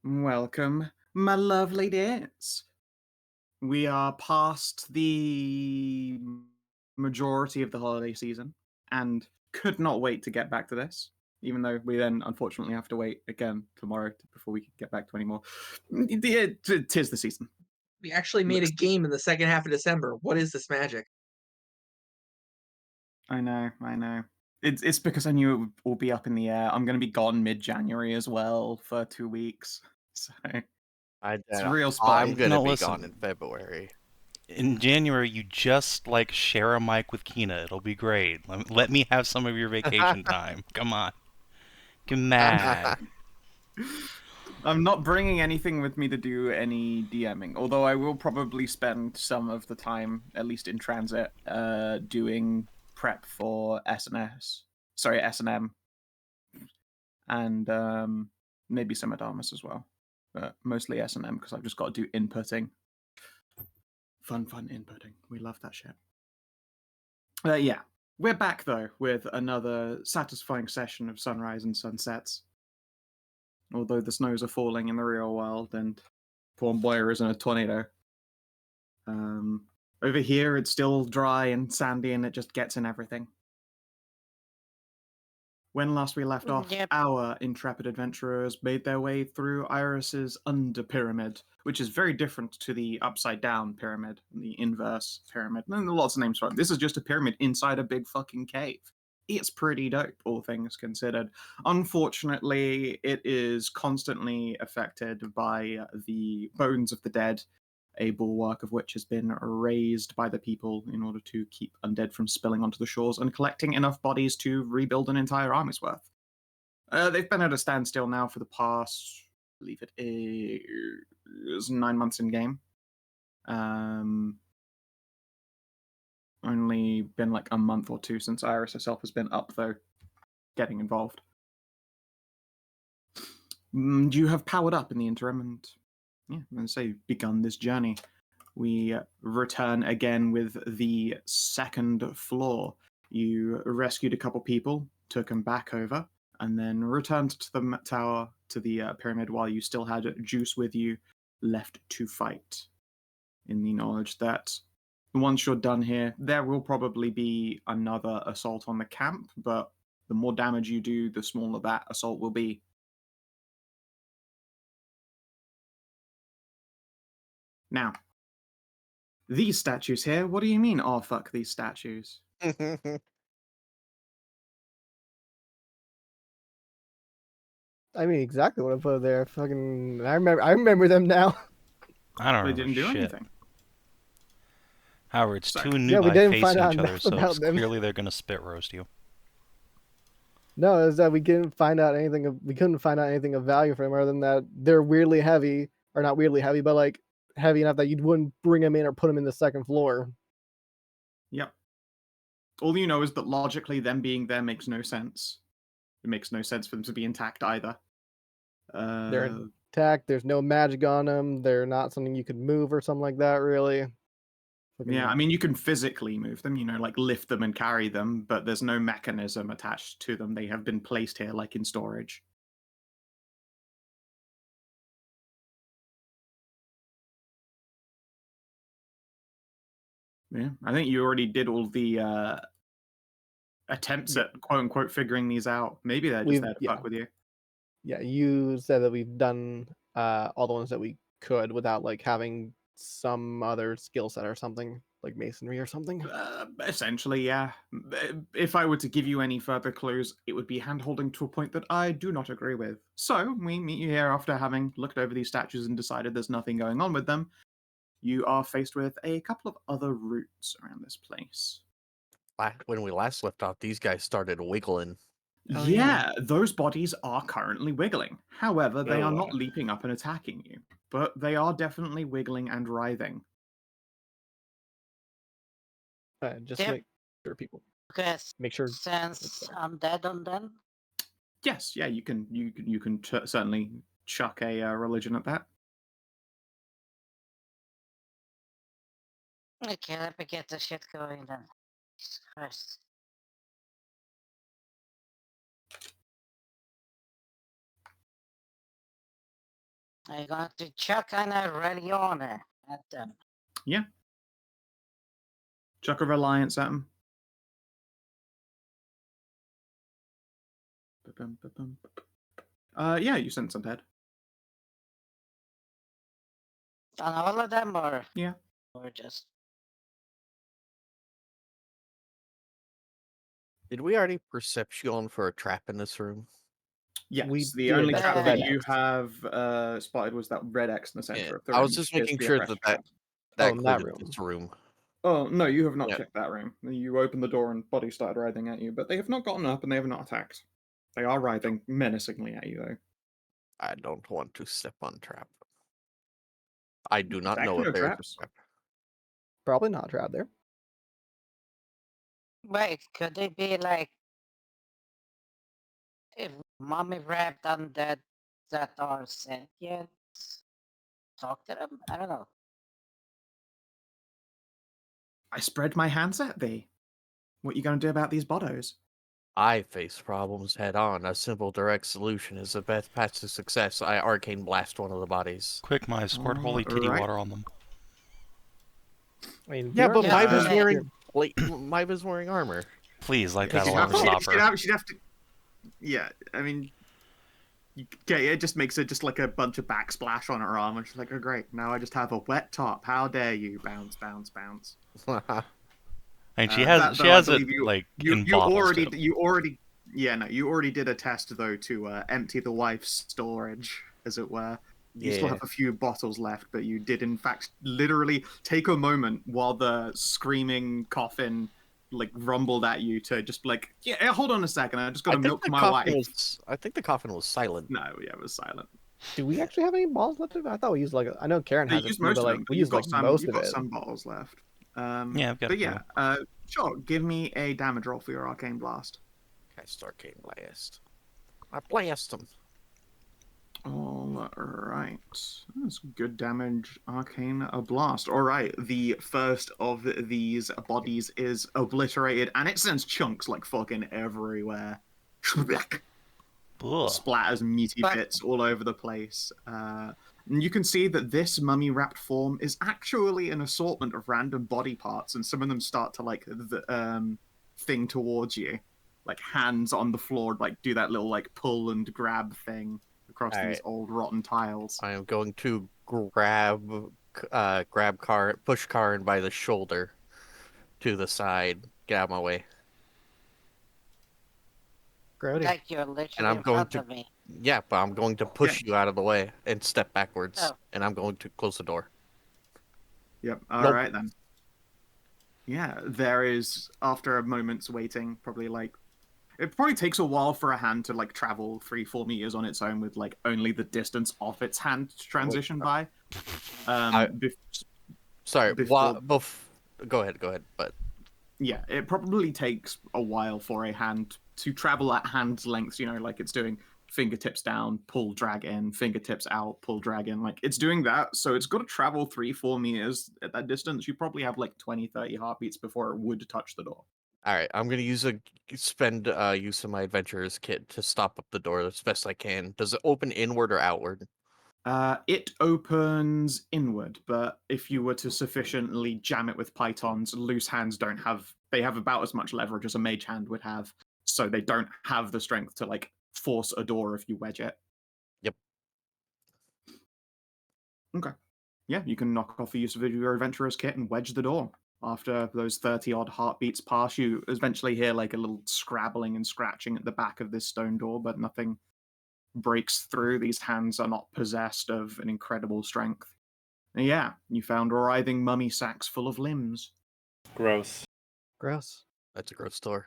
Welcome, my lovely dears. We are past the majority of the holiday season and could not wait to get back to this, even though we then unfortunately have to wait again tomorrow before we can get back to any more. Tis the season. We actually made a game in the second half of December. What is this magic? I know, I know. It's because I knew it would all be up in the air. I'm going to be gone mid-January as well for 2 weeks, so it's real I'm spotty. gonna No, be gone listen. in February. In January, you just share a mic with Kina. It'll be great. Let me have some of your vacation time. Come on, get mad. I'm not bringing anything with me to do any DMing, although I will probably spend some of the time, at least in transit, doing prep for S&S. Sorry, S&M, and maybe some Adamus as well, but mostly S&M because I've just got to do inputting. Fun inputting. We love that shit. Yeah, we're back though with another satisfying session of sunrise and sunsets. Although the snows are falling in the real world and poor Boyer is in a tornado. Over here, it's still dry and sandy and it just gets in everything. When last we left off, Yep. our intrepid adventurers made their way through Iris's under pyramid, which is very different to the upside down pyramid and the inverse pyramid. And there are lots of names for it. This is just a pyramid inside a big fucking cave. It's pretty dope, all things considered. Unfortunately, it is constantly affected by the bones of the dead, a bulwark of which has been raised by the people in order to keep undead from spilling onto the shores and collecting enough bodies to rebuild an entire army's worth. They've been at a standstill now for the past, I believe it is 9 months in game. Only been like a month or two since Iris herself has been up, though, getting involved. You have powered up in the interim and, yeah, I'm going to say, begun this journey. We return again with the second floor. You rescued a couple people, took them back over, and then returned to the tower, to the pyramid, while you still had Juice with you, left to fight. In the knowledge that once you're done here, there will probably be another assault on the camp, but the more damage you do, the smaller that assault will be. Now, these statues here, what do you mean, oh fuck these statues? I mean, exactly what I put there. Fucking, I remember them now. I don't They remember didn't do shit. anything. However, it's So- two Yeah, we noob didn't facing find out each other, enough so about them. clearly they're gonna spit roast you. No, is that we couldn't find out anything. We couldn't find out anything of value from them other than that they're weirdly heavy, or not weirdly heavy, but like heavy enough that you wouldn't bring them in or put them in the second floor. Yep. All you know is that logically them being there makes no sense. It makes no sense for them to be intact either. They're intact. There's no magic on them. They're not something you could move or something like that. Really. Yeah, I mean, you can physically move them, like lift them and carry them, but there's no mechanism attached to them. They have been placed here like in storage. Yeah, I think you already did all the attempts at quote unquote figuring these out. Maybe they're just there to fuck with you. Yeah, you said that we've done all the ones that we could without like having some other skill set or something like masonry or something. Essentially, yeah. If I were to give you any further clues, it would be hand-holding to a point that I do not agree with. So, we meet you here after having looked over these statues and decided there's nothing going on with them. You are faced with a couple of other routes around this place. When we last left off, these guys started wiggling. Oh, yeah, those bodies are currently wiggling. However, they are Ugh. not leaping up and attacking you, but they are definitely wiggling and writhing. Just Yep. make sure people Okay, make sure. since I'm dead on them. Yes, yeah, you can certainly chuck a religion at that. Okay, let me get the shit going then. Jesus Christ. I'm going to chuck Anai Relione at them. Chuck a reliance at him. Yeah, you sense some head. On all of them, or? Yeah. Or just... Did we already perception for a trap in this room? Yes, We the only did. trap Red that you X. have spotted was that red X in the center Yeah, of the I room. was just which appears making to be a sure pressure that trap. Oh, in that included room. this room. Oh, no, you have not Yeah. checked that room. You opened the door and bodies started writhing at you, but they have not gotten up and they have not attacked. They are writhing menacingly at you, though. I don't want to step on trap. I do not There know can if no there's traps. a trap. Probably not trapped there. Wait, could they be like... If mommy wrapped undead that are sentient? Talk to them? I don't know. I spread my hands at thee. What you gonna do about these bottos? I face problems head on. A simple, direct solution is the best path to success. I arcane blast one of the bodies. Quick, my escort holy titty Alright. water on them. I mean, Yeah, you're but Yeah, Maiva's yeah. wearing Maiva's wearing armor. Please, like Yeah, that'll She'd ever have, stop her. she'd have to. Yeah, I mean, okay, it just makes it just like a bunch of backsplash on her arm, and she's like, "Oh great, now I just have a wet top. How dare you? Bounce, bounce, bounce." And she That, has though, I it believe like you in bottles already too. you already did a test though to empty the wife's storage, as it were. You still Yeah. have a few bottles left, but you did in fact literally take a moment while the screaming coffin like rumbled at you to just be like, yeah, hold on a second, I just got to milk my wife. I think the coffin was silent. No, yeah, it was silent. Do we actually have any balls left? I thought we used like I know Karin They has a used few, most but of like them, we but used like most you've of got it. some bottles left. Yeah, I've got but a few. yeah, sure. Give me a damage roll for your arcane blast. Cast arcane blast. I blast him. All right, that's good damage. Arcane blast. All right, the first of these bodies is obliterated, and it sends chunks like fucking everywhere. Ugh. Splatters meaty bits all over the place. And you can see that this mummy-wrapped form is actually an assortment of random body parts, and some of them start to like thing towards you, like hands on the floor, like do that little like pull and grab thing across these old rotten tiles. I am going to push Karin by the shoulder to the side. Get out of my way. Grody. Like you're literally And I'm in going front to- of me. Yeah, but I'm going to push you out of the way and step backwards. Oh. And I'm going to close the door. Yep. All Nope. right then. Yeah, there is, after a moment's waiting, probably like it probably takes a while for a hand to like travel 3-4 meters on its own with like only the distance of its hand to transition by. Sorry, before- go ahead. But Yeah, it probably takes a while for a hand to travel at hand's length, you know, like it's doing fingertips down, pull, drag in, fingertips out, pull, drag in. Like it's doing that, so it's got to travel 3-4 meters at that distance. You probably have like 20-30 heartbeats before it would touch the door. all right, I'm gonna use use of my adventurer's kit to stop up the door as best I can. Does it open inward or outward? It opens inward, but if you were to sufficiently jam it with pythons, loose hands they have about as much leverage as a mage hand would have, so they don't have the strength to like force a door if you wedge it. Yep. Okay. Yeah, you can knock off the use of your adventurer's kit and wedge the door. After those 30-odd heartbeats pass, you eventually hear like a little scrabbling and scratching at the back of this stone door, but nothing breaks through. These hands are not possessed of an incredible strength. And yeah, you found writhing mummy sacks full of limbs. Gross. Gross. That's a gross door.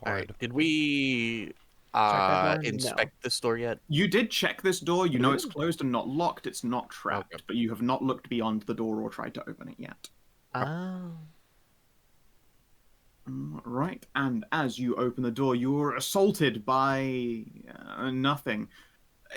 All Horrid. right, did we that door? No. inspect this door yet? You did check this door. You know Really? it's closed and not locked. It's not trapped, Okay. but you have not looked beyond the door or tried to open it yet. Oh. Right, and as you open the door, you're assaulted by nothing.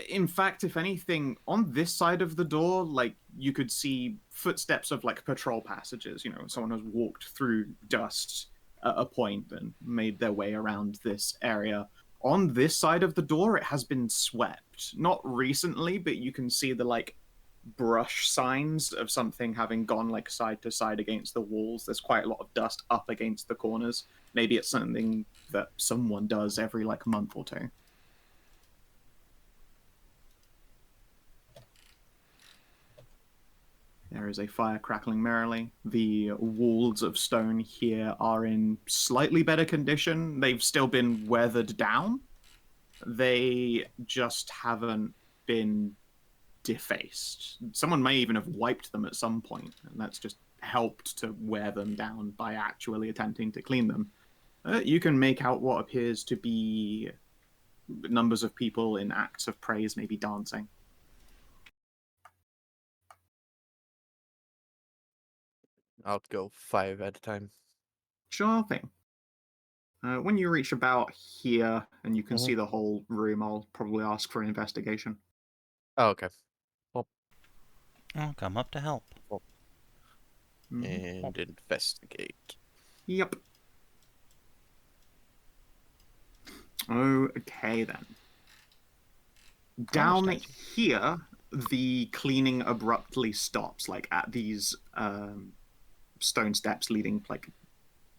In fact, if anything, on this side of the door, like, you could see footsteps of, like, patrol passages. You know, someone has walked through dust at a point and made their way around this area on this side of the door, it has been swept. Not recently, but you can see the like brush signs of something having gone like side to side against the walls. There's quite a lot of dust up against the corners. Maybe it's something that someone does every like month or two. There is a fire crackling merrily. The walls of stone here are in slightly better condition. They've still been weathered down. They just haven't been defaced. Someone may even have wiped them at some point, and that's just helped to wear them down by actually attempting to clean them. You can make out what appears to be numbers of people in acts of praise, maybe dancing. I'll go 5 at a time. Sure thing. When you reach about here and you can see the whole room, I'll probably ask for an investigation. Oh, okay. I'll come up to help. And investigate. Yep. Okay, then. Down here, the cleaning abruptly stops, like at these stone steps leading, like,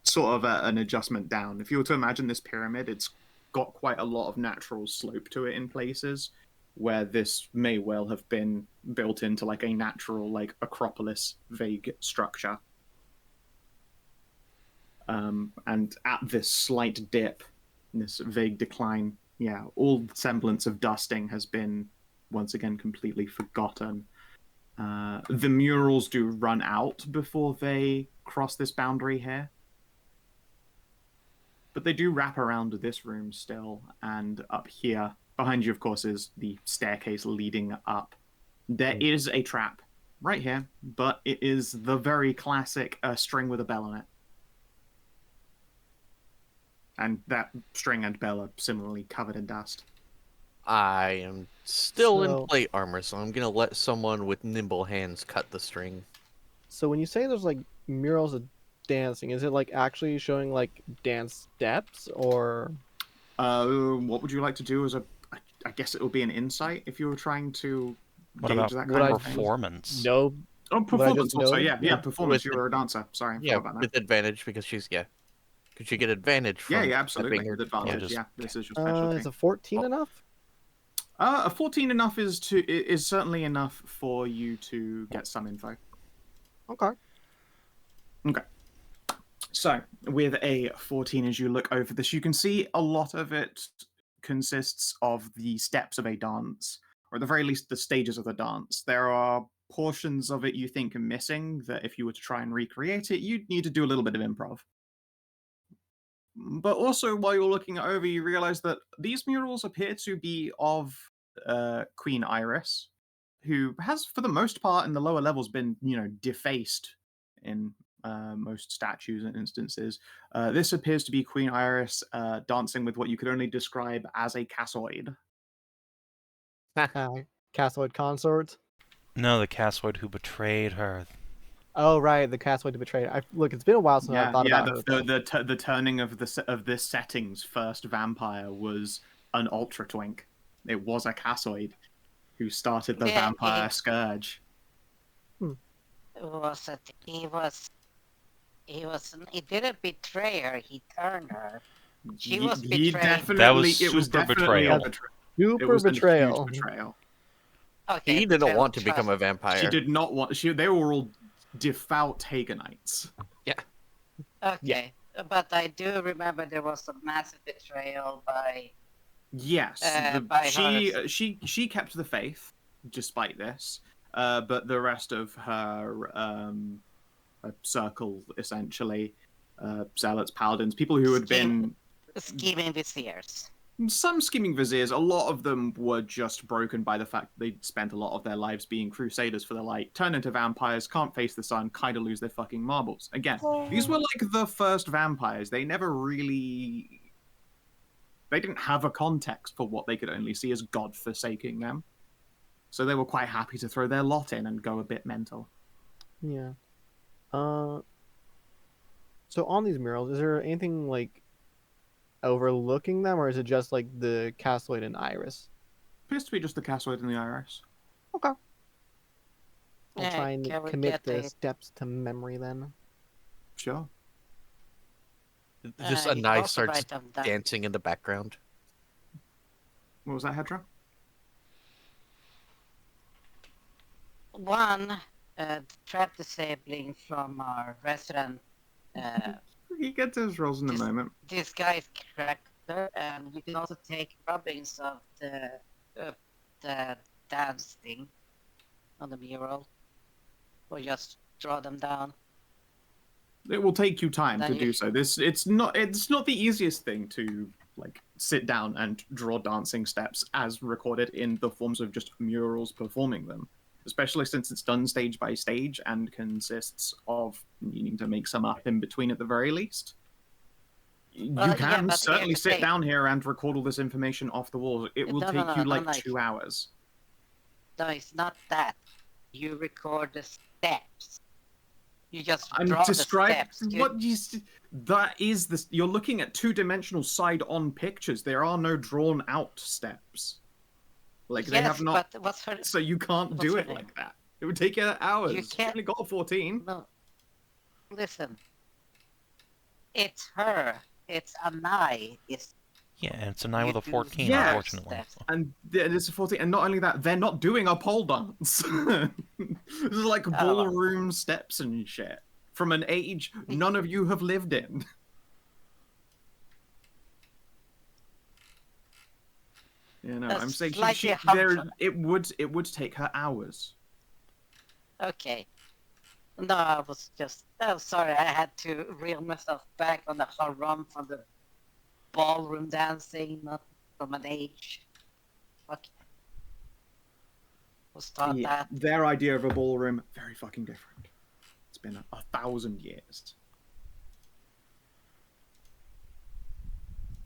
sort of an adjustment down. If you were to imagine this pyramid, it's got quite a lot of natural slope to it in places, where this may well have been built into, like, a natural, like, Acropolis vague structure. And at this slight dip, this vague decline, yeah, all semblance of dusting has been once again completely forgotten. The murals do run out before they cross this boundary here, but they do wrap around this room still, and up here behind you, of course, is the staircase leading up. There is a trap right here, but it is the very classic string with a bell on it. And that string and bell are similarly covered in dust. I am still So- in plate armor, so I'm gonna let someone with nimble hands cut the string. So when you say there's like murals of dancing, is it like actually showing like dance steps or? What would you like to do as a... I guess it would be an insight if you were trying to What gauge about that what kind I of thing. performance? No. Oh, performance just also, know? yeah, performance. With You were a dancer. Sorry, I Yeah, forgot about with that. advantage because she's Could you get advantage from Yeah, absolutely. stepping or- With advantage, just- yeah. This is your specialty. Is a 14 enough? A 14 enough is certainly enough for you to get some info. Okay. Okay. So, with a 14, as you look over this, you can see a lot of it consists of the steps of a dance, or at the very least, the stages of the dance. There are portions of it you think are missing that if you were to try and recreate it, you'd need to do a little bit of improv. But also, while you're looking it over, you realize that these murals appear to be of Queen Iris, who has, for the most part, in the lower levels, been, defaced in most statues and instances. This appears to be Queen Iris dancing with what you could only describe as a cassoid. Castlewood consort. No, the Cassoid who betrayed her. Oh right, the Castlewood to betray. Look, it's been a while since I thought about her. The turning of this setting's first vampire was an ultra twink. It was a cassoid who started the vampire scourge. He didn't betray her, he turned her. She was He betrayed. definitely, That was it was super definitely betrayal. a betrayal. It Super was a betrayal. huge betrayal. Okay, He didn't betrayal want to of become a trust. vampire. She did not want. They were all devout Haganites. Okay, but I do remember there was a massive betrayal by... Yes, by she kept the faith despite this, but the rest of her circle, essentially, zealots, paladins, people who had been scheming viziers. some scheming viziers, a lot of them were just broken by the fact they'd spent a lot of their lives being crusaders for the light, turn into vampires, can't face the sun, kind of lose their fucking marbles. Again, these were like the first vampires. They never really... They didn't have a context for what they could only see as God forsaking them. So they were quite happy to throw their lot in and go a bit mental. Yeah. So on these murals, is there anything like overlooking them, or is it just like the Castoid and Iris? Appears to be just the Cassoid and the Iris. Okay. I'll Yeah, try and can we commit get the a- steps to memory then. Sure. Just you can Anai also starts write them down. dancing in the background. What was that, Hedrah? One, trap disabling from our resident He gets his rolls in a Just- moment. disguise character, and you can also take rubbings of the dance thing on the mural, or just draw them down. It will take you time Then to you- do so. It's not the easiest thing to like sit down and draw dancing steps as recorded in the forms of just murals performing them. Especially since it's done stage by stage and consists of needing to make some up in between at the very least. Well, You yeah, can but certainly here's the sit thing. down here and record all this information off the walls. It will No, take you like unlike- 2 hours. No, it's not that. You record the steps. You just I'm draw describing the steps. what you. That is this. You're looking at two-dimensional side-on pictures. There are no drawn-out steps. Like they have not. But what's her? So you can't what's do her it name? like that. It would take you hours. You can't- only got 14. No. Listen. It's her. It's Anai. It's Yeah, and it's a 9 with a You do 14, Yeah. unfortunately. steps. And it's a 14. And not only that, they're not doing a pole dance. This is like ballroom steps and shit from an age none of you have lived in. You know, That's I'm saying slightly there. harmful. It would take her hours. Okay. No, I was just. Oh, sorry. I had to reel myself back on the haram from the ballroom dancing, not from an age. Okay. Was taught Yeah, that. their idea of a ballroom very fucking different. It's been 1,000 years.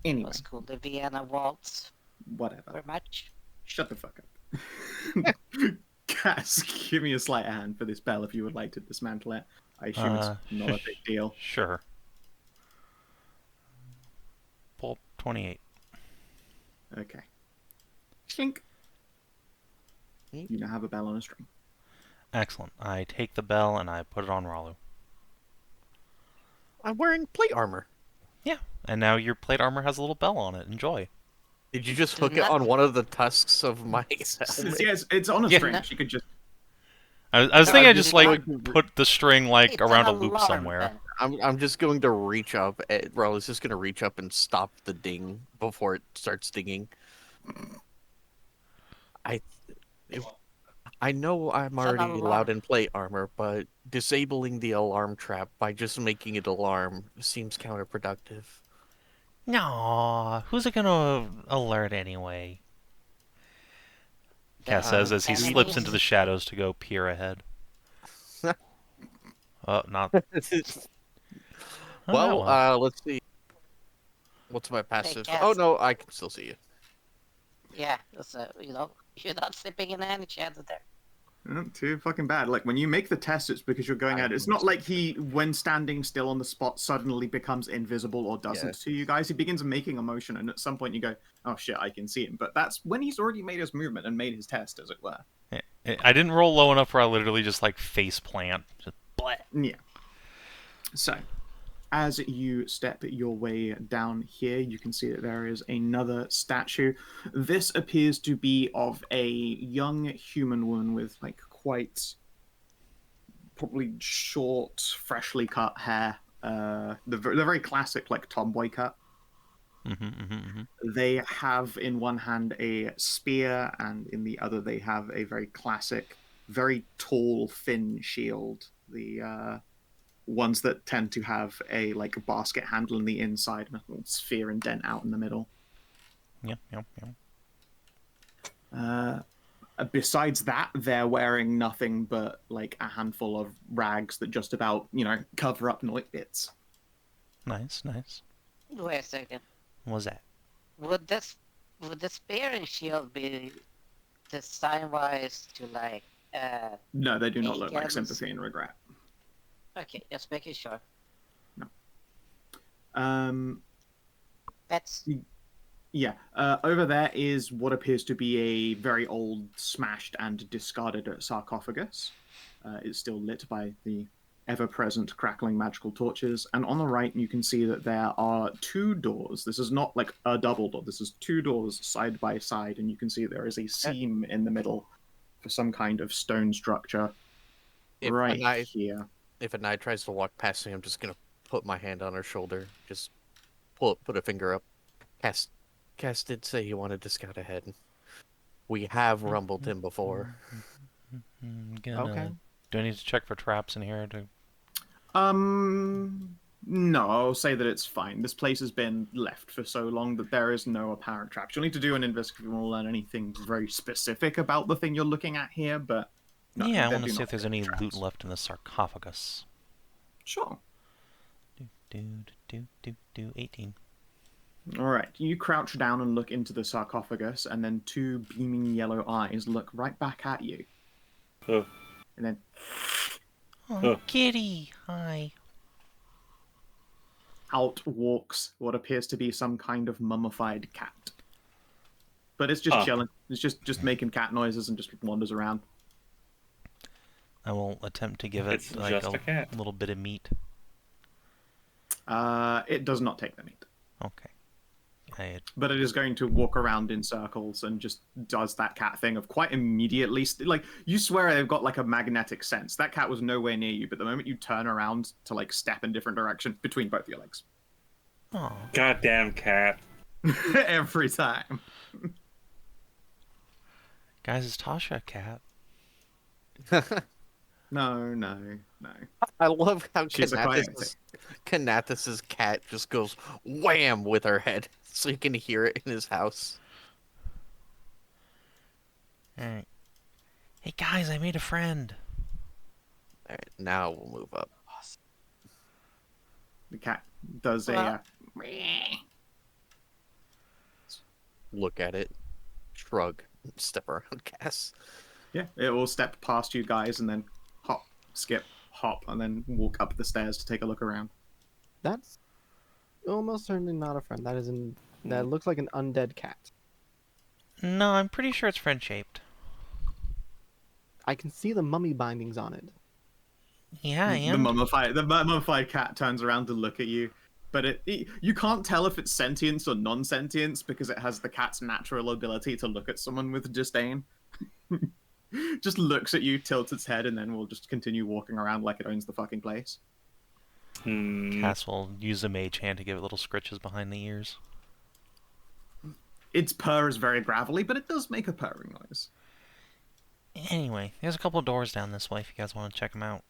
Anyway, Was called the Vienna Waltz. whatever. Very much. Shut the fuck up. Cass, give me a sleight of hand for this bell if you would like to dismantle it. I assume it's not a big deal. Sure. Pull 28. Okay. Clink. You now have a bell on a string. Excellent. I take the bell and I put it on Ralu. I'm wearing plate armor. Yeah, and now your plate armor has a little bell on it. Enjoy. Did you just Does hook it not- on one of the tusks of my helmet? Yes, it's on a Yeah. string. She could just. I was thinking I just like going to put the string like It's around a an loop alarm somewhere. bell. I'm just going to reach up. Ralu's just going to reach up and stop the ding before it starts dinging. I know I'm It's an already alarm. allowed in plate armor, but disabling the alarm trap by just making it alarm seems counterproductive. No, who's it gonna alert anyway? Cass says as he slips enemies. into the shadows to go peer ahead. Not. Oh, Well, let's see. What's my passive? Cass. Oh no, I can still see you. Yeah, so, you're not slipping in any shadow there. Not too fucking bad. Like when you make the test, it's because you're going I at it. It's not like he, when standing still on the spot, suddenly becomes invisible or doesn't Yeah. to you guys. He begins making a motion, and at some point you go, "Oh shit, I can see him." But that's when he's already made his movement and made his test, as it were. I didn't roll low enough where I literally just like face plant. Just bleh. Yeah. So, as you step your way down here, you can see that there is another statue. This appears to be of a young human woman with like quite probably short, freshly cut hair. The very classic like tomboy cut. They have in one hand a spear, and in the other they have a very classic, very tall, thin shield. The ones that tend to have a like a basket handle in the inside and a little sphere indent out in the middle. Yep. Besides that, they're wearing nothing but like a handful of rags that just about, cover up Noit bits. Nice. Wait a second. What was that? Would the spear and shield be design-wise to like? No, they do not look like Yes. sympathy and regret. Okay, just making sure. Pets. Yeah, over there is what appears to be a very old, smashed, and discarded sarcophagus. It's still lit by the ever-present crackling magical torches. And on the right, you can see that there are 2 doors. This is not like a double door. This is 2 doors side by side, and you can see there is a seam in the middle for some kind of stone structure right here. If Anai tries to walk past me, I'm just gonna put my hand on her shoulder, just put a finger up. Cass did say he wanted to scout ahead. We have rumbled him before. Okay. Do I need to check for traps in here? No, I'll say that it's fine. This place has been left for so long that there is no apparent traps. You'll need to do an investigation if you want to learn anything very specific about the thing you're looking at here, but no, yeah, I there want to do see not if there's appear any traps. loot left in the sarcophagus. Sure. 18. All right, you crouch down and look into the sarcophagus, and then 2 beaming yellow eyes look right back at you. Oh. And then Oh, kitty! Hi. out walks what appears to be some kind of mummified cat. But it's just chilling. It's just making cat noises and just wanders around. I will attempt to give it like just a cat. little bit of meat. It does not take the meat. Okay. But it is going to walk around in circles and just does that cat thing of quite immediately. Like, you swear they've got like a magnetic sense. That cat was nowhere near you, but the moment you turn around to like step in different direction between both your legs. Oh. Goddamn cat. Every time. Guys, is Tasha a cat? No. I love how She's a Kinathis' cat just goes wham with her head, so you can hear it in his house. Alright. Hey guys, I made a friend. Alright, now we'll move up. The cat does Look at it, shrug, step around Cass. Yeah, it will step past you guys and then hop, skip, hop, and then walk up the stairs to take a look around. That's almost certainly not a friend. That looks like an undead cat. No, I'm pretty sure it's friend-shaped. I can see the mummy bindings on it. Yeah, I The am. mummified cat turns around to look at you, but you can't tell if it's sentience or non-sentience because it has the cat's natural ability to look at someone with disdain. Just looks at you, tilts its head, and then will just continue walking around like it owns the fucking place. Cass will use a mage hand to give it little scritches behind the ears. Its purr is very gravelly, but it does make a purring noise. Anyway, there's a couple of doors down this way if you guys want to check them out.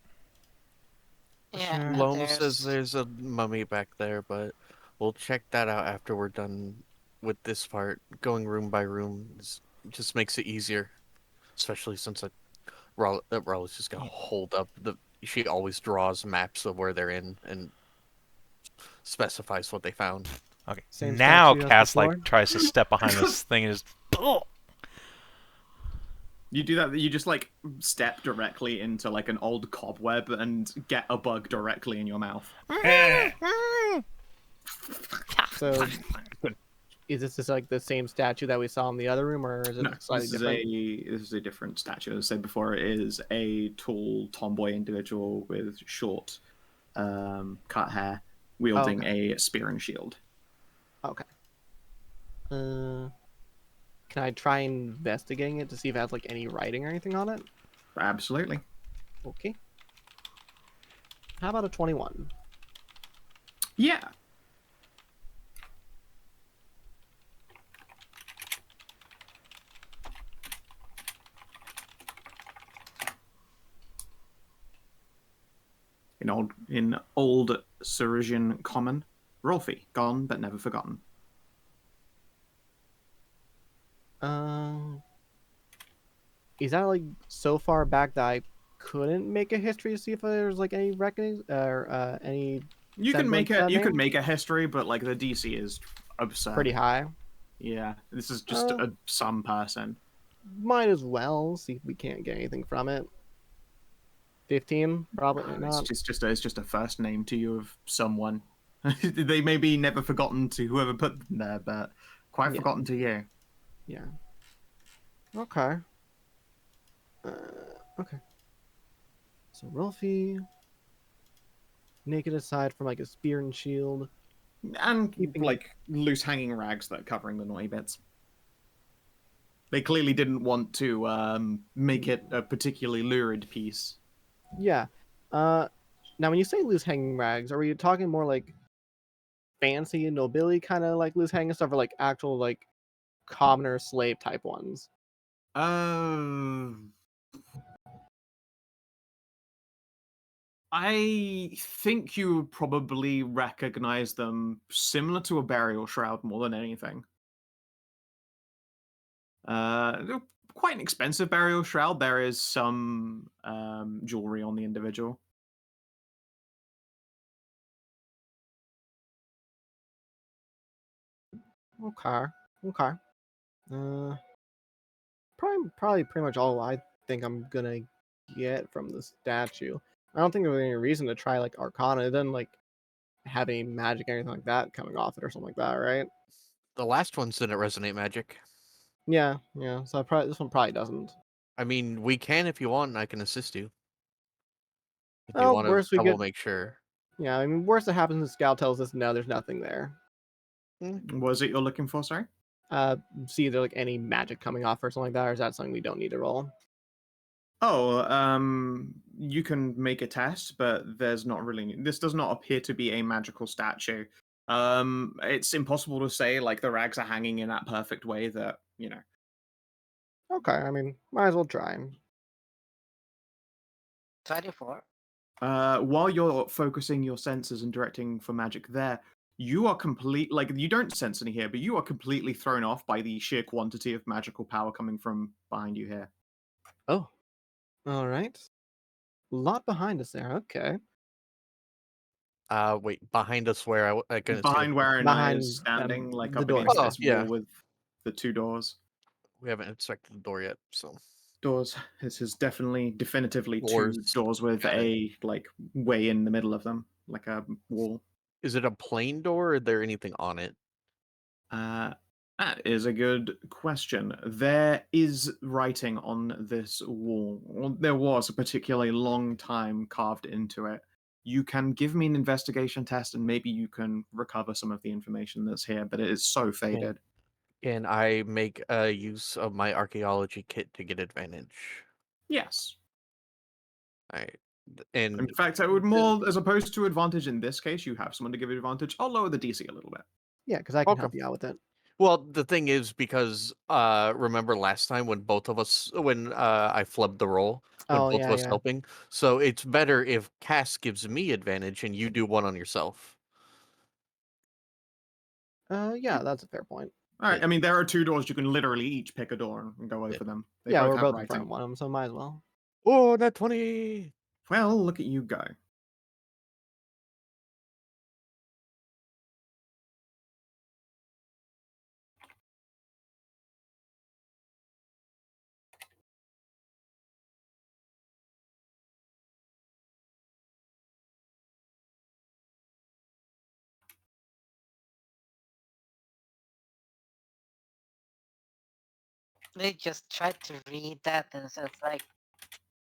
Yeah, Loam says there's a mummy back there, but we'll check that out after we're done with this part. Going room by room just makes it easier, especially since Ralu's just gonna hold up she always draws maps of where they're in and specifies what they found. Okay, Same now statue as Cass before? like tries to step behind this thing and just. You do that, you just like step directly into like an old cobweb and get a bug directly in your mouth. So, is this just like the same statue that we saw in the other room, or is it No, slightly different? this is a different statue. As I said before, it is a tall tomboy individual with short, cut hair, wielding a spear and shield. Okay. Can I try investigating it to see if it has like any writing or anything on it? Absolutely. Okay. How about a 21? Yeah. In old Cerusian common, Rolfi, gone but never forgotten. Is that like so far back that I couldn't make a history to see if there's like any reckonings or any You can make semblance a of name? make a history, but like the DC is absurd. Pretty high? Yeah, this is just some person. Might as well see if we can't get anything from it. 15? Probably It's not. just a first name to you of someone. They may be never forgotten to whoever put them there, but quite Yeah. forgotten to you. Yeah. Okay. Okay. So Rolfie, naked aside from like a spear and shield. And Keeping- like loose hanging rags that are covering the naughty bits. They clearly didn't want to make it a particularly lurid piece. Yeah. Now when you say loose hanging rags, are we talking more like fancy nobility kind of like loose hanging stuff, or like actual like commoner slave type ones? I think you would probably recognize them similar to a burial shroud more than anything. They're quite an expensive burial shroud. There is some jewelry on the individual. Okay. Okay. Probably pretty much all I think I'm gonna get from the statue. I don't think there's any reason to try like Arcana. It doesn't like have any magic or anything like that coming off it or something like that, right? The last ones didn't resonate magic. Yeah, yeah. So this one probably doesn't. I mean, we can if you want, and I can assist you. If you Oh, want to worst we double get. make sure. Yeah, I mean, worst that happens is Scout tells us no, there's nothing there. Was it you're looking for, sorry? See there like any magic coming off or something like that, or is that something we don't need to roll? Oh, you can make a test, but there's not really. This does not appear to be a magical statue. It's impossible to say. Like the rags are hanging in that perfect way that you know. Okay, I mean, might as well try. 24. While you're focusing your senses and directing for magic there, you are like you don't sense any here, but you are completely thrown off by the sheer quantity of magical power coming from behind you here. Oh, all right. A lot behind us there. Okay. Wait, behind us where I couldn't see. Behind where Anai Behind, is standing, like the up door. against Oh, this yeah. wall with the two doors. We haven't inspected the door yet, so. Doors. This is definitively Doors. two doors with Got it. a like way in the middle of them, like a wall. Is it a plain door, or is there anything on it? That is a good question. There is writing on this wall. Well, there was a particularly long time carved into it. You can give me an investigation test, and maybe you can recover some of the information that's here. But it is so faded. Can I make use of my archaeology kit to get advantage? Yes. Alright. And In fact, I would more, as opposed to advantage in this case, you have someone to give you advantage. I'll lower the DC a little bit. Yeah, because I can Okay. help you out with it. well, the thing is because remember last time when I flubbed the roll when Oh, both yeah, of us yeah. helping, so it's better if Cass gives me advantage and you do one on yourself. Yeah, that's a fair point. All right. I mean, there are two doors. You can literally each pick a door and go over them. They Yeah, both we're have both in writing. front of one of them, so might as well. Oh, that 20. Well, look at you go. They just tried to read that and so it's like,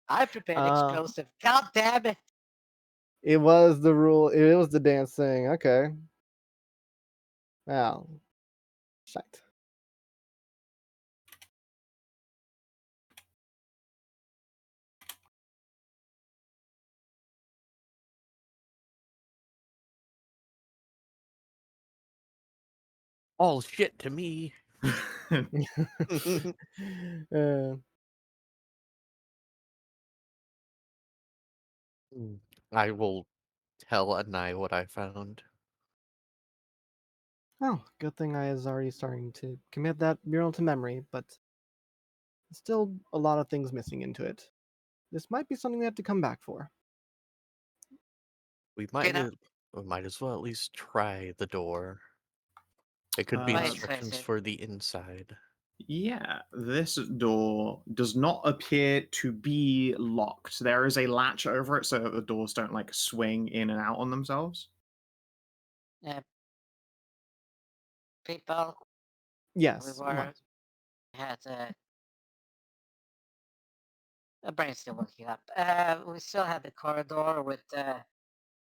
I prepared Uh, explosive. God damn it! It was the rule. It was the dance thing. Okay. Well, shite. All shit to me. uh, I will tell Anai what I found. oh, good thing I was already starting to commit that mural to memory, but still a lot of things missing into it. This might be something we have to come back for. We might Kina- as well at least try the door. It could be My instructions intuition. for the inside. Yeah, this door does not appear to be locked. There is a latch over it so that the doors don't like swing in and out on themselves. uh, people. Yes. We what? were had a brain still waking up. We still had the corridor with I know.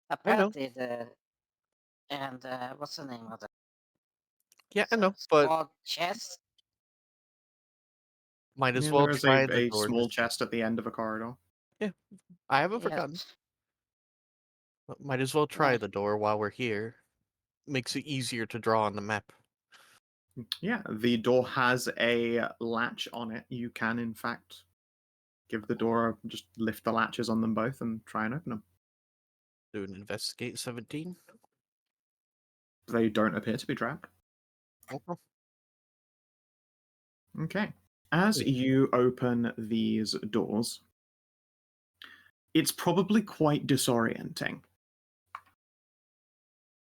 apparently the and what's the name of it? Yeah, I So, know, but small chest. might as Yeah, well there is try the a door. small chest at the end of a corridor. I haven't Yeah, forgotten. But might as well try Yeah. the door while we're here. Makes it easier to draw on the map. Yeah, the door has a latch on it. You can, in fact, give the door just lift the latches on them both and try and open them. Do an investigate 17. They don't appear to be trapped. Okay. Okay. As you open these doors, it's probably quite disorienting.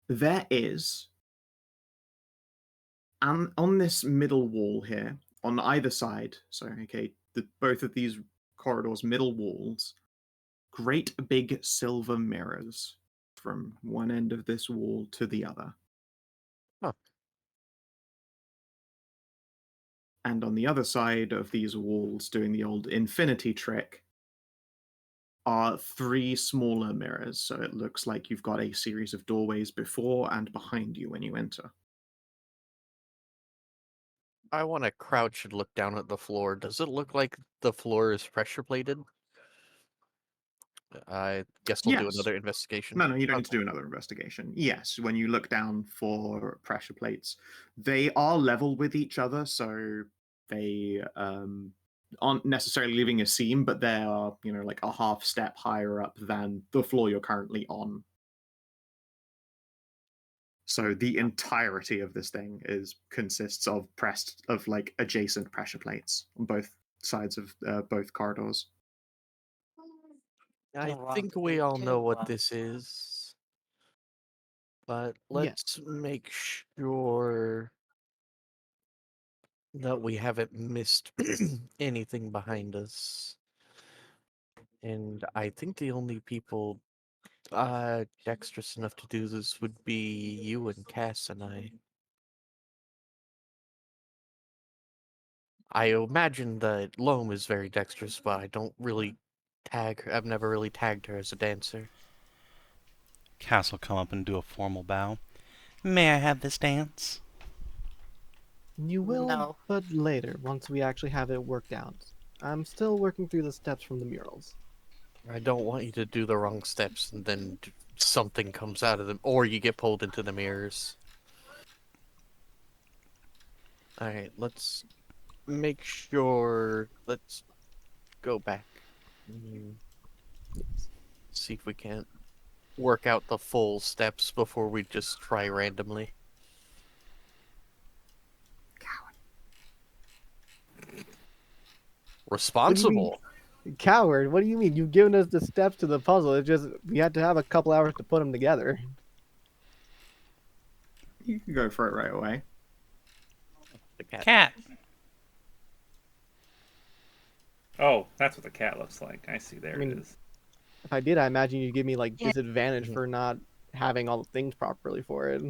There is, on this middle wall here, on either side, so, okay, both of these corridors' middle walls, great big silver mirrors from one end of this wall to the other. Huh. And on the other side of these walls, doing the old infinity trick, are 3 smaller mirrors, so it looks like you've got a series of doorways before and behind you when you enter. I want to crouch and look down at the floor. Does it look like the floor is pressure plated? I guess we'll do Yes. another investigation. No, you don't need to Okay. do another investigation. Yes, when you look down for pressure plates, they are level with each other, so they aren't necessarily leaving a seam, but they are, like a half step higher up than the floor you're currently on. So the entirety of this thing consists of like adjacent pressure plates on both sides of both corridors. I Don't want think to we be all know too what wise. this is. But Yeah. let's make sure that we haven't missed anything behind us. And I think the only people dexterous enough to do this would be you and Cass and I. I imagine that Loam is very dexterous, but I don't really tag her. I've never really tagged her as a dancer. Cass will come up and do a formal bow. May I have this dance? You will, No. but later, once we actually have it worked out. I'm still working through the steps from the murals. I don't want you to do the wrong steps and then something comes out of them, or you get pulled into the mirrors. Alright, let's make sure. Let's go back. See if we can't work out the full steps before we just try randomly. Responsible. Coward, what do you mean? You've given us the steps to the puzzle. It's just we had to have a couple hours to put them together. You can go for it right away. The cat. Cat. Oh, that's what the cat looks like. I see. There I mean, it is. If I did, I imagine you'd give me like Yeah. disadvantage Mhm. for not having all the things properly for it.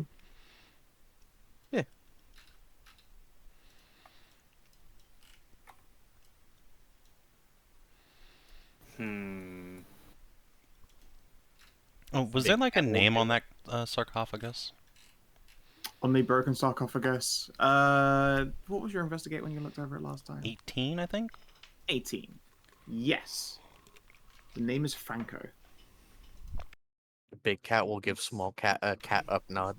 Yeah. Oh, was Big there like a cat will name take on that sarcophagus? On the broken sarcophagus, what was your investigate when you looked over it last time? 18, I think? 18. Yes. The name is Franco. The big cat will give small cat a cat up nod.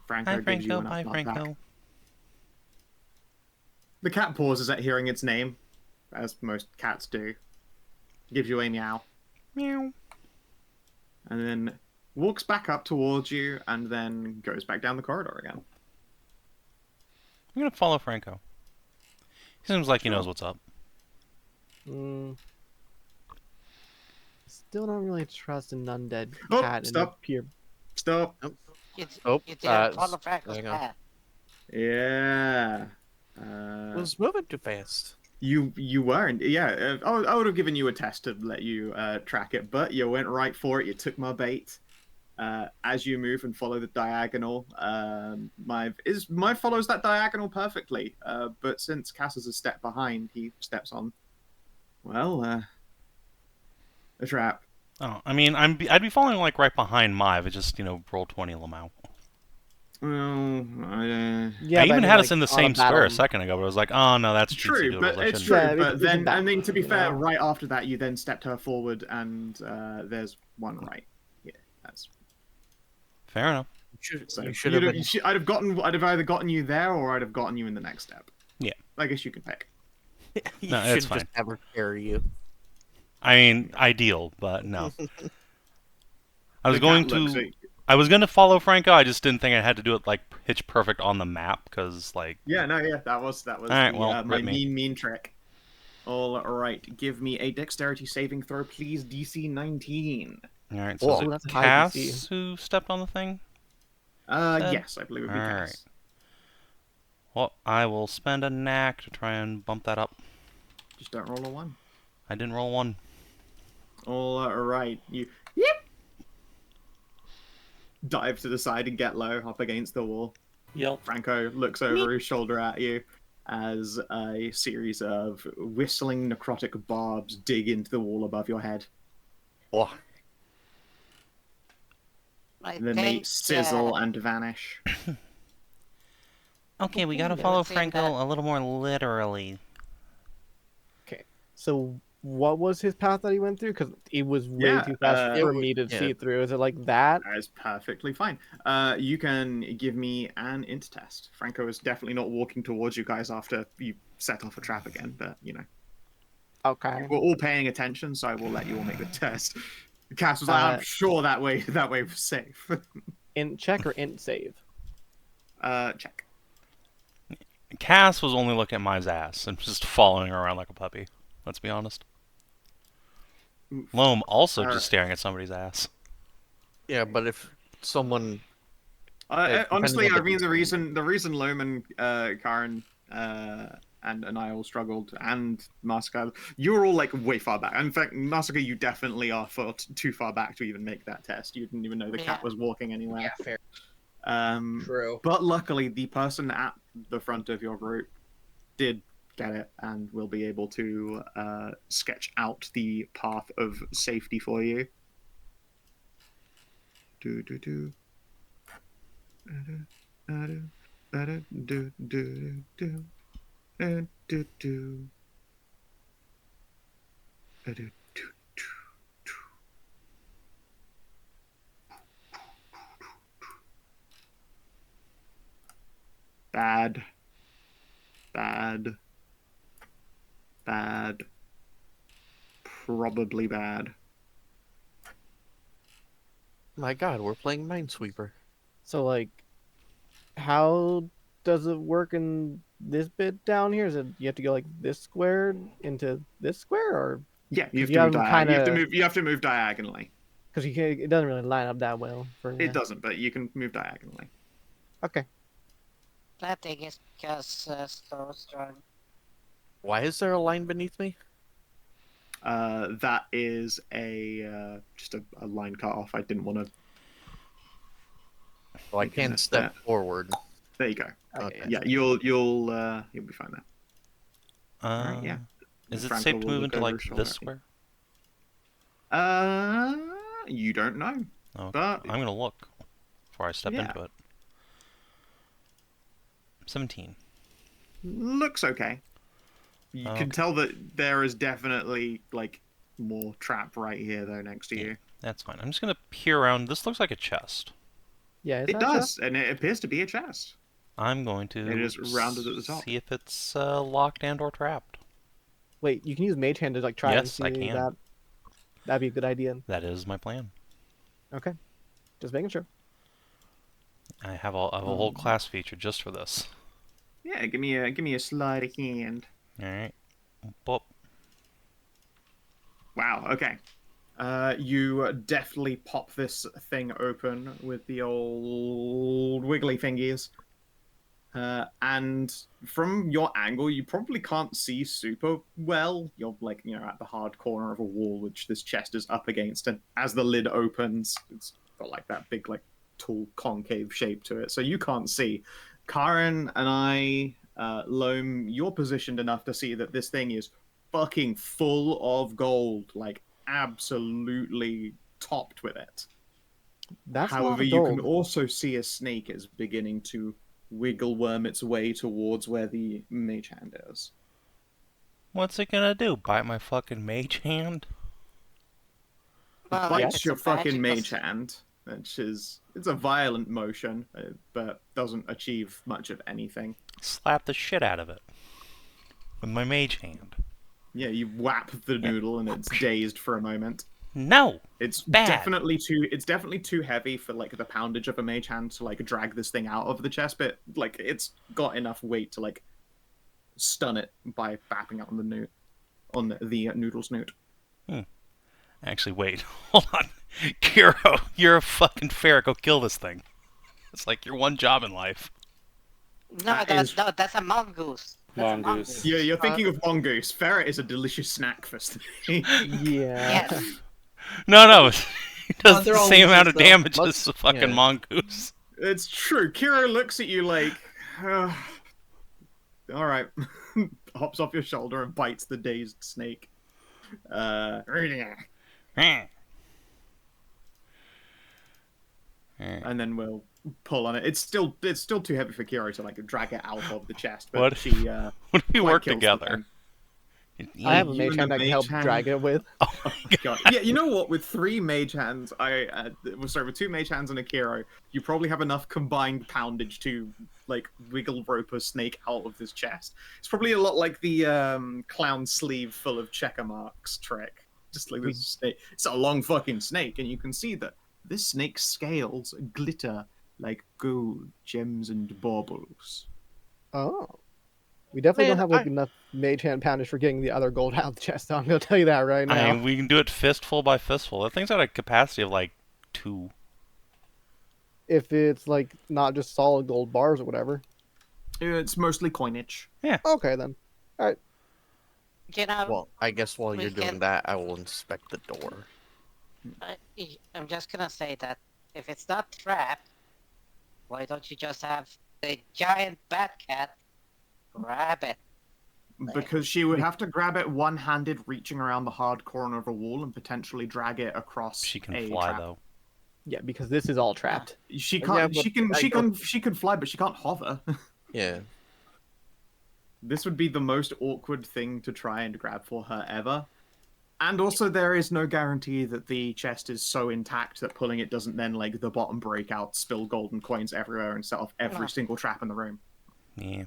Franco Hi, gives you Franco. an Hi, up nod back. Franco. The cat pauses at hearing its name, as most cats do. Gives you a meow. Meow. And then walks back up towards you and then goes back down the corridor again. I'm gonna follow Franco. He seems like he Sure. knows what's up. Still don't really trust an undead Oh, cat in a stop. pure. Stop. Oh, You didn't follow Franco's hang on. path. Yeah. Was moving too fast. You weren't. Yeah. I would have given you a test to let you track it, but you went right for it. You took my bait. as you move and follow the diagonal, my follows that diagonal perfectly. But since Cass is a step behind, he steps on. Well, a trap. Oh, I mean, I'd be following like right behind Mai, but just roll 20 Lamau. Well, Yeah, I but even mean, had like, us in the on a same square battle- a second ago, but I was like, oh no, that's true, Tootsie but Doodles. I it's shouldn't. true. Yeah, but it's then, that I mean, to be one, fair, you know? right after that, you then stepped her forward, and there's one right. Yeah, that's. Fair enough. So You should have been. I'd have either gotten you there, or I'd have gotten you in the next step. Yeah. I guess you can pick. You No, should it's fine. just have her carry you. I mean, ideal, but no. I was The going cat looks to. at- I was going to follow Franco. I just didn't think I had to do it like pitch perfect on the map because like. Yeah, no, yeah, that was right, the, well, my rip me. mean trick. All right, give me a dexterity saving throw, please. DC 19. All right, so Oh, is it that's high Cass DC. who stepped on the thing? Said? Yes, I believe it would be All Cass. right. Well, I will spend a knack to try and bump that up. Just don't roll a 1. I didn't roll one. All right, you dive to the side and get low up against the wall. Yelp. Franco looks over his shoulder at you as a series of whistling necrotic barbs dig into the wall above your head. Oh, I Then they think, sizzle and vanish. Okay, we gotta Yeah, follow let's see Franco that. a little more literally. So what was his path that he went through? Because it was way Yeah, too fast it for was- me to yeah. see through. Is it like that? That is perfectly fine. You can give me an int test. Franco is definitely not walking towards you guys after you set off a trap again, but Okay. we're all paying attention, so I will let you all make the test. Cass was like, I'm sure that way was safe. Int check or int save? Check. Cass was only looking at Mai's ass and just following her around like a puppy. Let's be honest. Oof. Loam also Alright. just staring at somebody's ass. yeah, but if someone Honestly, depending on I mean the the reason Loam and Karin and Anai all struggled, and Masika, you were all like way far back. In fact, Masika, you definitely are too far back to even make that test. You didn't even know the cat Yeah. was walking anywhere. Yeah, fair. True. But luckily, the person at the front of your group did get it and will be able to sketch out the path of safety for you. Do do do. Do do do do do do do do. Bad. Bad. Bad. Probably bad. My God, we're playing Minesweeper. So like, how does it work in this bit down here? Is it you have to go like this square into this square, or Yeah, you have, You to have move them kinda- you have to move diagonally. because you can't, it doesn't really line up that well for me. It doesn't, but you can move diagonally. Okay. I think it's because so strong. Why is there a line beneath me? That is a just a line cut off. I didn't want to. Well, I You can can't miss step that. forward. There you go. Okay. Yeah, you'll be fine there. Alright, yeah. Is it Franco safe to will move look into over like his shoulder this at you. square? You don't know, Okay. but I'm gonna look before I step Yeah. into it. 17. looks okay. You Okay. can tell that there is definitely like more trap right here though next to Yeah. you. That's fine. I'm just gonna peer around. This looks like a chest. Yeah, is It that does, just- and it appears to be a chest. I'm going to It is rounded at the top. see if it's locked and or trapped. Wait, you can use Mage Hand to like try and Yes, see I can. that. That'd be a good idea. That is my plan. Okay. Just making sure. I have a whole class feature just for this. Yeah, give me a sleight of hand. All right. Boop. Wow. Okay. You definitely pop this thing open with the old wiggly fingies. And from your angle, you probably can't see super well. You're at the hard corner of a wall, which this chest is up against. And as the lid opens, it's got like that big, like tall concave shape to it, so you can't see. Karin and Loam, you're positioned enough to see that this thing is fucking full of gold, like absolutely topped with it. That's a lot However, of you can gold. also see a snake is beginning to wiggle worm its way towards where the mage hand is. What's it gonna do? Bite my fucking mage hand? Well, Bites it's your a fucking magical mage hand, which is it's a violent motion, but doesn't achieve much of anything. Slap the shit out of it with my mage hand. Yeah, you whap the noodle and it's dazed for a moment. No. It's Bad. definitely too heavy for like the poundage of a mage hand to like drag this thing out of the chest, but like it's got enough weight to like stun it by bapping out on the noodle's note. Actually, wait. Hold on. Kiro, you're a fucking ferret. Go kill this thing. It's like your one job in life. No, That that's a mongoose. That's a Mongoose. Yeah, you're thinking of mongoose. Ferret is a delicious snack for snake. Yeah. Yes. No. It does they're the all same amount of losers, though. damage as the fucking yeah. mongoose. It's true. Kiro looks at you like, all right, hops off your shoulder and bites the dazed snake. And then we'll pull on it. It's still too heavy for Kiro to like drag it out of the chest. But What? she What if we quite work kills the together? thing. I have a you mage and hand the I can mage help hand. drag it with. Oh my God. Yeah, you know what? With 3 mage hands, with 2 mage hands and a Kiro, you probably have enough combined poundage to like wiggle rope a snake out of this chest. It's probably a lot like the clown sleeve full of checker marks trick. Just like this snake. It's a long fucking snake, and you can see that this snake's scales glitter like gold, gems, and baubles. Oh. We definitely Man, don't have like enough mage hand poundage for getting the other gold out of the chest. I'm gonna tell you that right now. I mean, we can do it fistful by fistful. That thing's got a capacity of like 2. If it's like not just solid gold bars or whatever. It's mostly coinage. Okay then. You know, Well, I guess while we you're doing can- that, I will inspect the door. I'm just gonna say that if it's not trapped, why don't you just have the giant bat cat grab it? Because she would have to grab it one-handed, reaching around the hard corner of a wall and potentially drag it across. She can a fly trap. though. Yeah, because this is all trapped. She Yeah, can't. but She can fly, but she can't hover. Yeah. This would be the most awkward thing to try and grab for her ever. And also, there is no guarantee that the chest is so intact that pulling it doesn't then like the bottom break out, spill golden coins everywhere, and set off every single trap in the room. Yeah.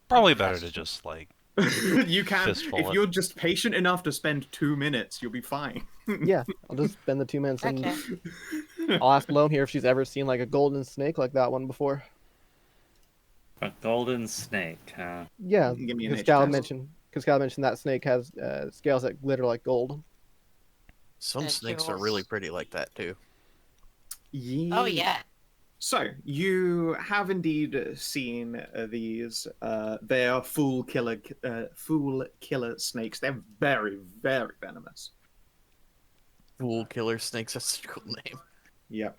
Probably better to just like You can, Fistful if it. you're just patient enough to spend 2 minutes, you'll be fine. Yeah, I'll just spend the 2 minutes and Okay. I'll ask Loam here if she's ever seen like a golden snake like that one before. A golden snake, huh? Yeah, Give me an because nature Scal test. mentioned that snake has scales that glitter like gold. Some And snakes are yours. really pretty like that too. Oh yeah. So, you have indeed seen these. They are fool killer snakes. They're very, very venomous. Fool killer snakes, that's a cool name. Yep.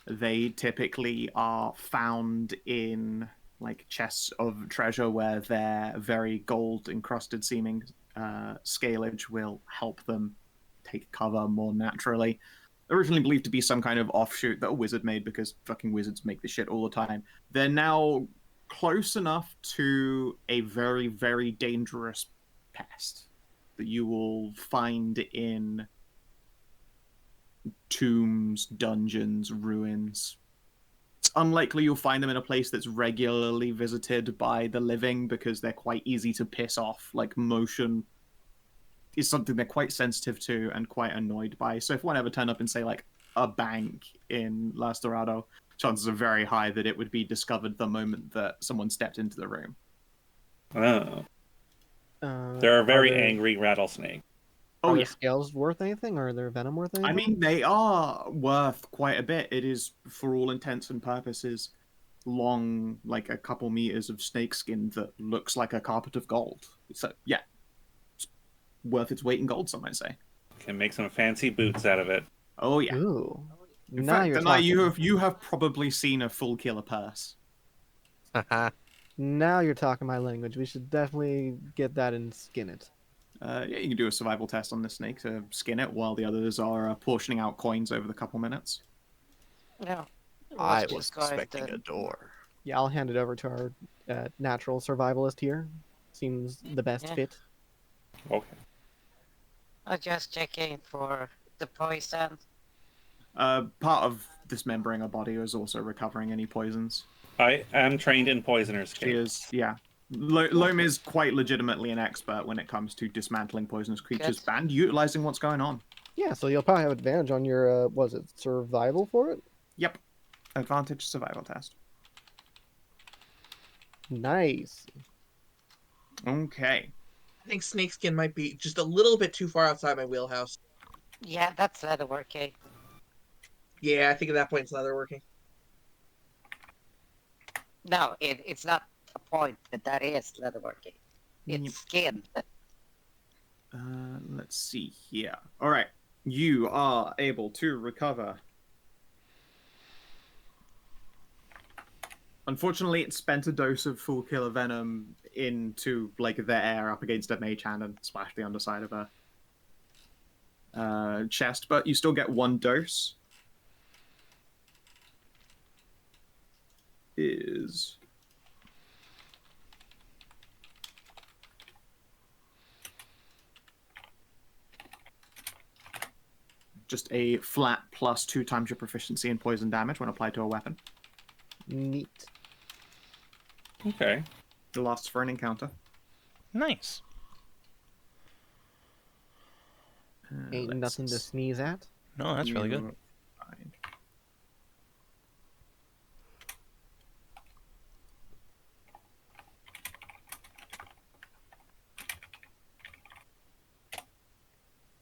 They typically are found in like chests of treasure where their very gold encrusted seeming scalage will help them take cover more naturally. Originally believed to be some kind of offshoot that a wizard made because fucking wizards make this shit all the time. They're now close enough to a very, very dangerous pest that you will find in tombs, dungeons, ruins. It's unlikely you'll find them in a place that's regularly visited by the living because they're quite easy to piss off. Like, motion is something they're quite sensitive to and quite annoyed by. So if one ever turned up in, say, like, a bank in Las Dorado, chances are very high that it would be discovered the moment that someone stepped into the room. Oh. Uh, They're a very are their- angry rattlesnake. Oh, are yeah. their scales worth anything, or are their venom worth anything? I mean, they are worth quite a bit. It is, for all intents and purposes, long, like a couple meters of snakeskin that looks like a carpet of gold. So, yeah, it's worth its weight in gold, some might say. Can make some fancy boots out of it. Oh yeah. Ooh. In Now fact, you're Anai, talking. you have probably seen a full killer purse. Now you're talking my language. We should definitely get that and skin it. Yeah, you can do a survival test on this snake to skin it while the others are portioning out coins over the couple minutes. Yeah. I just was going expecting to- a door. Yeah, I'll hand it over to our natural survivalist here. Seems the best Yeah. fit. Okay. I'm just checking for the poison. Part of dismembering a body is also recovering any poisons. I am trained in poisoner's She cake. is, yeah. Loam is quite legitimately an expert when it comes to dismantling poisonous creatures Good. and utilizing what's going on. Yeah, so you'll probably have advantage on your was it survival for it? Yep. Advantage survival test. Nice. Okay. I think snakeskin might be just a little bit too far outside my wheelhouse. Yeah, that's leatherworking. Yeah, I think at that point it's leatherworking. No, it's not a point that is leatherworking. It's Yep. skin. Let's see here. All right. You are able to recover. Unfortunately, it spent a dose of full killer venom into like their air up against a mage hand and splashed the underside of her chest, but you still get one dose. Is just a flat plus 2 times your proficiency in poison damage when applied to a weapon. Neat. Okay. It lasts for an encounter. Nice. Ain't Let's nothing to sneeze at. No, that's really good. find-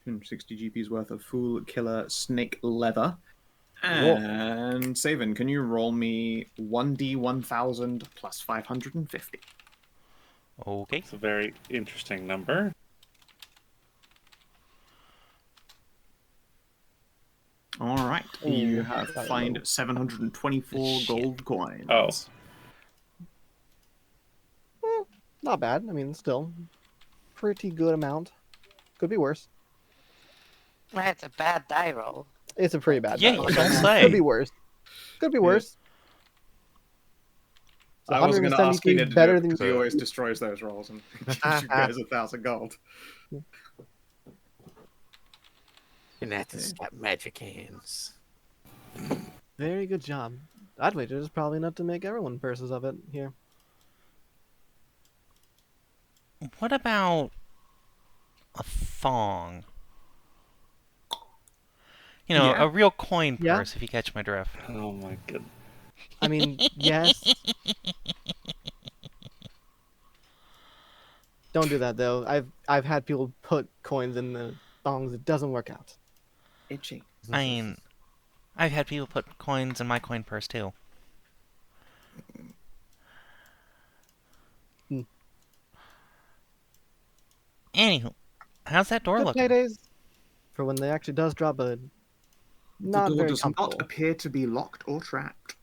$260 GP's worth of full killer snake leather. And Savin, can you roll me 1d1000 plus 550? Okay. It's a very interesting number. All right, Ooh, you have that's kinda find low. 724 Shit. gold coins. Oh. Not bad. I mean, still pretty good amount. Could be worse. That's a bad die roll. It's a pretty bad. Yeah, die. you don't Could say. be worse. Could be Yeah. worse. It's I wasn't going to ask 173 Kina to do better it than because he always destroys those rolls and gives you guys 1,000 gold. Kinathis got magic hands. Very good job. I'd wager there's probably enough to make everyone purses of it here. What about a thong? You know, Yeah. a real coin Yeah. purse, if you catch my drift. Oh my goodness. I mean, yes. Don't do that though. I've had people put coins in the thongs. It doesn't work out. Itchy. I mean, I've had people put coins in my coin purse too. Hmm. Anywho, how's that door Good looking? paydays for when they actually does drop a not the door very does comfortable. not appear to be locked or trapped.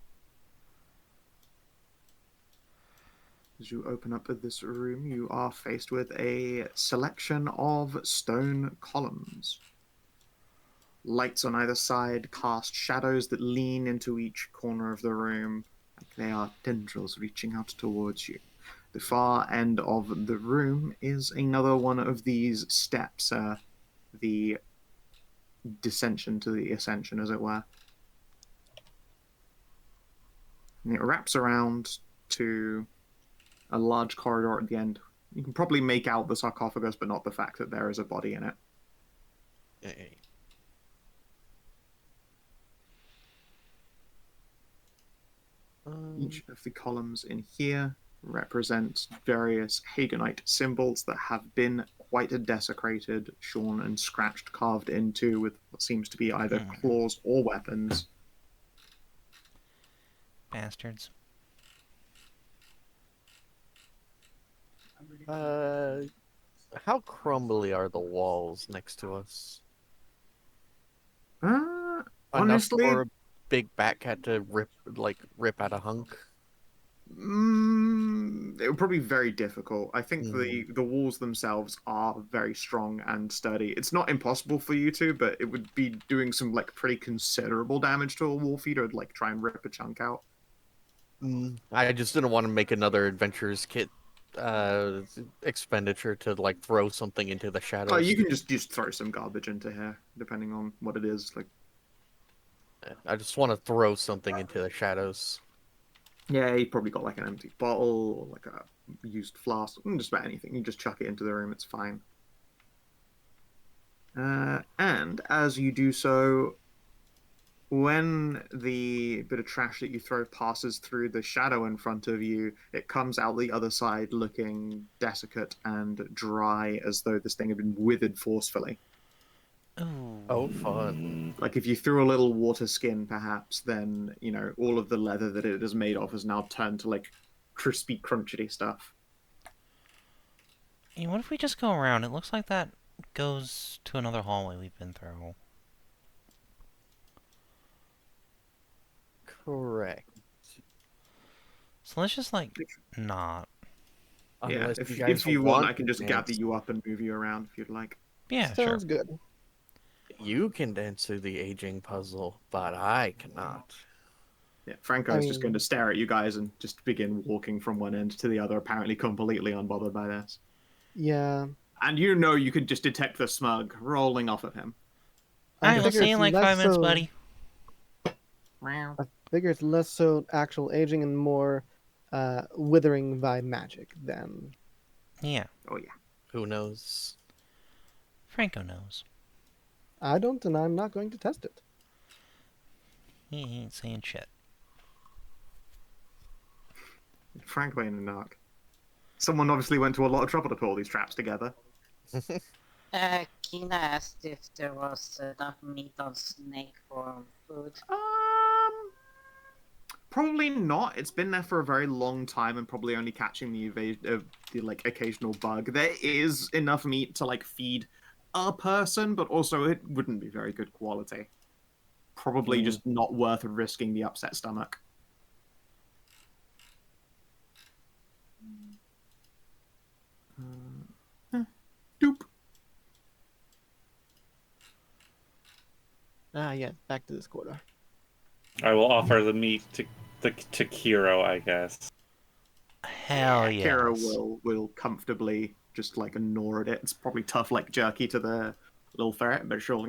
As you open up this room, you are faced with a selection of stone columns. Lights on either side cast shadows that lean into each corner of the room, like they are tendrils reaching out towards you. The far end of the room is another one of these steps, the descension to the ascension, as it were. And it wraps around to a large corridor at the end. You can probably make out the sarcophagus, but not the fact that there is a body in it. Hey. Each of the columns in here represent various Hagonite symbols that have been quite desecrated, shorn and scratched, carved into with what seems to be either claws or weapons. Bastards. How crumbly are the walls next to us? Enough Honestly, for a big bat cat to rip out a hunk. it would probably be very difficult. I think the walls themselves are very strong and sturdy. It's not impossible for you to, but it would be doing some like pretty considerable damage to a wall for you to like try and rip a chunk out. I just didn't want to make another adventurer's kit expenditure to like throw something into the shadows. Oh, you can just throw some garbage into here, depending on what it is. Like, I just want to throw something into the shadows. yeah, you probably got like an empty bottle or like a used flask, just about anything. You just chuck it into the room; it's fine. And as you do so, when the bit of trash that you throw passes through the shadow in front of you, it comes out the other side looking desiccant and dry, as though this thing had been withered forcefully. Oh, fun. Like if you threw a little water skin, perhaps, then, all of the leather that it is made of has now turned to, like, crispy, crunchety stuff. Hey, what if we just go around? It looks like that goes to another hallway we've been through. Correct. So let's just, like, not. Yeah, Unless if you want, I can just to gather dance. you up and move you around if you'd like. Yeah, sure. Sounds good. You can dance through the aging puzzle, but I cannot. Yeah, Franco's just going to stare at you guys and just begin walking from one end to the other, apparently completely unbothered by this. Yeah. And you could just detect the smug rolling off of him. Alright, we'll see you in like 5 minutes, buddy. I figure it's less so actual aging and more withering by magic than... Yeah. Oh, yeah. Who knows? Franco knows. I don't, and I'm not going to test it. He ain't saying shit. Frank ain't a narc. Someone obviously went to a lot of trouble to put all these traps together. Kina asked if there was enough meat on snake for food. Probably not. It's been there for a very long time and probably only catching the like occasional bug. There is enough meat to like feed a person, but also it wouldn't be very good quality. Probably just not worth risking the upset stomach. Doop. Yeah, back to this quarter. I will offer the meat to Kiro, I guess. Hell yes. Kira will comfortably just like gnaw at it. It's probably tough like jerky to the little ferret, but she'll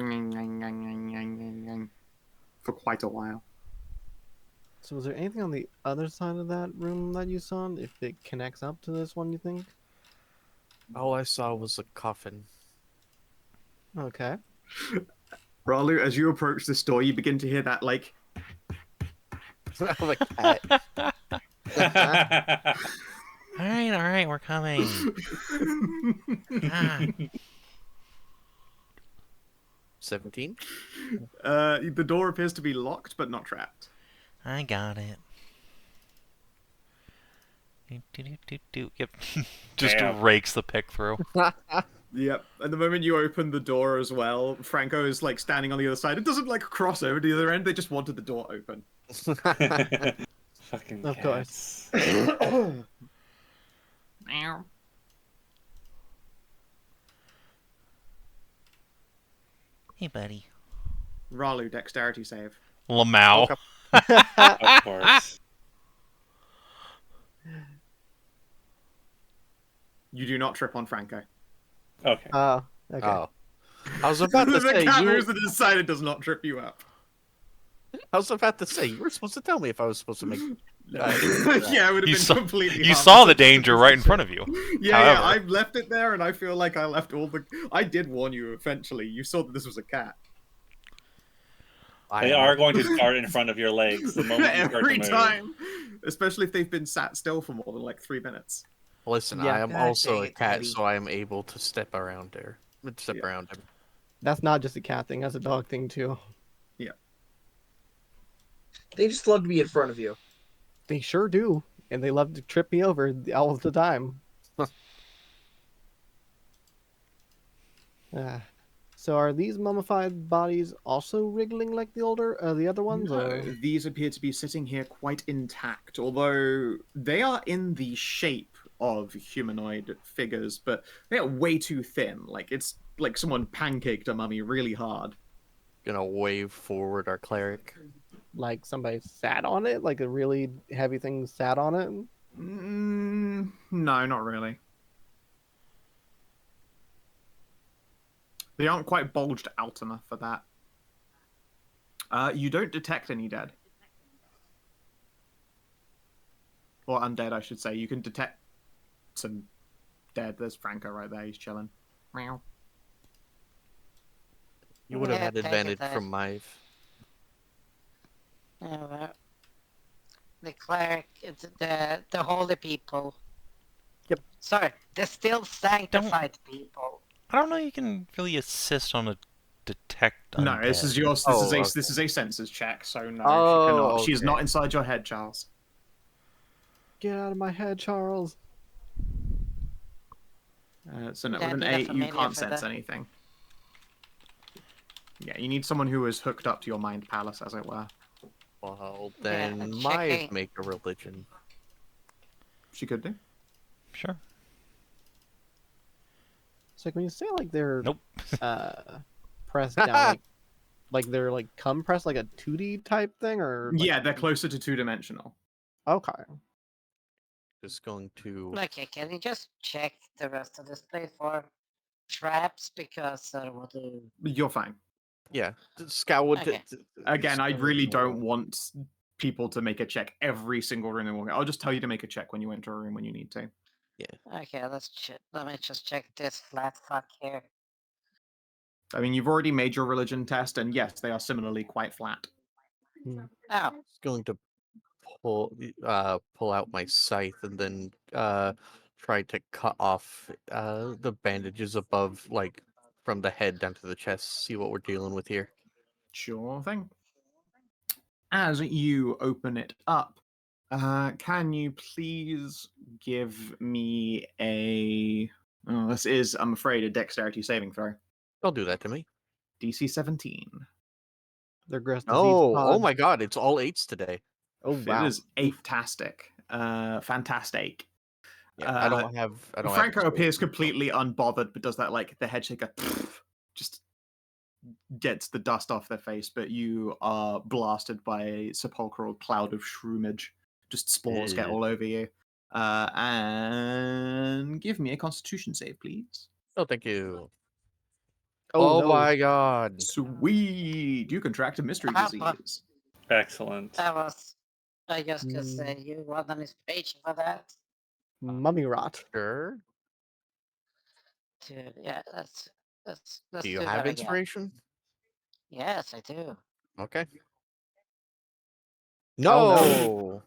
for quite a while. So was there anything on the other side of that room that you saw? If it connects up to this one, you think? All I saw was a coffin. Okay. Ralu, as you approach this door, you begin to hear that like The cat. Alright, we're coming. Ah. 17? The door appears to be locked but not trapped. I got it. Yep. Just Damn. rakes the pick through. Yep. And the moment you open the door as well, Franco is like standing on the other side. It doesn't like cross over to the other end. They just wanted the door open. Fucking Of cats. Hey, buddy. Ralu, dexterity save. Lamau. Of course. You do not trip on Franco. Okay. Oh, okay. Oh. I was about to The say cat you moves and decided does not trip you up. I was about to say you were supposed to tell me if I was supposed to make Yeah, it would have You been saw- completely You harmless. saw the danger right in front of you. Yeah, However. I left it there, and I feel like I left all the. I did warn you. Eventually, you saw that this was a cat. They are going to dart in front of your legs the moment you start to Every move. time, especially if they've been sat still for more than like 3 minutes. Listen, Yeah. I am God also dang a it, cat, Eddie. so I am able to step around there. Step Yeah. around him. That's not just a cat thing. That's a dog thing too. They just love to be in front of you. They sure do, and they love to trip me over all of the time. So are these mummified bodies also wriggling like the other ones? No, Or these appear to be sitting here quite intact, although they are in the shape of humanoid figures, but they are way too thin. Like, it's like someone pancaked a mummy really hard. Gonna wave forward our cleric. like somebody sat on it? Like a really heavy thing sat on it? No, not really. They aren't quite bulged out enough for that. You don't detect any dead. Or undead, I should say. You can detect some dead. There's Franco right there. He's chilling. Meow. You would have Yeah, had take it advantage there. from my. Yeah, well, the cleric, it's the holy people. Yep. Sorry, the still sanctified people. I don't know. You can really assist on a detect undead. No, this is yours. Oh, This is a senses check. So no, Oh, she cannot. She is okay. not inside your head, Charles. Get out of my head, Charles. So no, Yeah, with an I need a 8, you familiar can't for sense that. anything. Yeah, you need someone who is hooked up to your mind palace, as it were. Well, Yeah, then checking. might make a religion. She could do. Sure. It's like when you say like they're Nope. pressed down, like they're like compressed like a 2D type thing, or like... Yeah, they're closer to 2-dimensional. Okay. Just going to. Okay, can you just check the rest of this place for traps? Because I want to. You're fine. Yeah, Scout would. Okay. Again, I Scout really would- don't want people to make a check every single room they walk in. I'll just tell you to make a check when you enter a room when you need to. Okay, let me just check this flat fuck here. I mean, you've already made your religion test, and yes, they are similarly quite flat. Oh, Just going to pull out my scythe and then try to cut off the bandages above, like from the head down to the chest. See what we're dealing with here. Sure thing. As you open it up, can you please give me a... Oh, this is, I'm afraid, a dexterity saving throw. Don't do that to me. DC 17. They're gross disease Oh pod. my God! It's all 8s today. Oh wow. It is eight-tastic. Fantastic. Yeah, I don't have. Franco have appears completely unbothered, but does that, like, the head shaker just gets the dust off their face, but you are blasted by a sepulchral cloud of shroomage. Just spores get all over you. And give me a constitution save, please. Oh, thank you. Oh, Oh no. my God! Sweet! You contract a mystery disease. Excellent. I just could say you want an inspiration for that. Mummy rot. Sure. Yeah, let's Do you do have that again. inspiration? Yes, I do. Okay. Oh, No.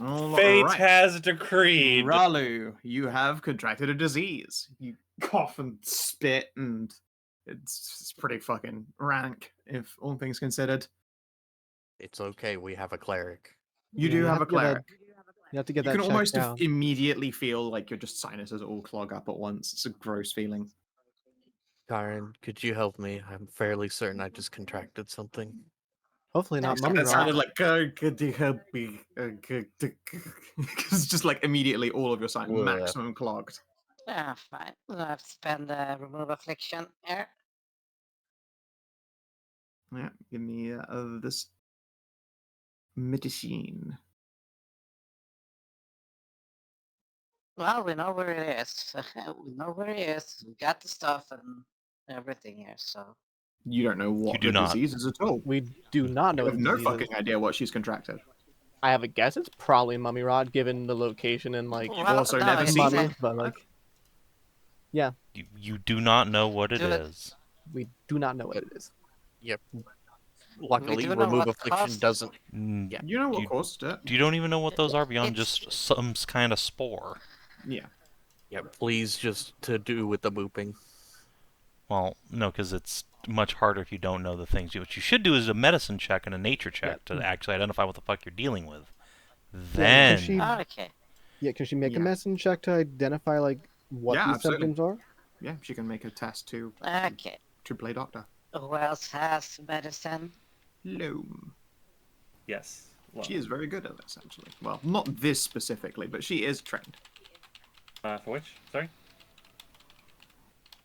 All Fate right. has decreed. Ralu, you have contracted a disease. You cough and spit, and it's pretty fucking rank, if all things considered. It's okay. We have a cleric. You Yeah, do you have have a to get that cleric. You have to get You that can checked almost down. immediately feel like your just sinuses all clog up at once. It's a gross feeling. Karin, could you help me? I'm fairly certain I just contracted something. Hopefully not Next mummy That time. rot. sounded like could you help me? It's just like immediately all of your sight Bleh. maximum clogged. Yeah, fine. I've spent remove affliction here. Yeah, give me this medicine. Well, we know where it is. We know where it is. We got the stuff and everything here. So You don't know what do the not. disease is at all. We do not know You what have the no disease is. fucking idea what she's contracted. I have a guess. It's probably mummy rot, given the location and like Well, also no, never it's seen mummy. one. But like, You do not know what it Do it. is. we do not know what it is. Luckily, do know remove what affliction cost- doesn't. Yeah. You know what You- caused it. You don't even know what those are beyond It's- just some kind of spore. Yeah. Yeah, please just to do with the mooping. Well, no, because it's much harder if you don't know the things. What you should do is a medicine check and a nature check to actually identify what the fuck you're dealing with. Then, she- okay. Yeah, can she make Yeah. a medicine check to identify like what Yeah, these absolutely. symptoms are? Yeah, she can make a test too. Okay. To play doctor. Who else has medicine? Loam. Yes. She is very good at this, actually. Well, not this specifically, but she is trained. For which? Sorry?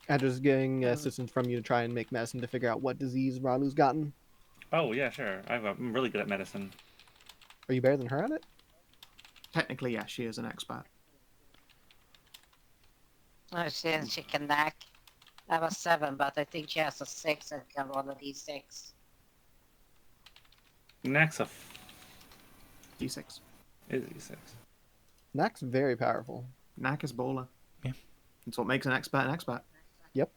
And just getting assistance from you to try and make medicine to figure out what disease Ralu's gotten. Oh, yeah, sure. I'm really good at medicine. Are you better than her at it? Technically, yes, she is an expert. Oh, she can knack. I have a 7, but I think she has a 6 and can roll a d6. Next a D6. is D6. Knack's very powerful. Knack is baller. Yeah. That's what makes an expert an expert. Yep.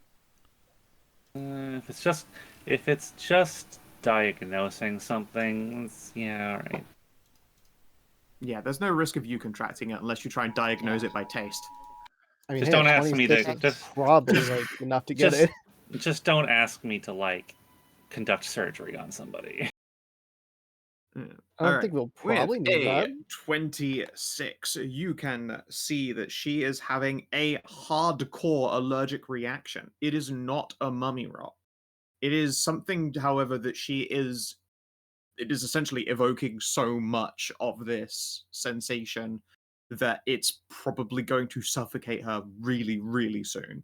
If it's just diagnosing something, yeah, alright. Yeah, there's no risk of you contracting it unless you try and diagnose it by taste. I mean, Just hey, don't ask me to 26 is just probably like enough to get just, it. just don't ask me to like conduct surgery on somebody. I don't think we'll probably With need that. a 26, you can see that she is having a hardcore allergic reaction. It is not a mummy rot. It is something, however, that it is essentially evoking so much of this sensation that it's probably going to suffocate her really, really soon.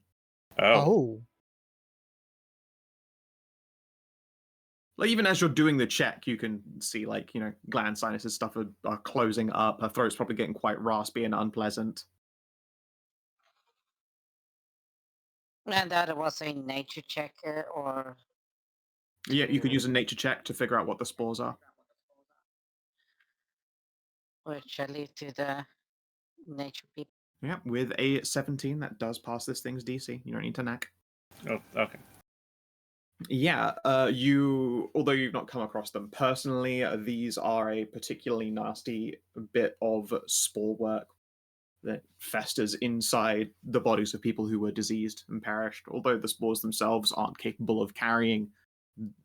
Oh. Like, even as you're doing the check, you can see, like, you know, gland sinuses stuff are closing up. Her throat's probably getting quite raspy and unpleasant. And that was a nature checker, or... Yeah, you could use a nature check to figure out what the spores are. Which I leave to the nature people. Yeah, with a 17, that does pass this thing's DC. You don't need to knack. Oh, okay. Yeah, although you've not come across them personally, these are a particularly nasty bit of spore work that festers inside the bodies of people who were diseased and perished. Although the spores themselves aren't capable of carrying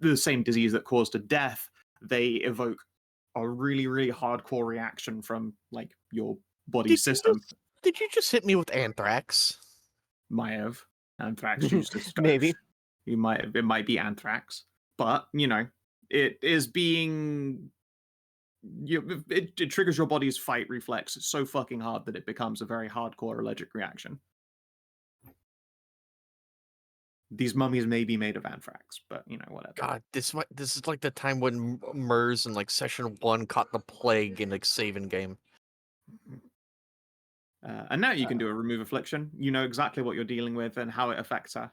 the same disease that caused a death, they evoke a really, really hardcore reaction from, like, your body system. Did you just hit me with anthrax? Might have. Anthrax used to scourge. Maybe. It might be anthrax, but you know, it is being it triggers your body's fight reflex so fucking hard that it becomes a very hardcore allergic reaction. These mummies may be made of anthrax, but you know, whatever. God, this is like the time when Mers in like session 1 caught the plague in like Savin game. And now you can do a remove affliction. You know exactly what you're dealing with and how it affects her.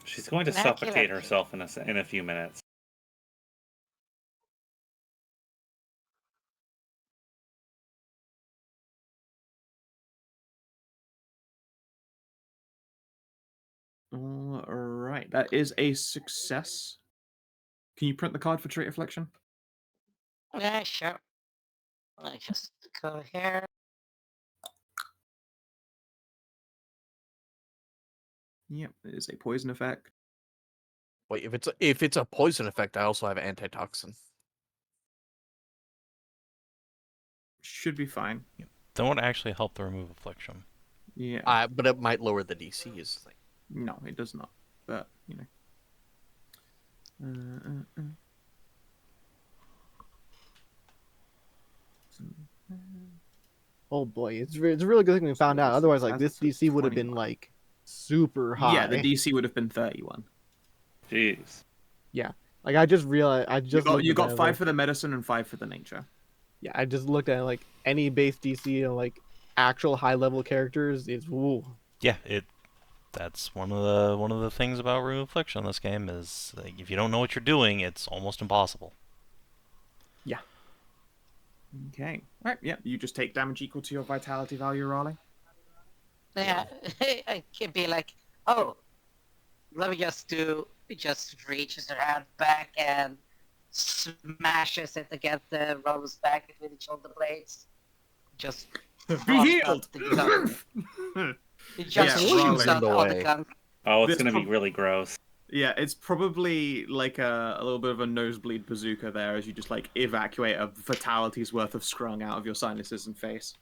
She's going to Immaculate. suffocate herself in a few minutes. All right, that is a success. Can you print the card for trait affliction? Yeah, sure. I just go here. Yep, it is a poison effect. Wait, if it's a poison effect, I also have antitoxin. Should be fine. Don't actually help the remove affliction. Yeah. But it might lower the DC. Is the thing. No, it does not. But you know. Oh boy, it's a really good thing we found out. Otherwise, like, this That's DC would have been 21. like super high. Yeah, the DC would have been 31. Jeez. Like, I just realized You got 5 like, for the medicine and 5 for the nature. yeah, I just looked at like any base DC and like actual high level characters. It's woo. Yeah, that's one of the things about remove affliction in this game is like, if you don't know what you're doing, it's almost impossible. Okay. Right. Yeah. You just take damage equal to your vitality value, Raleigh. Yeah, I could be like, oh, let me just reaches her hand back and smashes it against the rose back between the shoulder blades. Just Be frost healed. up the gunk. It just Yeah, shoots out Raleigh. all the gunk. Oh, it's This going to be prob- really gross. Yeah, it's probably like a little bit of a nosebleed bazooka there as you just like evacuate a fatality's worth of scrung out of your sinuses and face.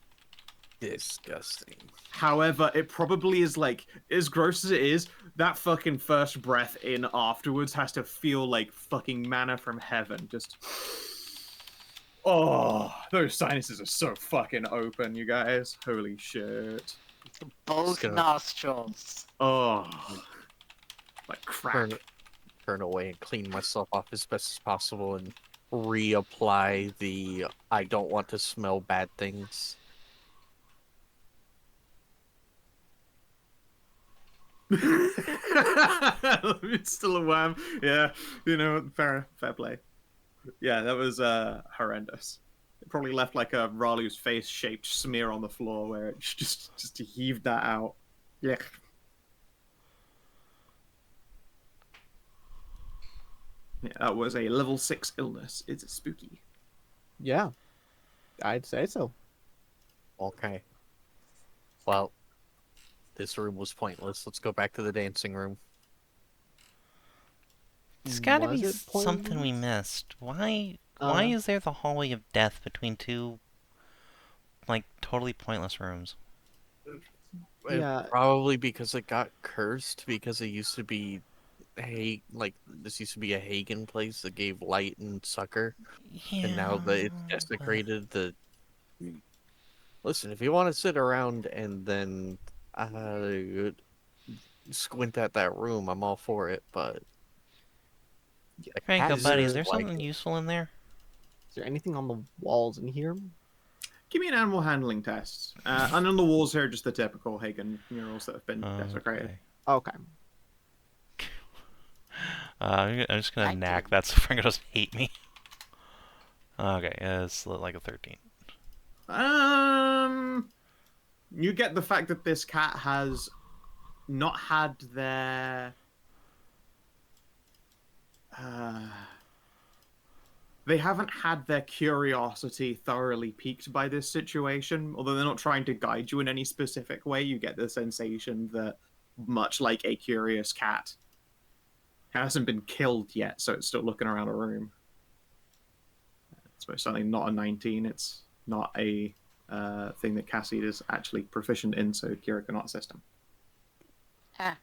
Disgusting. However, it probably is like, as gross as it is, that fucking first breath in afterwards has to feel like fucking manna from heaven. Just. Oh, those sinuses are so fucking open, you guys. Holy shit. Both gonna- nostrils. Oh. Like crack. Turn away and clean myself off as best as possible and reapply the I don't want to smell bad things. It's still a worm. Yeah, you know, fair play. Yeah, that was horrendous. It probably left like a Ralu's face-shaped smear on the floor where it just heaved that out. Yeah. Yeah, that was a level 6 illness. It's spooky. Yeah, I'd say so. Okay. Well, this room was pointless. Let's go back to the dancing room. There's gotta Was be it something we pointless? missed. Why is there the hallway of death between two, like, totally pointless rooms? Yeah. Probably because it got cursed, because it used to be this used to be a Hagen place that gave light and succor, and now that it's desecrated, listen, if you want to sit around and then squint at that room, I'm all for it, but Franco, Khassid buddy, is is there like something it. useful in there? Is there anything on the walls in here? Give me an animal handling test. And on the walls here, just the typical Hagen murals that have been desecrated. Okay. I'm just gonna I knack do. that so Franco doesn't hate me. Okay, it's like a 13. You get the fact that this cat has not had their they haven't had their curiosity thoroughly piqued by this situation. Although they're not trying to guide you in any specific way, you get the sensation that, much like a curious cat, it hasn't been killed yet, so it's still looking around a room. It's most certainly not a 19. It's not a thing that Khassid is actually proficient in, so Kira cannot assist him. Ah,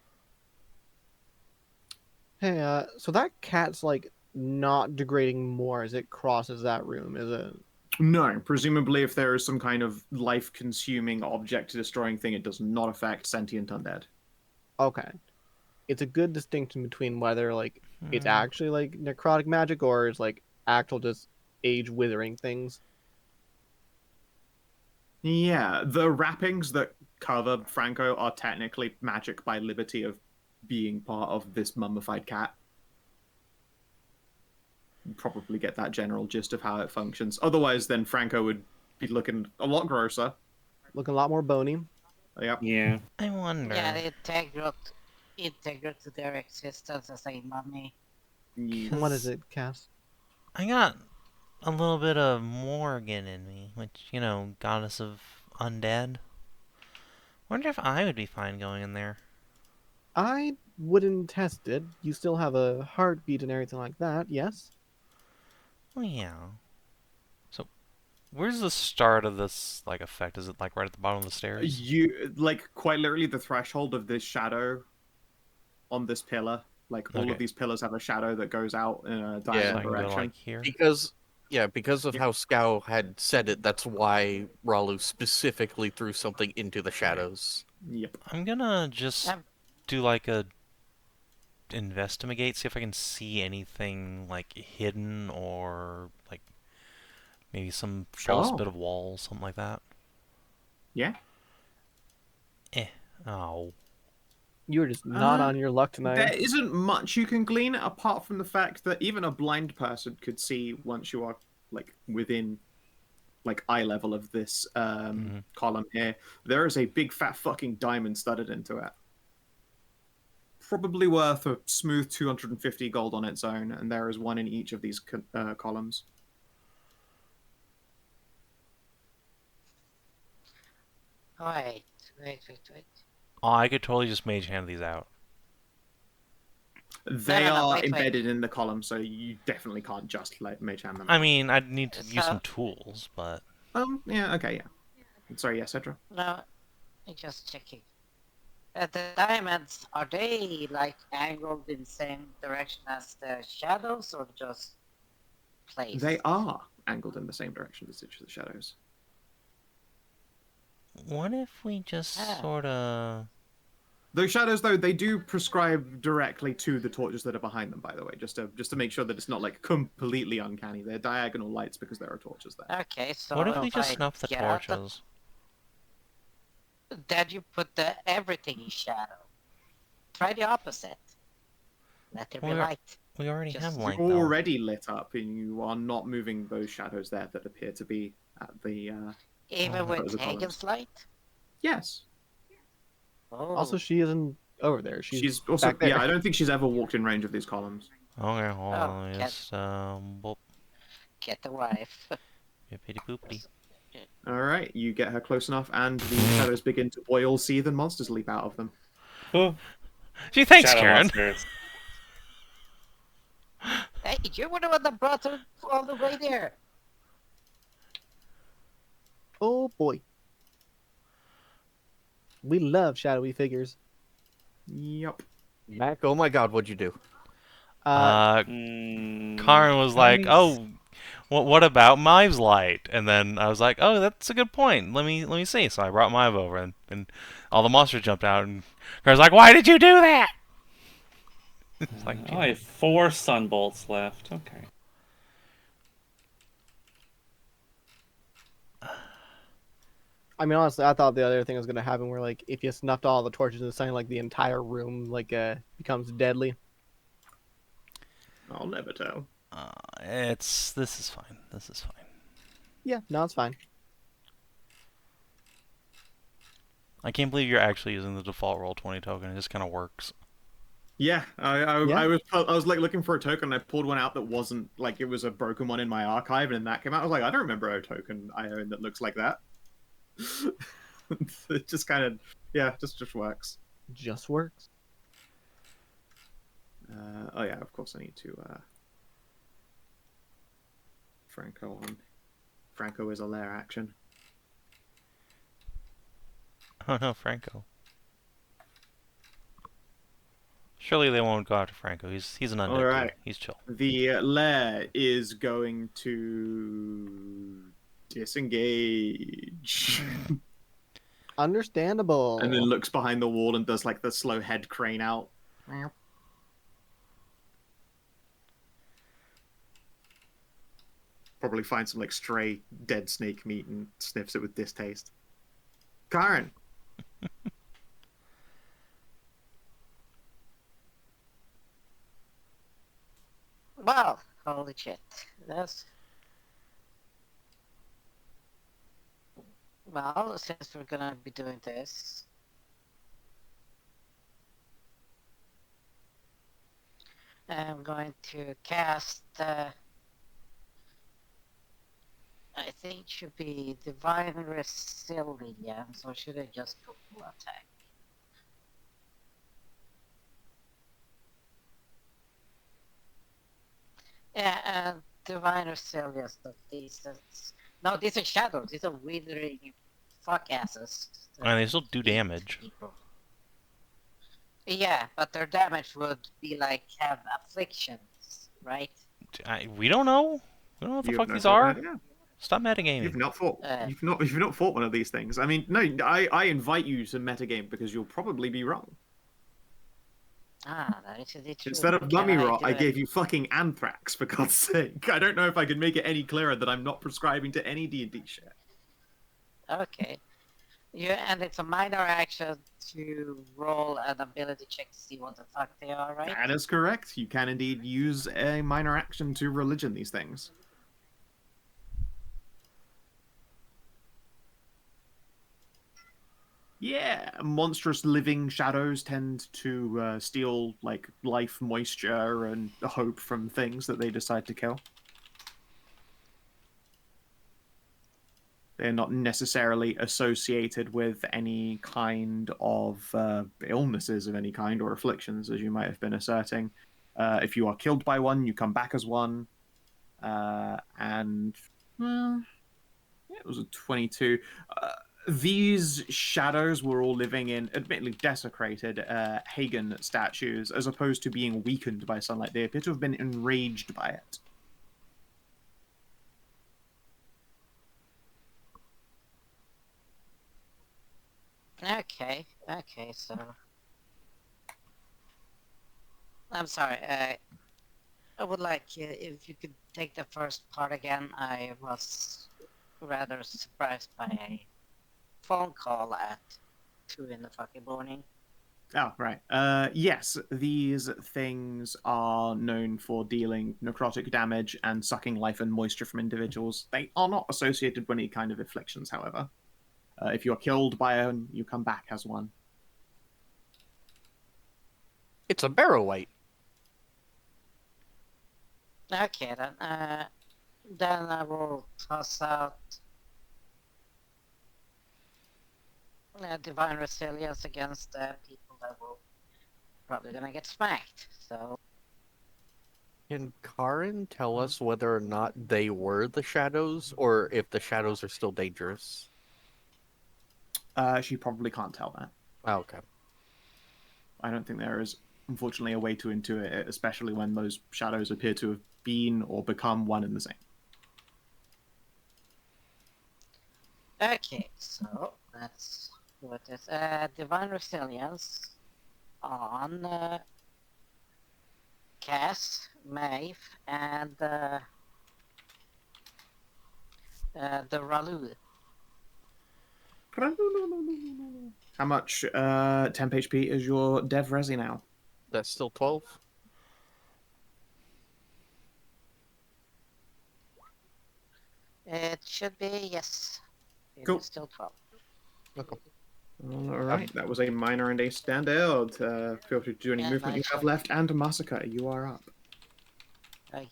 Hey, so that cat's like not degrading more as it crosses that room, is it? No, presumably if there is some kind of life-consuming object-destroying thing, it does not affect sentient undead. Okay. It's a good distinction between whether like it's actually like necrotic magic or it's like actual just age withering things. Yeah, the wrappings that cover Franco are technically magic by liberty of being part of this mummified cat. You probably get that general gist of how it functions. Otherwise, then Franco would be looking a lot grosser. Looking a lot more bony. Yep. Yeah. I wonder. yeah, integral to their existence as a mummy. What is it, Cass? I got a little bit of Morgan in me, which, you know, goddess of undead. Wonder if I would be fine going in there. I wouldn't test it. You still have a heartbeat and everything like that, yes? Well, yeah. So, where's the start of this, like, effect? Is it, like, right at the bottom of the stairs? You, like, quite literally the threshold of this shadow on this pillar. Like, all Okay. of these pillars have a shadow that goes out in a So I diagonal can go, direction. like, here? Because of how Skow had said it, that's why Ralu specifically threw something into the shadows. Yep. I'm gonna just Um, do, like, a investigate, see if I can see anything, like, hidden or, like, maybe some false Sure. bit of wall, something like that. Yeah. Oh. You were just not Uh, on your luck tonight. There isn't much you can glean apart from the fact that even a blind person could see once you are like within like eye level of this column here. There is a big fat fucking diamond studded into it. Probably worth a smooth 250 gold on its own, and there is one in each of these columns. wait. Oh, I could totally just mage hand these out. They no, are wait. embedded in the column, so you definitely can't just like mage hand them. I mean, I'd need to use So- some tools, but... Yeah, okay, yeah. Sorry, yes, Hedrah. No, I'm just checking. The diamonds, are they like angled in the same direction as the shadows or just placed? They are angled in the same direction as the shadows. What if we just Ah. sort of... Those shadows, though, they do prescribe directly to the torches that are behind them, by the way, just to make sure that it's not like completely uncanny. They're diagonal lights because there are torches there. Okay, so What if we if just I snuff the get out torches? then you put the everything in shadow. Try the opposite. Let there be We're- light. We already have Just- light, You're though. already lit up, and you are not moving those shadows there that appear to be at the. Even Oh, with the Hagen's columns. light? Yes, Oh. Also, she isn't over there. she's also. back there. Yeah, I don't think she's ever walked in range of these columns. Okay, hold Oh, on. okay. Just, boop, Get the wife. bippity boopity. All right, you get her close enough, and the shadows begin to boil, seethe, and monsters leap out of them. Oh, Gee, thanks, shadow Karin. monsters. Hey, you were the one that brought her all the way there. Oh boy. We love shadowy figures. Yep. Mac, oh my god, what'd you do? Karin was like, Nice. "Oh, what about Mive's light?" And then I was like, "Oh, that's a good point. Let me see." So I brought Mive over, and all the monsters jumped out, and Karin's like, "Why did you do that?" It's like, Oh, I have 4 sunbolts left. Okay. I mean, honestly, I thought the other thing was gonna happen where, like, if you snuffed all the torches and something, like the entire room, like, becomes deadly. I'll never tell. this is fine. This is fine. Yeah, no, it's fine. I can't believe you're actually using the default roll 20 token. It just kind of works. Yeah, I Yeah. I was like looking for a token. And I pulled one out that wasn't like it was a broken one in my archive, and then that came out. I was like, I don't remember a token I own that looks like that. It just kind of just works. Just works. Oh yeah, of course I need to Franco on. Franco is a lair action. Oh no, Franco. Surely they won't go after Franco. He's an undead. All right. Dude. He's chill. The lair is going to disengage. Understandable. And then looks behind the wall and does like the slow head crane out. Probably finds some like stray dead snake meat and sniffs it with distaste. Karin. Wow, holy shit. That's... Well, since we're gonna be doing this... I'm going to cast... I think it should be Divine Resilience, or should I just go full attack? Yeah, and Divine Resilience of these. No, these are shadows. These are withering fuck asses. And they still do damage. People. Yeah, but their damage would be like have afflictions, right? We don't know. We don't know what the You fuck have no these fucking are. idea. Stop metagaming. You've not fought. You've not fought one of these things. I mean, no. I invite you to metagame because you'll probably be wrong. Ah, that is indeed true. Instead of Can mummy I rot, do I it? gave you fucking anthrax. For God's sake, I don't know if I can make it any clearer that I'm not prescribing to any D&D shit. Okay. Yeah, and it's a minor action to roll an ability check to see what the fuck they are, right? That is correct. You can indeed use a minor action to religion these things. Yeah, monstrous living shadows tend to steal like life, moisture, and hope from things that they decide to kill. They're not necessarily associated with any kind of illnesses of any kind or afflictions, as you might have been asserting. If you are killed by one, you come back as one. And well, yeah, it was a 22. These shadows were all living in, admittedly desecrated, Hagen statues, as opposed to being weakened by sunlight. They appear to have been enraged by it. Okay, so... I'm sorry, I would like if you could take the first part again. I was rather surprised by a phone call at 2 in the fucking morning. Oh, right. Yes, these things are known for dealing necrotic damage and sucking life and moisture from individuals. They are not associated with any kind of afflictions, however. If you're killed by one, you come back as one. It's a barrow white. Okay, then I will toss out Divine Resilience against the people that will probably gonna get smacked, so... Can Karin tell us whether or not they were the shadows, or if the shadows are still dangerous? She probably can't tell that. Oh, okay. I don't think there is, unfortunately, a way to intuit it, especially when those shadows appear to have been or become one and the same. Okay, so let's do this. Divine Resilience on Cass, Maeve, and the Ralu. How much temp HP is your Dev Resi now? That's still 12? It should be, yes. It Cool. is still 12. Okay. Alright, that was a minor and a standout. Feel free to do any Yeah, movement you nice have one. left, and Masika, you are up.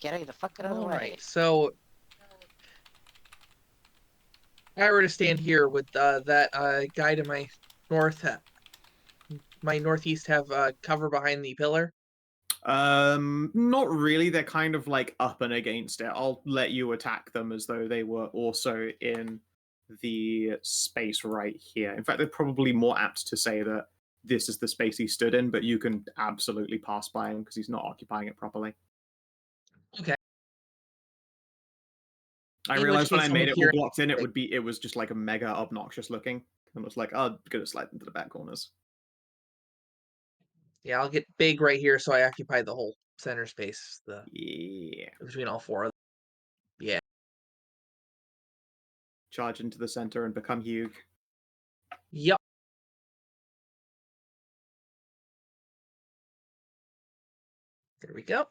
Getting the fuck out of the way. Alright, so if I were to stand here with that guy to my northeast have cover behind the pillar. Not really. They're kind of like up and against it. I'll let you attack them as though they were also in the space right here. In fact, they're probably more apt to say that this is the space he stood in, but you can absolutely pass by him because he's not occupying it properly. Okay. I In realized which when I case, made I'm it here- all blocked in, it was just like a mega obnoxious looking. And it was like, oh, I'm gonna slide into the back corners. Yeah, I'll get big right here, so I occupy the whole center space, Yeah. between all four of them. Yeah. Charge into the center and become huge. Yep. There we go.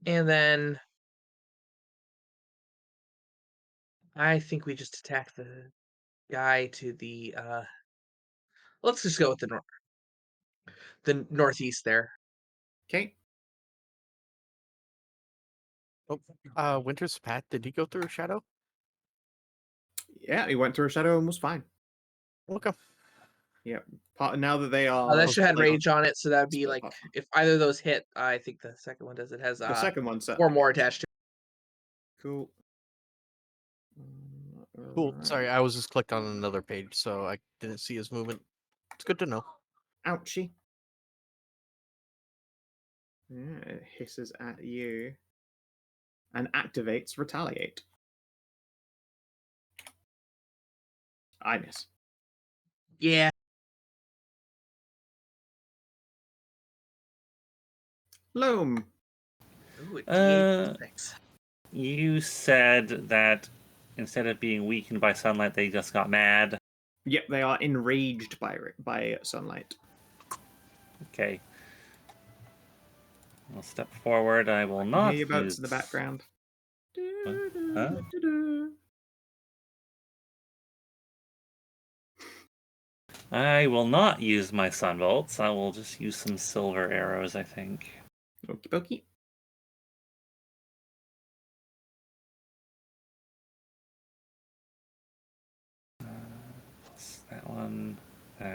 And then I think we just attack the guy to the let's just go with the northeast there. Okay. Oh, Winter's Path, did he go through a shadow? Yeah, he went through a shadow and was fine. Okay. Yeah. Now that they are... That should have rage on it, so that'd be Split like up. if either of those hit. I think the second one does. It has The second one's set. 4 more attached to it. Cool. Cool. Sorry, I was just clicked on another page, so I didn't see his movement. It's good to know. Ouchie. Yeah, it hisses at you. And activates Retaliate. I miss. Yeah. Loam. Ooh, a D8 6. You said that instead of being weakened by sunlight, they just got mad. Yep, they are enraged by sunlight. Okay. I'll step forward. I will I not hear your boats use... in the background. Huh? I will not use my sunbolts. I will just use some silver arrows, I think. Okie dokie. That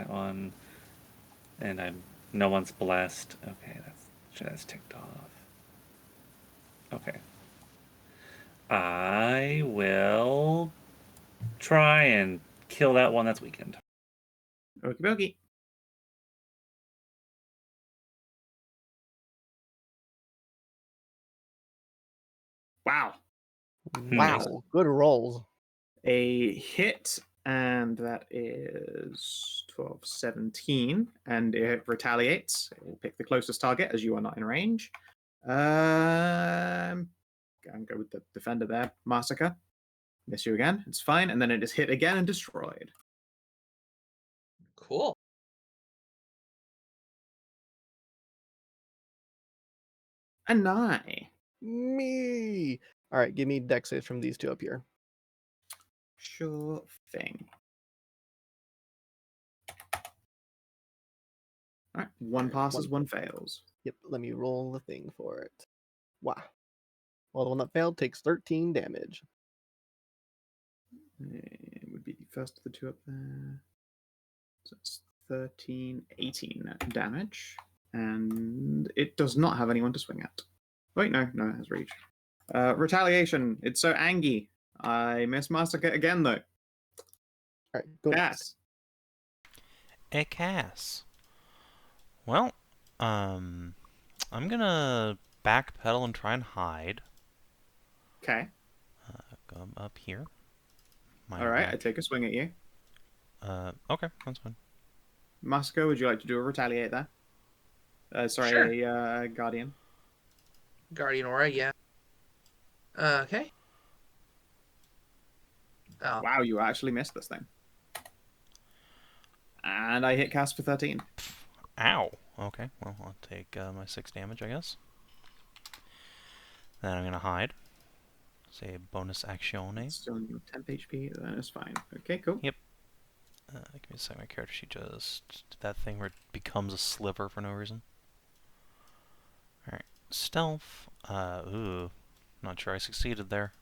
one, and no one's blessed. Okay, that's ticked off. Okay. I will try and kill that one that's weakened. Okie dokie. Wow. Nice. Wow, good rolls. A hit, and that is 12, 17, and it retaliates. It will pick the closest target as you are not in range. And go with the defender there, Masika. Miss you again. It's fine, and then it is hit again and destroyed. Cool. Anai. Me. All right, give me dex saves from these two up here. Sure thing. All right, one Alright, passes, one- one fails. Yep, let me roll the thing for it. Wow. Well, the one that failed takes 13 damage. It would be the first of the two up there. So it's 13, 18 damage. And it does not have anyone to swing at. Wait, no, it has reach. Retaliation. It's so angry. I miss Masika again, though. All right, go Yes. A Cass. Well, I'm gonna backpedal and try and hide. Okay. Come up here. All right, I take a swing at you. Okay, that's fine. Masika, would you like to do a retaliate there? Sorry, Sure. a guardian. Guardian Aura, yeah. Okay. Oh, Wow, you actually missed this thing. And I hit cast for 13. Ow. Okay, well, I'll take my 6 damage, I guess. Then I'm gonna hide. Say bonus actione. Still in your temp HP, then it's fine. Okay, cool. Yep. Give me a second. My character sheet just did that thing where it becomes a sliver for no reason. Alright. Stealth. Ooh. Not sure I succeeded there.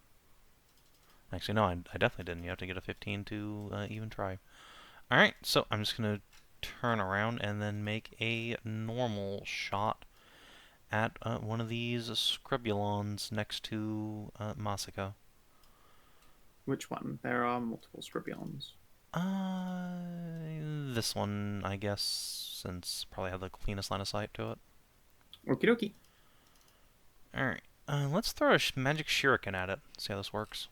Actually, no, I definitely didn't. You have to get a 15 to even try. Alright, so I'm just going to turn around and then make a normal shot at one of these Scribulons next to Masika. Which one? There are multiple Scribulons. This one, I guess, since probably have the cleanest line of sight to it. Okie dokie. Alright, let's throw a magic shuriken at it. See how this works.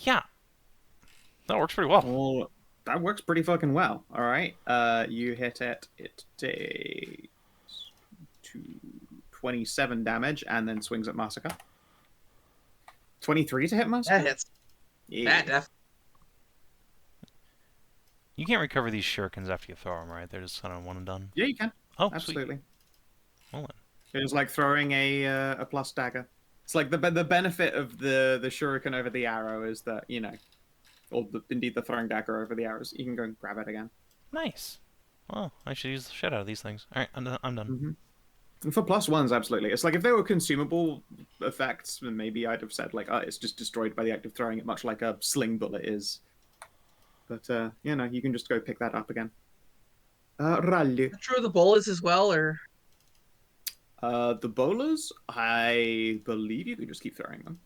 Yeah! That works pretty well. Well, that works pretty fucking well. All right. You hit it. It takes 27 damage and then swings at Masika. 23 to hit Masika? that hits. Yeah. That definitely. You can't recover these shurikens after you throw them, right? They're just kind of one and done. Yeah, you can. Oh, Absolutely. sweet. Well then. It's like throwing a plus dagger. It's like the benefit of the shuriken over the arrow is that, you know, or indeed the throwing dagger over the arrows, you can go and grab it again. Nice. Well, I should use the shit out of these things. Alright, I'm done. Mm-hmm. And for plus ones, absolutely. It's like if they were consumable effects, then maybe I'd have said, like, oh, it's just destroyed by the act of throwing it, much like a sling bullet is. But, you know, you can just go pick that up again. Ralu. True the bullets as well, or The bowlers, I believe you could just keep throwing them.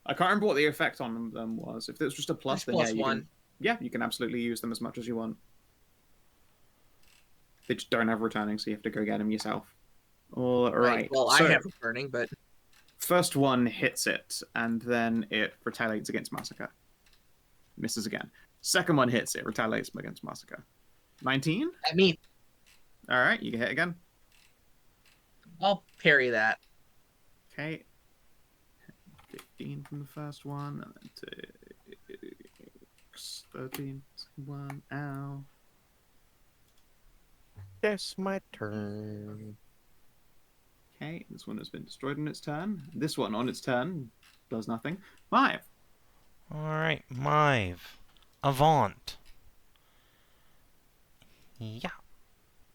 I can't remember what the effect on them was. If it was just a plus, It's then plus yeah, one. You can absolutely use them as much as you want. They just don't have returning, so you have to go get them yourself. All right. Well, so, I have returning, but first one hits it, and then it retaliates against Masika. Misses again. Second one hits it, retaliates against Masika. 19? I mean, All right, you can hit again. I'll parry that. Okay. 15 from the first one, and then 13, second one, ow. That's my turn. Okay, this one has been destroyed on its turn. This one on its turn does nothing. 5. Alright, Mive. Avant. Yeah.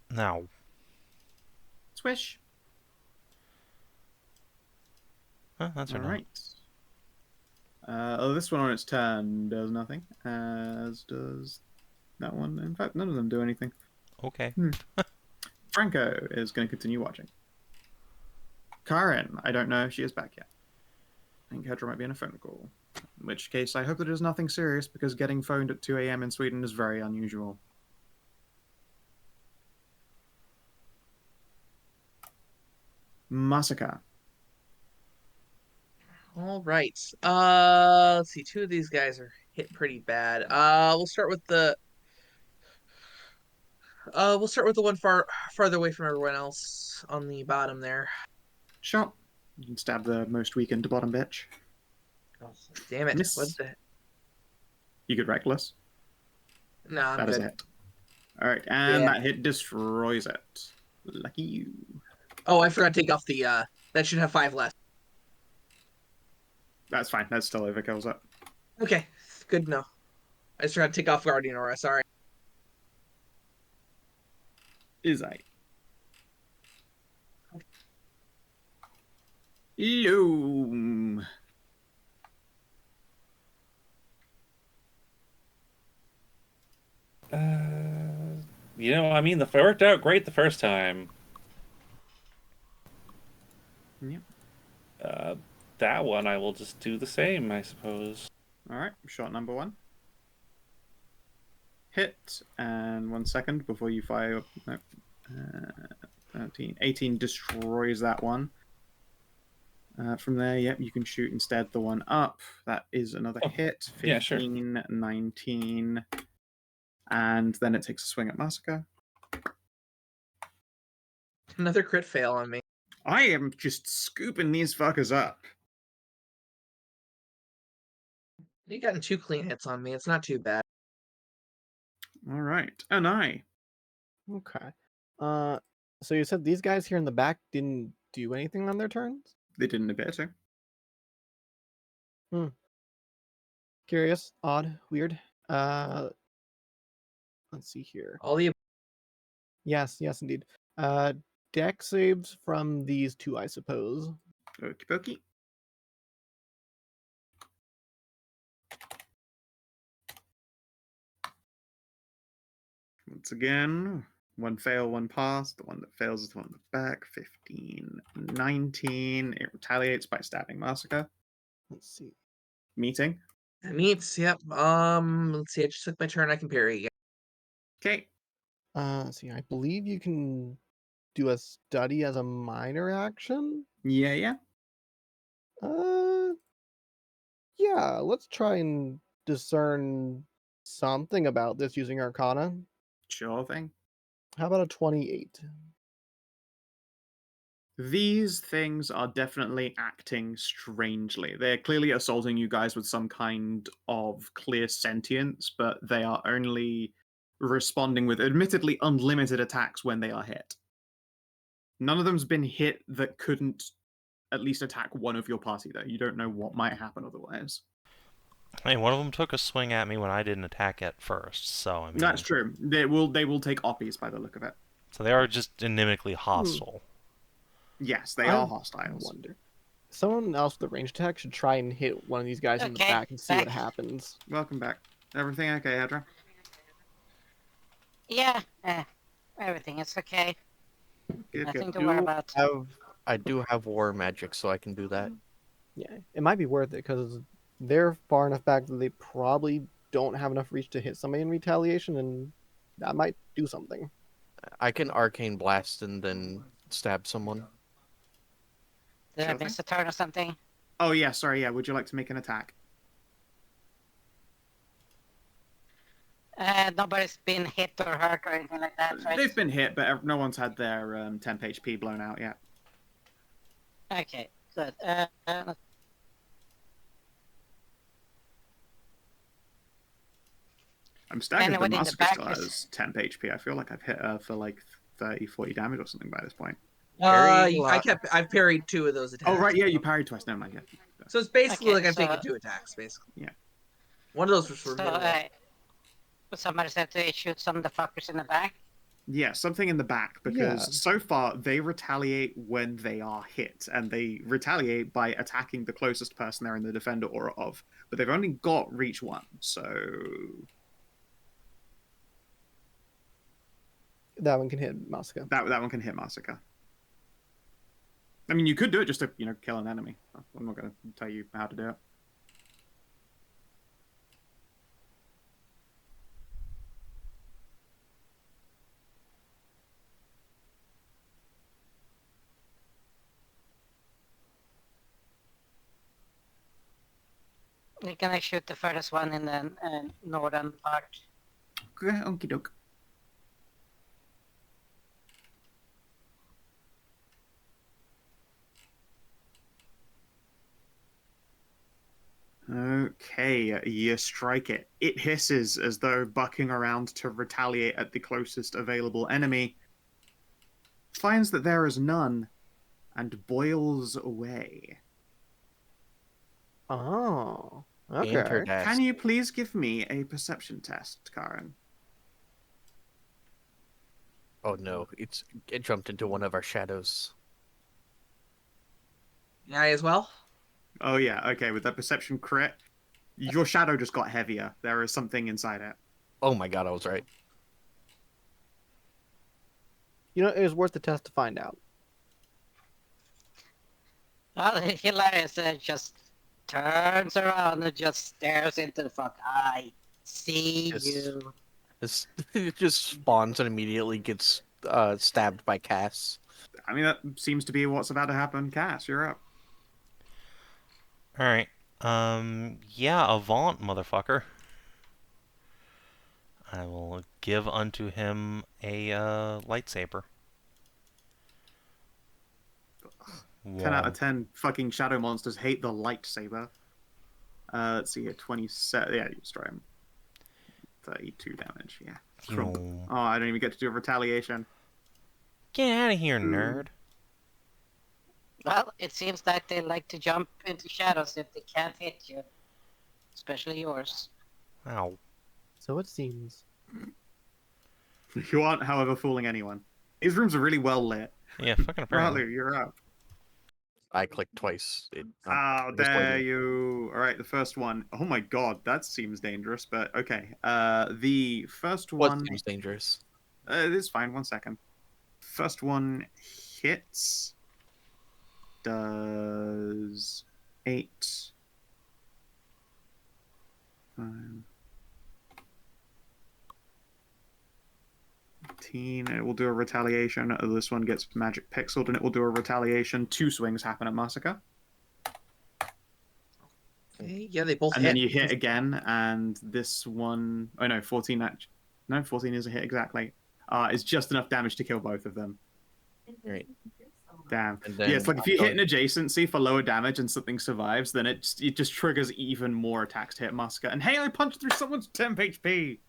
Now, Swish. that's All her now. right. This one on its turn does nothing, as does that one. In fact, none of them do anything. Okay. Franco is going to continue watching. Karin, I don't know if she is back yet. I think Hedrah might be on a phone call. In which case, I hope that it is nothing serious, because getting phoned at 2 a.m. in Sweden is very unusual. Masika. All right. Let's see. Two of these guys are hit pretty bad. We'll start with the one farther away from everyone else on the bottom there. Sure. You can stab the most weakened bottom bitch. Oh, damn it! Miss. What the? You could reckless. No, I'm That is a good. hit. Alright, and Yeah. that hit destroys it. Lucky you. Oh, I forgot to take off the. That should have 5 less. That's fine. That still overkills it. Okay, good to know. I just forgot to take off Guardian Aura. Sorry. Is I. Loam. You know, I mean, it worked out great the first time. Yep. That one I will just do the same, I suppose. Alright, shot number 1. Hit, and 1 second before you fire. No, 13. 18 destroys that one. From there, yep, you can shoot instead the one up. That is another hit. 15, yeah, sure. 19. And then it takes a swing at Masika. Another crit fail on me. I am just scooping these fuckers up. You gotten 2 clean hits on me. It's not too bad. Alright, Anai. Okay. So you said these guys here in the back didn't do anything on their turns? They didn't appear to. Curious, odd, weird. Let's see here. All the Yes, indeed. Deck saves from these 2, I suppose. Okie dokie. Once again, 1 fail, 1 pass. The one that fails is the one in the back. 15, 19. It retaliates by stabbing Masika. Let's see. Meeting. meets. Yep. Let's see. I just took my turn. I can parry again. Okay. Let's see. I believe you can do a study as a minor action. Yeah. Yeah. Let's try and discern something about this using Arcana. Sure thing. How about a 28? These things are definitely acting strangely. They're clearly assaulting you guys with some kind of clear sentience, but they are only responding with admittedly unlimited attacks when they are hit. None of them's been hit that couldn't at least attack one of your party, though. You don't know what might happen otherwise. Hey, one of them took a swing at me when I didn't attack at first, so I mean... That's true. They will take oppies by the look of it. So they are just inimically hostile. Yes, they are hostiles. I wonder. Someone else with a range attack should try and hit one of these guys in the back and see what happens. Welcome back. Everything okay, Hedrah? Yeah, everything is okay. Good. Nothing to worry about. I do have war magic, so I can do that. Yeah, it might be worth it because they're far enough back that they probably don't have enough reach to hit somebody in retaliation, and that might do something. I can arcane blast and then stab someone. Did I miss a turn or something? Oh, yeah, sorry, yeah. Would you like to make an attack? Nobody's been hit or hurt or anything like that, right? They've been hit, but no one's had their temp HP blown out yet. Okay, good. I'm staggered that Anyone in the Masika back still has temp HP. I feel like I've hit her for like 30, 40 damage or something by this point. I've parried 2 of those attacks. Oh, right, yeah, you parried twice. Never mind, yeah. So it's basically Okay, like I've taken 2 attacks, basically. Yeah. One of those was for somebody said to shoot some of the fuckers in the back. Yeah, something in the back, because so far they retaliate when they are hit, and they retaliate by attacking the closest person they're in the defender aura of, but they've only got reach 1, so... That one can hit Masika. That one can hit Masika. I mean, you could do it just to, kill an enemy. I'm not going to tell you how to do it. You're gonna shoot the furthest one in the northern part. Okay, okie doke. Okay, you strike it. It hisses as though bucking around to retaliate at the closest available enemy, finds that there is none, and boils away. Oh, okay. Interdask. Can you please give me a perception test, Karin? Oh no, it jumped into one of our shadows. I as well. Oh yeah, okay, with that perception crit, your shadow just got heavier. There is something inside it. Oh my god, I was right. You know, it was worth the test to find out. Well, hilarious. Just turns around and just stares into the fuck. I see Yes. you. It just spawns and immediately gets stabbed by Cass. I mean, that seems to be what's about to happen. Cass, you're up. All right. Yeah, avant, motherfucker. I will give unto him a lightsaber. 10 out of 10 fucking shadow monsters hate the lightsaber. Let's see here, 27. Yeah, you destroy him. 32 damage, yeah. Crump. Yo. Oh, I don't even get to do a retaliation. Get out of here, nerd. Well, it seems like they like to jump into shadows if they can't hit you. Especially yours. Ow. So it seems. You aren't, however, fooling anyone. These rooms are really well lit. Yeah, fucking apparently. Ralu, you're up. I clicked twice. How dare you? Alright, the first one. Oh my god, that seems dangerous, but okay. The first What one... seems dangerous? It's fine, 1 second. First one hits. Does 8. 5. 18. It will do a retaliation. This one gets magic pixeled, and it will do a retaliation. 2 swings happen at Masika. Okay, yeah, they both And hit. then you hit again, and this one... Oh no, 14 actually. No, 14 is a hit exactly. It's just enough damage to kill both of them. Right. Damn. And Yeah, it's like if you hit going- an adjacency for lower damage and something survives, then it just triggers even more attacks to hit Masika. And hey, I punched through someone's temp HP!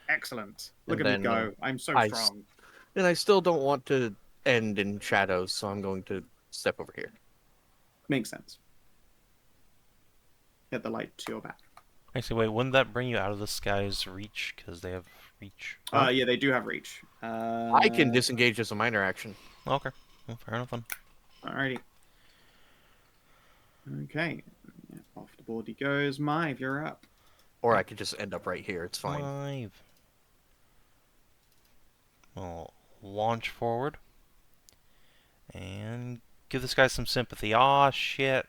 Excellent. Look And at me then, go. I'm so I strong. And I still don't want to end in shadows, so I'm going to step over here. Makes sense. Get the light to your back. Actually, wait, wouldn't that bring you out of this guy's reach? Because they have reach. Yeah, they do have reach. I can disengage as a minor action. Okay. Well, fair enough then. Alrighty. Okay. Off the board he goes. Mive, you're up. Or I could just end up right here. It's fine. 5. We'll launch forward. And give this guy some sympathy. Aw, shit.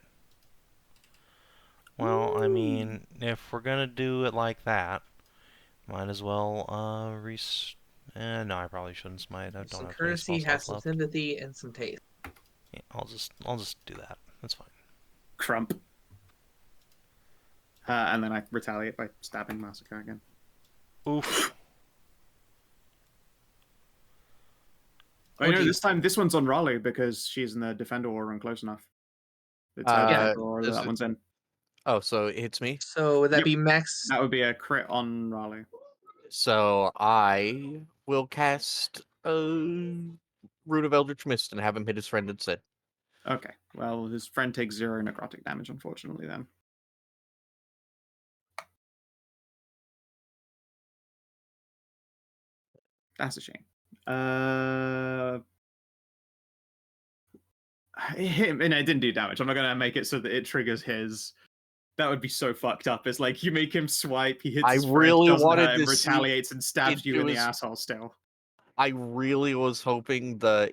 Well, I mean, if we're gonna do it like that, might as well, no, I probably shouldn't smite. I don't Some have courtesy, any spell has slots some left. sympathy, and some taste. Yeah, I'll just do that. That's fine. Crump. And then I retaliate by stabbing Masika again. Oof. Oh, you know, geez. this time this one's on Ralu because she's in the defender or run close enough. It's Yeah, or this that is- one's in. Oh, so it hits me. So would that Yep. be max? That would be a crit on Ralu. So I will cast Rune of Eldritch Mist and have him hit his friend instead. Okay. Well, his friend takes 0 necrotic damage, unfortunately, then. That's a shame. It hit him, and it didn't do damage. I'm not gonna make it so that it triggers his. That would be so fucked up. It's like you make him swipe, he hits I his friend, really doesn't wanted hurt him, to see retaliates and stabs it- you it in the was- asshole still. I really was hoping the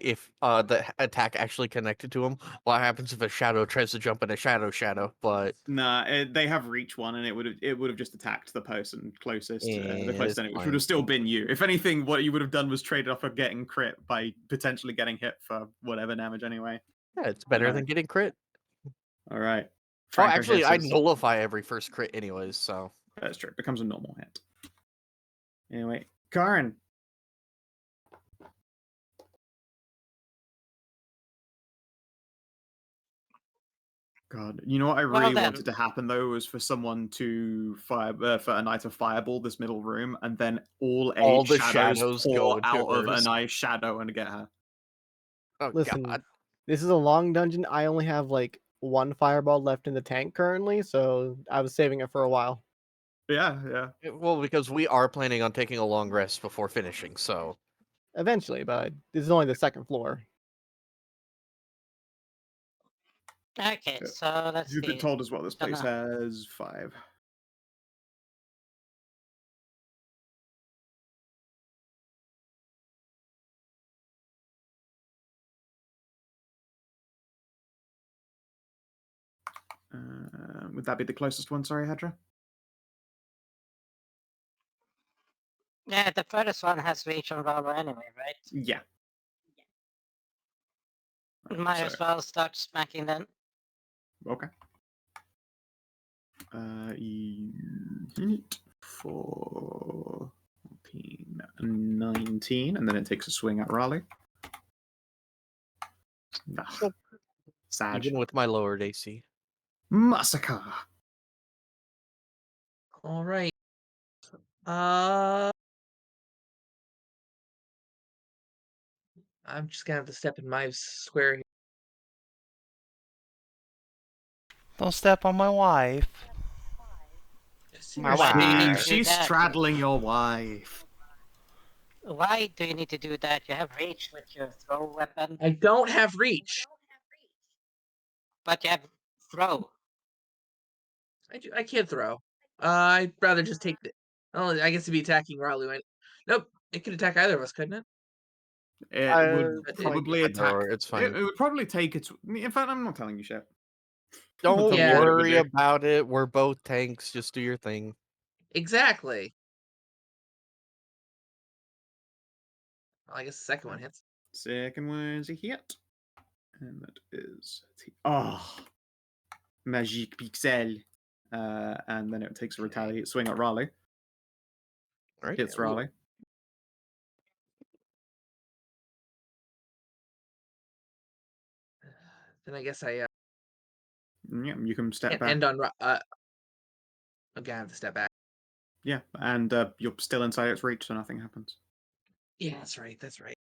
attack actually connected to him. What happens if a shadow tries to jump in a shadow? But Nah, they have reach one, and it would have just attacked the person closest, the Yeah, closest it's enemy, which fine. would have still been you. If anything, what you would have done was traded off of getting crit by potentially getting hit for whatever damage anyway. yeah, it's better Right. than getting crit. All right, Oh, Franco actually, I hisses. nullify every first crit anyways, so... That's true. It becomes a normal hit. Anyway, Karin. God, you know what I Well really then. wanted to happen though was for someone to fire for Anai to fireball this middle room, and then all the shadows shadows pour go into out of hers. Anai's shadow and get her. Oh, Listen, God. this is a long dungeon. I only have like one fireball left in the tank currently, so I was saving it for a while. Yeah, yeah. Well, because we are planning on taking a long rest before finishing, so... Eventually, but this is only the second floor. Okay, Yeah. so let's You've been see. told as well. This place Gonna- has 5. Would that be the closest one? Sorry, Hedrah. Yeah, the furthest one has reach on Ralu anyway, right? Yeah. Right, Might so- as well start smacking then. Okay. Unit 14, 19, and then it takes a swing at Raleigh. Ugh. Sag. Even with my lowered AC. Masika. All right. I'm just gonna have to step in my square here. Don't step on my wife. Just My Why do you need wife. to do She's that? straddling your wife. Why do you need to do that? You have reach with your throw weapon, I don't have reach. but you have throw. I can't throw. I'd rather just take the. Oh, I guess it'd be attacking Ralu. Nope, it could attack either of us, couldn't it? It would It- probably I attack. know, it's fine. It would probably take its. In fact, I'm not telling you shit. Don't tell me what it would worry do. about it. We're both tanks. Just do your thing. Exactly. Well, I guess the second one hits. Second one's a hit. And that is. Oh. Magique Pixel. And then it takes a retaliate swing at Raleigh. All right. Hits Raleigh. Then I guess I Yeah, you can step can't back. end on. Okay, I have to step back. Yeah, and you're still inside its reach, so nothing happens. Yeah, that's right. That's right.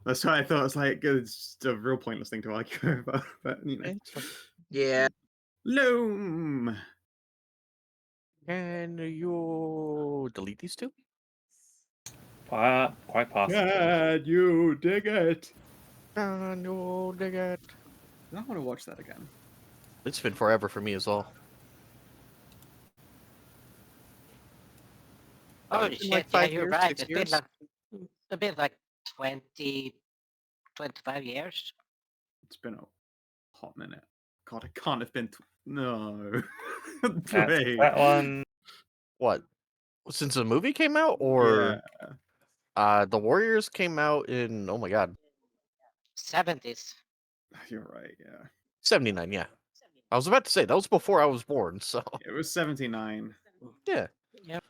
That's why I thought it was like it's a real pointless thing to argue about. But you know. It's fine. Yeah. Loam. Can you delete these two? Quite possibly. Can you dig it? Can you dig it? I want to watch that again. It's been forever for me as well. Holy It's shit, been like yeah, 5 you're years, right. 6 It's been years. like a bit like 20, 25 years. It's been a hot minute. God, it can't have been. No. That one. What? Since the movie came out, or the Warriors came out in? Oh my God, 70s. You're right. Yeah. 79. Yeah, I was about to say that was before I was born. So It was 79. yeah, Yep.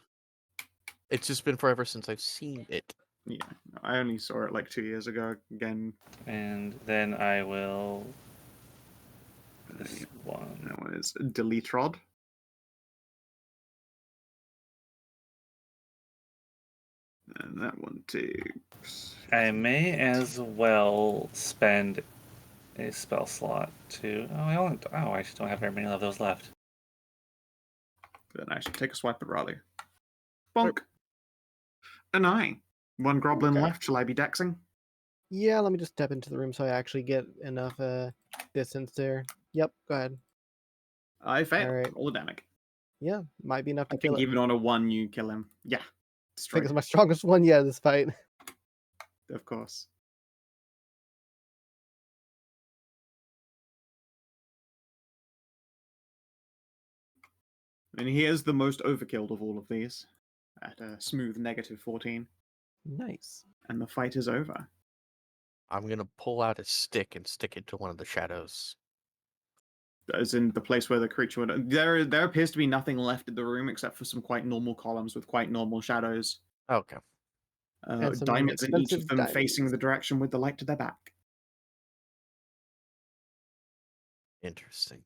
it's just been forever since I've seen it. Yeah. I only saw it like 2 years ago. Again. And then I will. This one. That one is Delete Rod. And that one takes. I may as well spend a spell slot to. Oh, I actually don't have very many of those left. Then I should take a swipe at Raleigh. Bonk. Anai. One goblin Okay. left. Shall I be dexing? Yeah, let me just step into the room so I actually get enough distance there. Yep, go ahead. I fail. Alright. Roll a damage. Yeah, might be enough I to kill think it. even on a 1, you kill him. Yeah. I think Straight. it's my strongest one yet this fight. Of course. And he is the most overkilled of all of these. At a smooth -14. Nice. And the fight is over. I'm gonna pull out a stick and stick it to one of the shadows. as in the place where the creature would. There appears to be nothing left in the room except for some quite normal columns with quite normal shadows. Okay. And some Diamonds in each of expensive them facing diamonds. the direction with the light to their back. Interesting.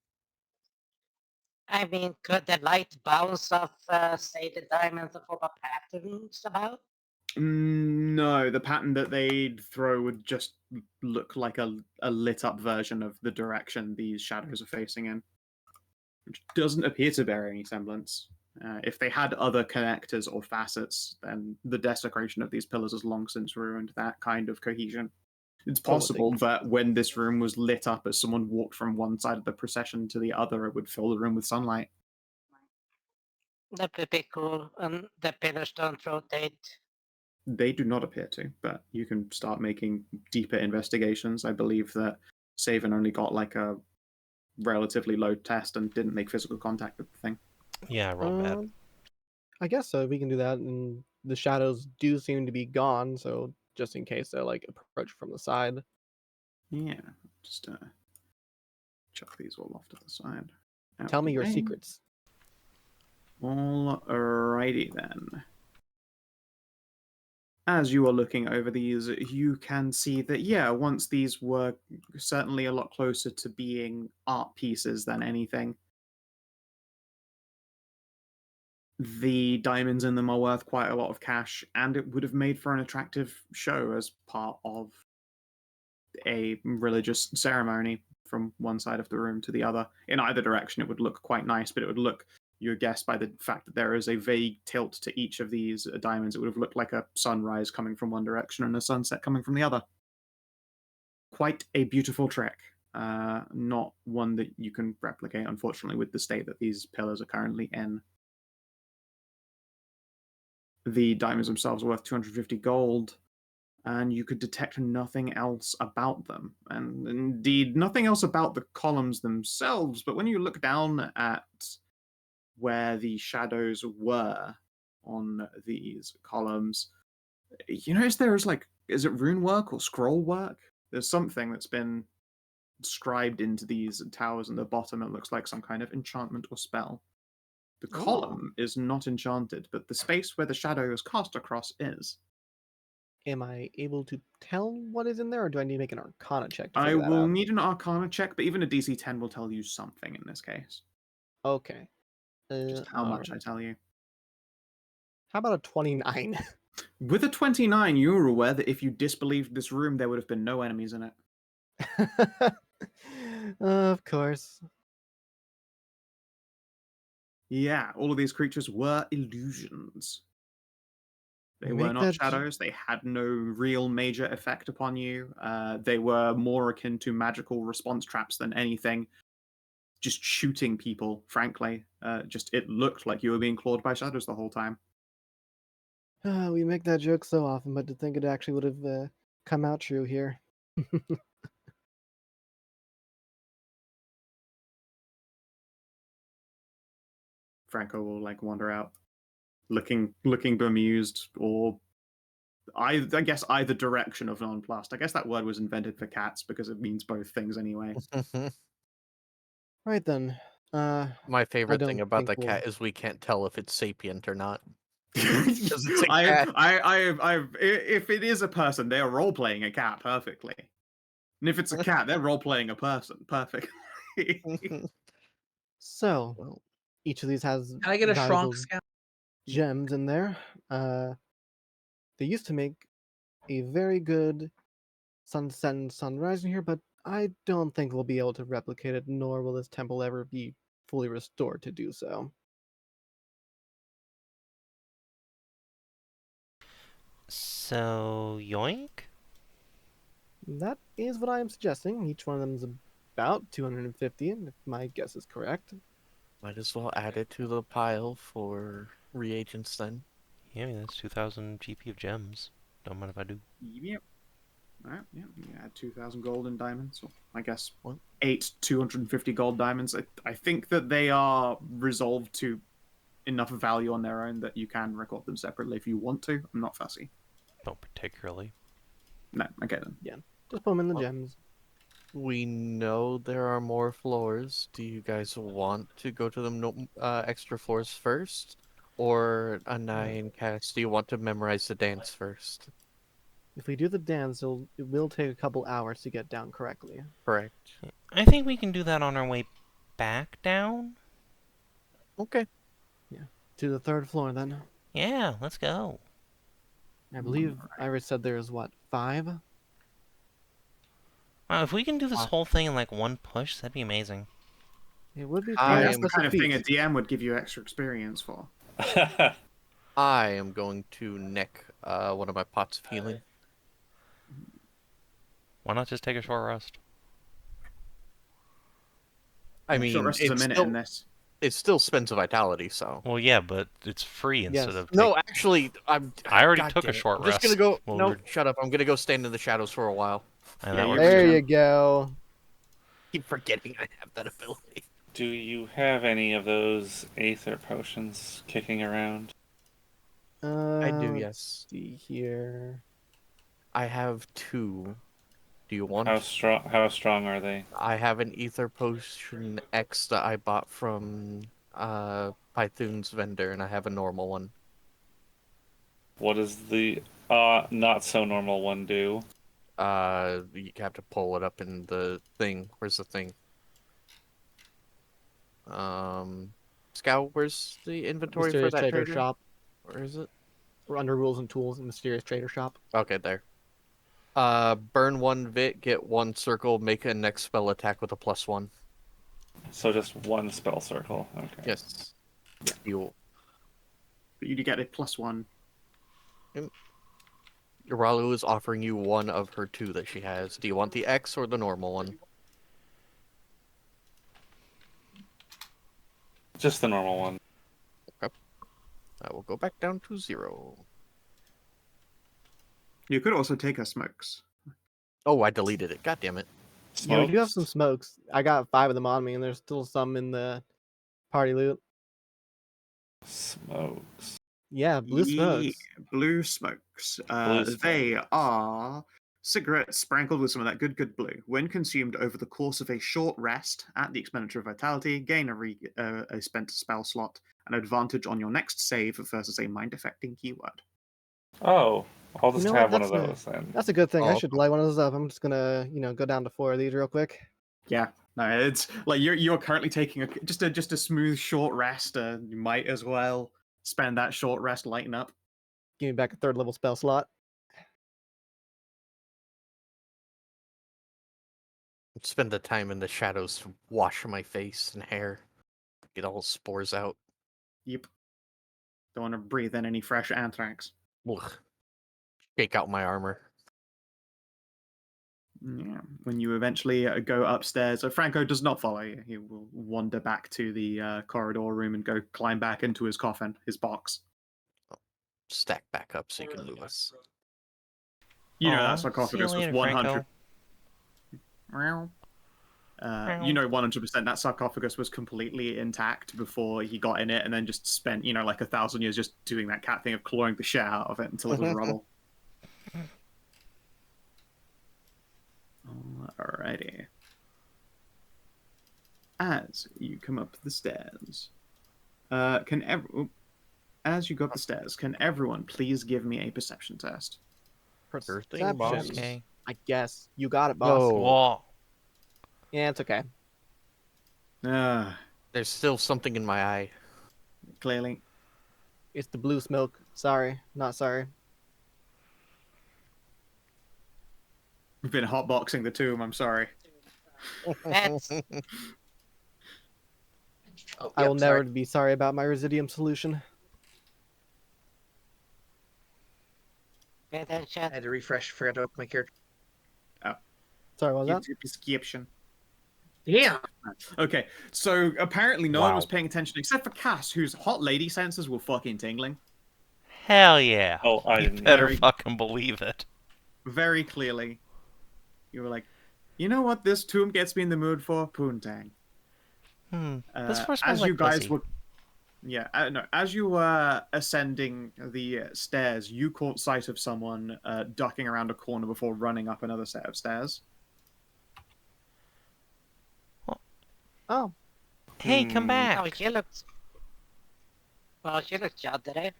I mean, could the light bounce off, say, the diamonds and form a pattern somehow? No, the pattern that they'd throw would just look like a lit up version of the direction these shadows are facing in, which doesn't appear to bear any semblance. If they had other connectors or facets, then the desecration of these pillars has long since ruined that kind of cohesion. It's possible that when this room was lit up as someone walked from one side of the procession to the other, it would fill the room with sunlight. That would be cool. And the pillars don't rotate. They do not appear to, but you can start making deeper investigations. I believe that Savin only got like a relatively low test and didn't make physical contact with the thing. Yeah, I rolled bad. I guess so. We can do that, and the shadows do seem to be gone. So just in case they like approach from the side. Yeah, just chuck these all off to the side. Tell me your Okay. secrets. Alrighty then. As you are looking over these, you can see that, yeah, once these were certainly a lot closer to being art pieces than anything, the diamonds in them are worth quite a lot of cash, and it would have made for an attractive show as part of a religious ceremony from one side of the room to the other. In either direction, it would look quite nice, but it would look, you guess by the fact that there is a vague tilt to each of these diamonds, it would have looked like a sunrise coming from one direction and a sunset coming from the other. Quite a beautiful trick. Not one that you can replicate, unfortunately, with the state that these pillars are currently in. The diamonds themselves are worth 250 gold, and you could detect nothing else about them. And indeed, nothing else about the columns themselves, but when you look down at where the shadows were on these columns, you notice there's like, is it rune work or scroll work? There's something that's been scribed into these towers in the bottom. It looks like some kind of enchantment or spell. The column is not enchanted, but the space where the shadow is cast across is. Am I able to tell what is in there, or do I need to make an Arcana check to I figure that will out? need an Arcana check, but even a DC 10 will tell you something in this case. Okay. Just how much I tell you. How about a 29? With a 29, you were aware that if you disbelieved this room, there would have been no enemies in it. Of course. Yeah, all of these creatures were illusions. They were Make not that shadows. They had no real major effect upon you. They were more akin to magical response traps than anything. Just shooting people, frankly. Just it looked like you were being clawed by shadows the whole time. We make that joke so often, but to think it actually would have come out true here. Franco will like wander out, looking bemused, or I guess either direction of nonplussed. I guess that word was invented for cats because it means both things anyway. Right then. My favorite don't thing about think the we'll- cat is we can't tell if it's sapient or not. Because it's a cat. If it is a person, they are role playing a cat perfectly, and if it's a cat, they're role playing a person perfectly. So, Well, each of these has Can I get a valuable shrunk scout? gems in there. They used to make a very good sunset and sunrise in here, but I don't think we'll be able to replicate it, nor will this temple ever be fully restored to do so. So, yoink? That is what I am suggesting. Each one of them is about 250, if my guess is correct. might as well add it to the pile for reagents then. Yeah, I mean, that's 2,000 GP of gems. Don't mind if I do. Yep. Alright, yeah, you add 2,000 gold and diamonds. Or I guess What? 8 250 gold diamonds. I think that they are resolved to enough value on their own that you can record them separately if you want to. I'm not fussy. Don't particularly. No, okay then. Just put them in the Well- gems. We know there are more floors. Do you guys want to go to the extra floors first? Or Anai and Cass, do you want to memorize the dance first? If we do the dance, it will take a couple hours to get down correctly. Correct. I think we can do that on our way back down. Okay. To the third floor, then. Yeah, let's go. I believe Iris said there's, what, 5? Wow, if we can do this Wow. whole thing in like one push, that'd be amazing. It would be I quite a That's the special kind of thing a feat. DM would give you extra experience for. I am going to neck one of my pots of healing. Why not just take a short rest? I mean, Short rest is a minute in this. it still spends a vitality, so. Well, yeah, but it's free instead Yes. of. No, actually, I already God took a damn it. short I'm just rest. gonna go. while No, we were- shut up. I'm gonna go stand in the shadows for a while. and Yeah, that you- works There too. you go. Keep forgetting I have that ability. Do you have any of those Aether potions kicking around? I do, Let's yes. see here. I have 2. Do you want? How strong are they? I have an Ether Potion X that I bought from Python's vendor, and I have a normal one. What does the not so normal one do? You have to pull it up in the thing. Where's the thing? Scout, where's the inventory Mysterious for that Trader trader? Shop. Where is it? We're under Rules and Tools in Mysterious Trader Shop. Okay, there. Burn 1 Vit, get 1 circle, make a next spell attack with a +1. So just one spell circle. Okay. Yes. You. But you do get a +1. Ralu is offering you 1 of her 2 that she has. Do you want the X or the normal one? Just the normal one. I will go back down to 0. You could also take her smokes. Oh, I deleted it. God damn it. Yeah, we do have some Smokes. smokes. I got 5 of them on me, and there's still some in the party loot. Smokes. Yeah, blue smokes. Blue smokes. Blue smokes. They are cigarettes sprinkled with some of that good blue. When consumed over the course of a short rest at the expenditure of vitality, gain a spent spell slot, an advantage on your next save versus a mind-affecting keyword. Oh, I'll just know have what? one of those then. That's a good thing. I Oh. should light one of those up. I'm just gonna, go down to 4 of these real quick. Yeah, no, it's like you're currently taking just a smooth short rest. You might as well spend that short rest lighting up. Give me back a 3rd level spell slot. Spend the time in the shadows to wash my face and hair. Get all spores out. Yep. Don't want to breathe in any fresh anthrax. Ugh. Shake out my armor. Yeah. When you eventually go upstairs, Franco does not follow you. He will wander back to the corridor room and go climb back into his coffin, his box. Stack back up so you can move us. You know Aw, that sarcophagus see you later, was 100. Franco. You know 100% that sarcophagus was completely intact before he got in it, and then just spent like 1,000 years just doing that cat thing of clawing the shit out of it until it was rubble. Alrighty. As you come up the stairs, as you go up the stairs, can everyone please give me a perception test? Sure thing, boss. Perception. Okay. I guess. You got it, boss. Oh. Whoa. Yeah, it's okay. There's still something in my eye. Clearly. It's the blue smoke. Sorry. Not sorry. We've been hotboxing the tomb, I'm sorry. That's Oh, I yep, will sorry. never be sorry about my Residium solution. pay attention. I had to refresh. Forgot to open my character. Sorry, what was that? YouTube description. Yeah. Okay, so apparently no one Wow. was paying attention except for Cass, whose hot lady senses were fucking tingling. Hell yeah. Oh, I You didn't. better Very- fucking believe it. Very clearly. You were like, you know what this tomb gets me in the mood for? Poontang. This first smells as like you guys pussy. were, no, as you were ascending the stairs, you caught sight of someone ducking around a corner before running up another set of stairs. Oh, Hey, come back. Oh, she looked. Well, she looked shot today.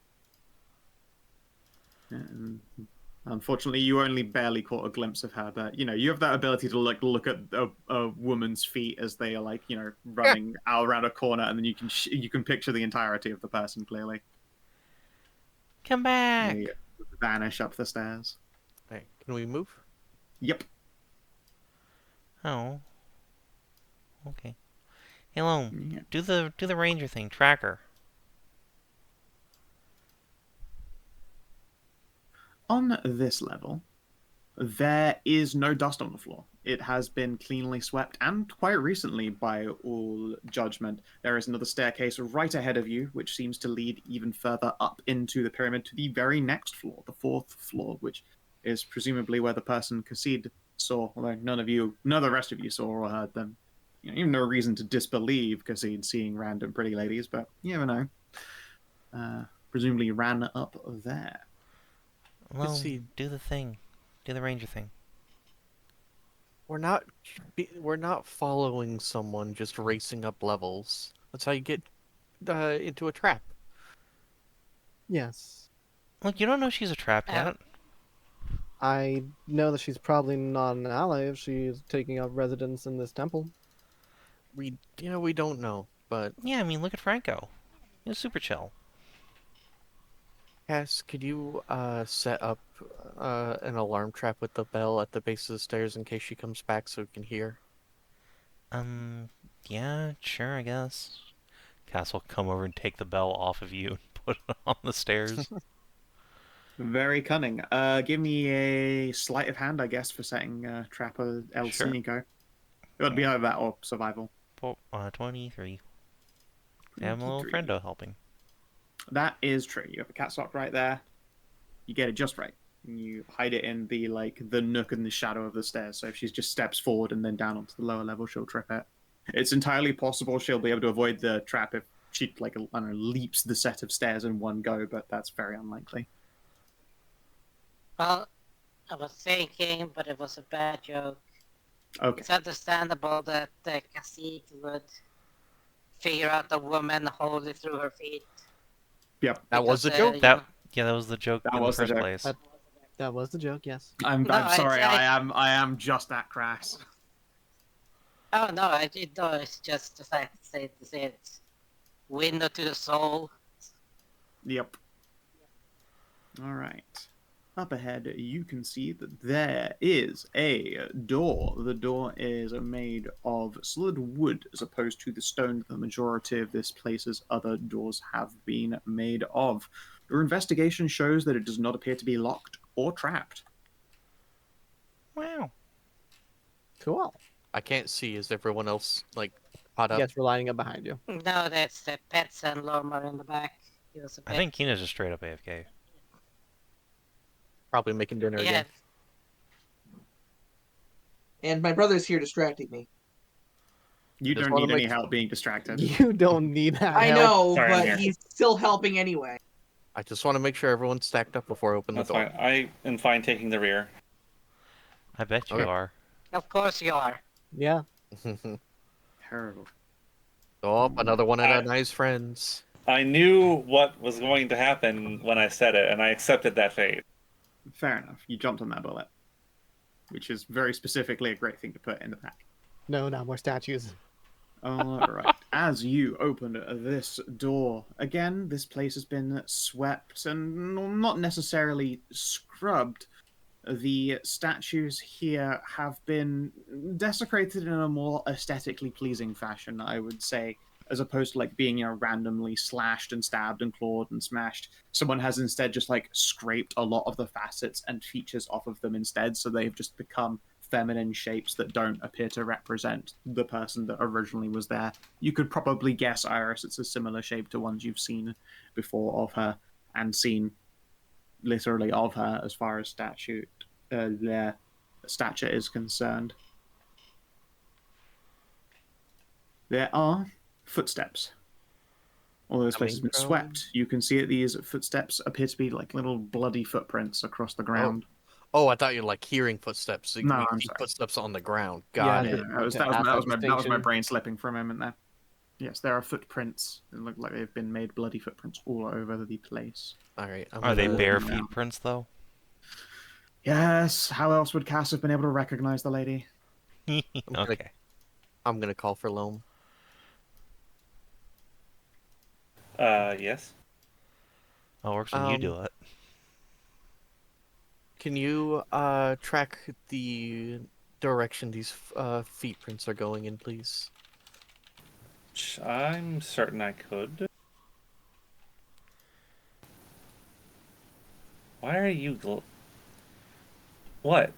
Unfortunately, you only barely caught a glimpse of her, but you have that ability to look at a woman's feet as they are running out around a corner, and then you can picture the entirety of the person clearly. Come back. They vanish up the stairs. Hey, can we move? Yep. Oh. Okay. Hey, Loam, Yeah. do the ranger thing. Track her. On this level, there is no dust on the floor. It has been cleanly swept, and quite recently, by all judgment. There is another staircase right ahead of you, which seems to lead even further up into the pyramid to the very next floor, the 4th floor, which is presumably where the person Khassid saw, although none of the rest of you saw or heard them. You have no reason to disbelieve Khassid seeing random pretty ladies, but you never know. Presumably ran up there. Loam, see. do the thing. Do the ranger thing. We're not following someone just racing up levels. That's how you get into a trap. yes. Look, you don't know she's a trap yet. I know that she's probably not an ally if she's taking up residence in this temple. We don't know, but Yeah, I mean, look at Franco. He was super chill. Cass, could you set up an alarm trap with the bell at the base of the stairs in case she comes back so we can hear? Yeah, sure, I guess. Cass will come over and take the bell off of you and put it on the stairs. Very cunning. Give me a sleight of hand, I guess, for setting Trapper El Sure. Cinico. It would be either that or survival. 23. I have a little 23. friendo helping. That is true. You have a cat sock right there. You get it just right. And you hide it in the nook and the shadow of the stairs. So if she just steps forward and then down onto the lower level, she'll trip it. It's entirely possible she'll be able to avoid the trap if she leaps the set of stairs in one go, but that's very unlikely. Well, I was thinking, but it was a bad joke. Okay. It's understandable that the Khassid would figure out the woman wholly through her feet. Yep. That was the because, joke. you That know- that was the joke That in the was the first joke. place. That was the joke, yes. I'm No, sorry. I I am just that crass. Oh no, I did know. It's just the fact that it's window to the soul. Yep. All right. Up ahead, you can see that there is a door. The door is made of solid wood as opposed to the stone the majority of this place's other doors have been made of. Your investigation shows that it does not appear to be locked or trapped. Wow. Cool. I can't see. Is everyone else caught up? Yes, we're lining up behind you. No, that's the pets and Loam are in the back. He was a I pet. think Kina's just straight up AFK. Probably making dinner Yeah, again. And my brother's here distracting me. You Just don't wanna need any make- help being distracted. You don't need that I help. know, Sorry, I'm but here. he's still helping anyway. I just want to make sure everyone's stacked up before I open the That's door. fine. I am fine taking the rear. I bet you Okay. are. of course you are. Yeah. Terrible. Oh, another one of Anai's friends. I knew what was going to happen when I said it, and I accepted that fate. Fair enough. You jumped on that bullet, which is very specifically a great thing to put in the pack. No, not more statues. All right. As you open this door, again, this place has been swept and not necessarily scrubbed. The statues here have been desecrated in a more aesthetically pleasing fashion, I would say, as opposed to being randomly slashed and stabbed and clawed and smashed. Someone has instead just scraped a lot of the facets and features off of them instead, so they've just become feminine shapes that don't appear to represent the person that originally was there. You could probably guess, Iris, it's a similar shape to ones you've seen before of her, and seen literally of her as far as their stature is concerned. There are footsteps. Although this place has been Coming from- swept, you can see that these footsteps appear to be little bloody footprints across the ground. Oh, I thought you were like hearing footsteps. So No, you I'm see sorry. footsteps on the ground. Yeah, Got Yeah, it. that was to that was ask that that was my that was my distinction. brain slipping for a moment there. Yes, there are footprints. They look like they've been made bloody footprints all over the place. All right. Are they bare Yeah. feet prints though? Yes. How else would Cass have been able to recognize the lady? Okay. I'm gonna call for Loam. Yes. Oh, it works when you do it. Can you track the direction these feet prints are going in, please? I'm certain I could. Why are you... What?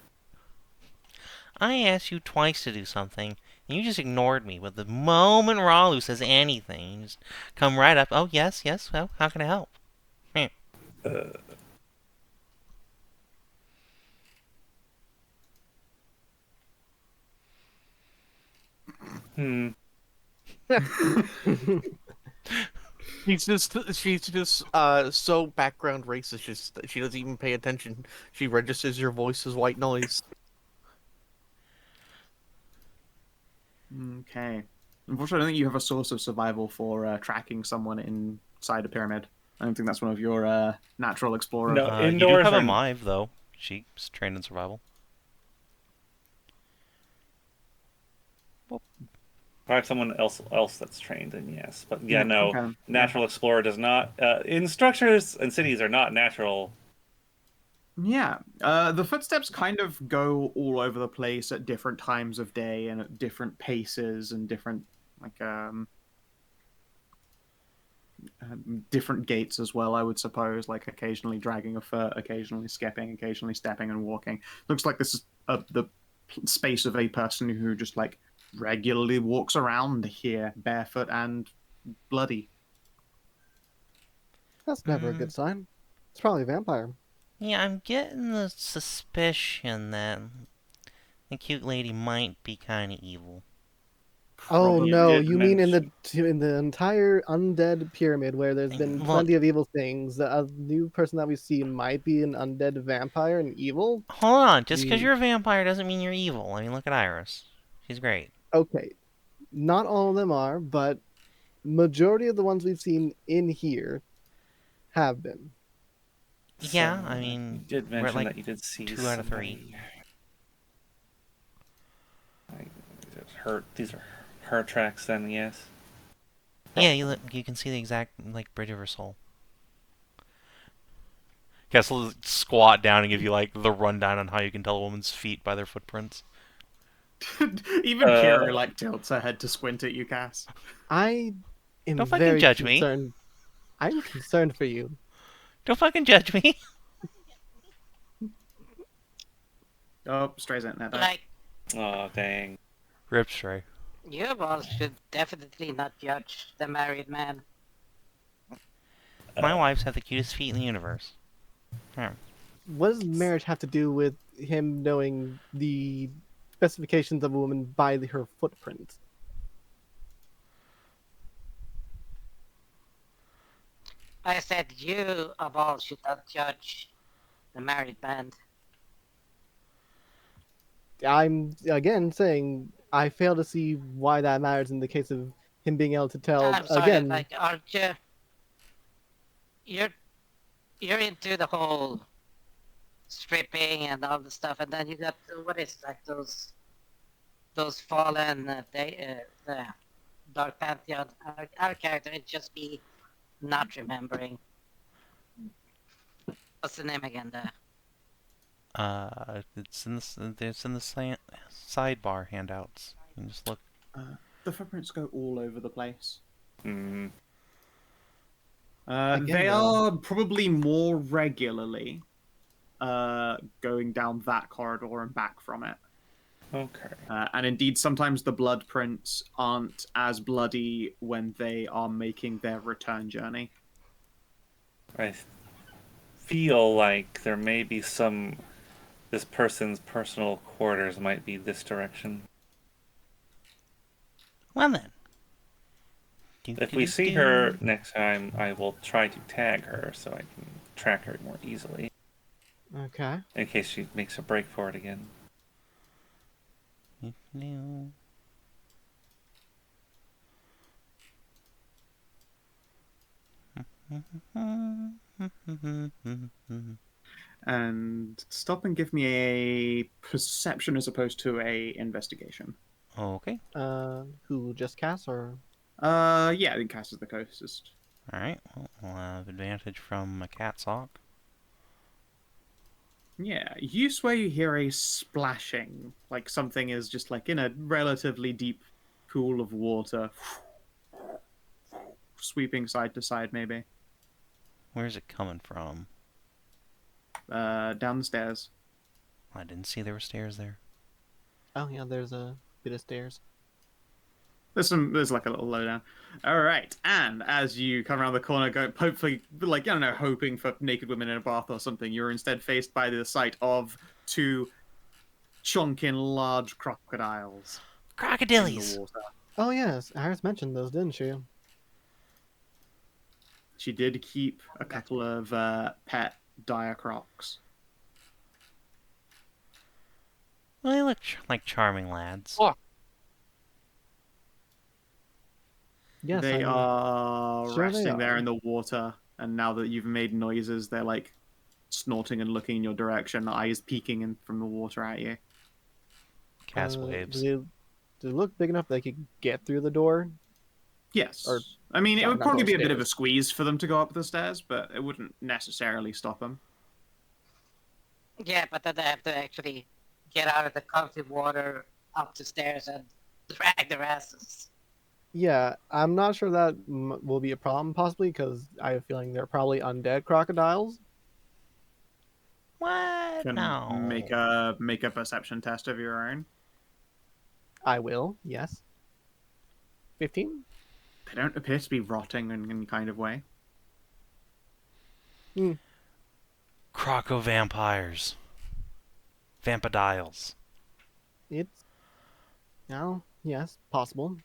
I asked you twice to do something, and you just ignored me. But the moment Ralu says anything, you just come right up. Oh, yes, yes. Well, how can I help? Hmm. She's just so background racist. She doesn't even pay attention. She registers your voice as white noise. Okay. Unfortunately, I don't think you have a source of survival for tracking someone inside a pyramid. I don't think that's one of your natural explorer. No, You do indoors have a are... Mive, though. She's trained in survival. Probably someone else that's trained, then yes. But yeah, Yeah, no. okay. Natural Explorer does not... in structures and cities are not natural. Yeah. The footsteps kind of go all over the place at different times of day and at different paces and different different gaits as well, I would suppose, like occasionally dragging a foot, occasionally skipping, occasionally stepping and walking. Looks like this is the space of a person who just like regularly walks around here barefoot and bloody. That's never a good sign. It's probably a vampire. Yeah, I'm getting the suspicion that the cute lady might be kind of evil. Oh Probably. no, did you mean in mention- the entire undead pyramid where there's been Look. plenty of evil things, a new person that we see might be an undead vampire and evil? Hold on, just because Mm. you're a vampire doesn't mean you're evil. I mean, look at Iris. She's great. Okay. Not all of them are, but majority of the ones we've seen in here have been. Yeah, I you mean, did we're at, mention like, that you did see 2 out of 3. These are her tracks then, yes. Yeah, you can see the exact like bridge of her soul. Guess we'll squat down and give you like the rundown on how you can tell a woman's feet by their footprints. Even Kira like tilts her head to squint at you, Cass. I am Don't fucking very judge me. concerned. I'm concerned for you. Don't fucking judge me. Oh, Stray's in there. Like, Oh, dang. Rip Stray. you all should definitely not judge the married man. My wives have the cutest feet in the universe. What does marriage have to do with him knowing the specifications of a woman by her footprint? I said you of all should not judge the married man. I'm again saying I fail to see why that matters in the case of him being able to tell I'm sorry, again. like, aren't you? You're into the whole stripping and all the stuff, and then you got what is like those fallen the Dark Pantheon. Our character would just be not remembering. What's the name again? It's in the sidebar handouts. You can just look. The footprints go all over the place. Hmm. Again, They though. are probably more regularly going down that corridor and back from it. Okay. And indeed, sometimes the blood prints aren't as bloody when they are making their return journey. I feel like there may be some... This person's personal quarters might be this direction. Well then. If we see her next time, I will try to tag her so I can track her more easily. Okay. in case she makes a break for it again. And stop and give me a perception as opposed to a investigation. Okay. Who just cast or? Yeah, I think Cass is the closest. Alright, well, we'll have advantage from a cat's hawk. Yeah, you swear you hear a splashing, like something is just like in a relatively deep pool of water, sweeping side to side, maybe. Where's it coming from? Down the stairs. I didn't see there were stairs there. Oh yeah, there's a bit of stairs. There's like a little lowdown. All right, and as you come around the corner, go hopefully, like I don't know, hoping for naked women in a bath or something, you're instead faced by the sight of two chonkin large crocodiles in the Crocodilies! water. Oh yes, Iris mentioned those, didn't she? She did keep a couple of pet dire crocs. Well, they look like charming lads. Oh. Yes, They are sure they resting there are. in the water, and now that you've made noises, they're like snorting and looking in your direction, eyes peeking in from the water at you. Cast waves. Do they look big enough they could get through the door? Yes. Or- I mean, it sorry, would not probably those be a bit of a stairs. squeeze for them to go up the stairs, but it wouldn't necessarily stop them. Yeah, but then they have to actually get out of the comfy water up the stairs and drag their asses. Yeah, I'm not sure that will be a problem, possibly, because I have a feeling they're probably undead crocodiles. What? Can No. make a perception test of your own. I will, yes. 15? They don't appear to be rotting in any kind of way. Croco vampires. Vampadiles. It's... No, yes, possible.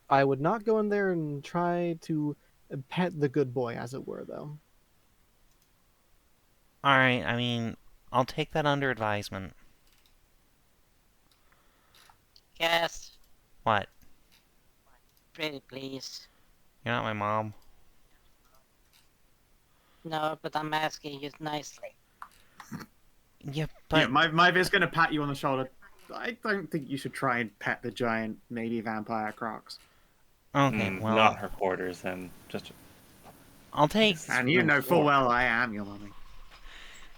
I would not go in there and try to pet the good boy, as it were, though. Alright, I mean, I'll take that under advisement. Yes, What? pretty please. You're not my mom? No, but I'm asking you nicely. Yeah, but... Yeah, Myva's going to pat you on the shoulder. I don't think you should try and pet the giant lady vampire crocs. Okay, well... Not her quarters, then. Just. I'll take... And you know full well I am your mummy.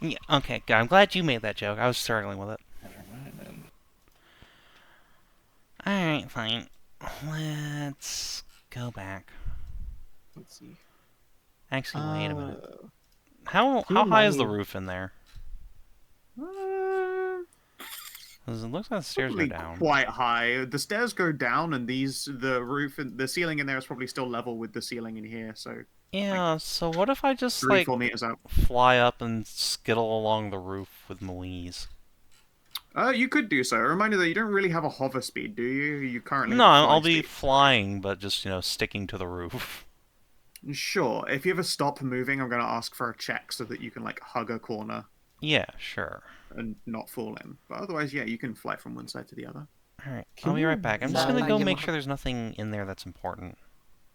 Yeah, okay, good. I'm glad you made that joke. I was struggling with it. Never mind then. Alright, fine. Let's go back. Let's see. Actually, wait a minute. Uh, How can you high is the remind me- roof in there? Uh, 'Cause it looks like the stairs go Probably down. quite high. The stairs go down, and the roof and the ceiling in there is probably still level with the ceiling in here. So Yeah, so what if I just, 3, like, 4 meters up. fly up and skittle along the roof with Louise? You could do so. A reminder that you don't really have a hover speed, do you? You currently No, have fly I'll be speed. flying, but just, sticking to the roof. Sure. If you ever stop moving, I'm going to ask for a check so that you can like hug a corner Yeah, sure. and not fall in. But otherwise, yeah, you can fly from one side to the other. Alright, Can I'll be you right back. I'm just remind gonna go me make what- sure there's nothing in there that's important.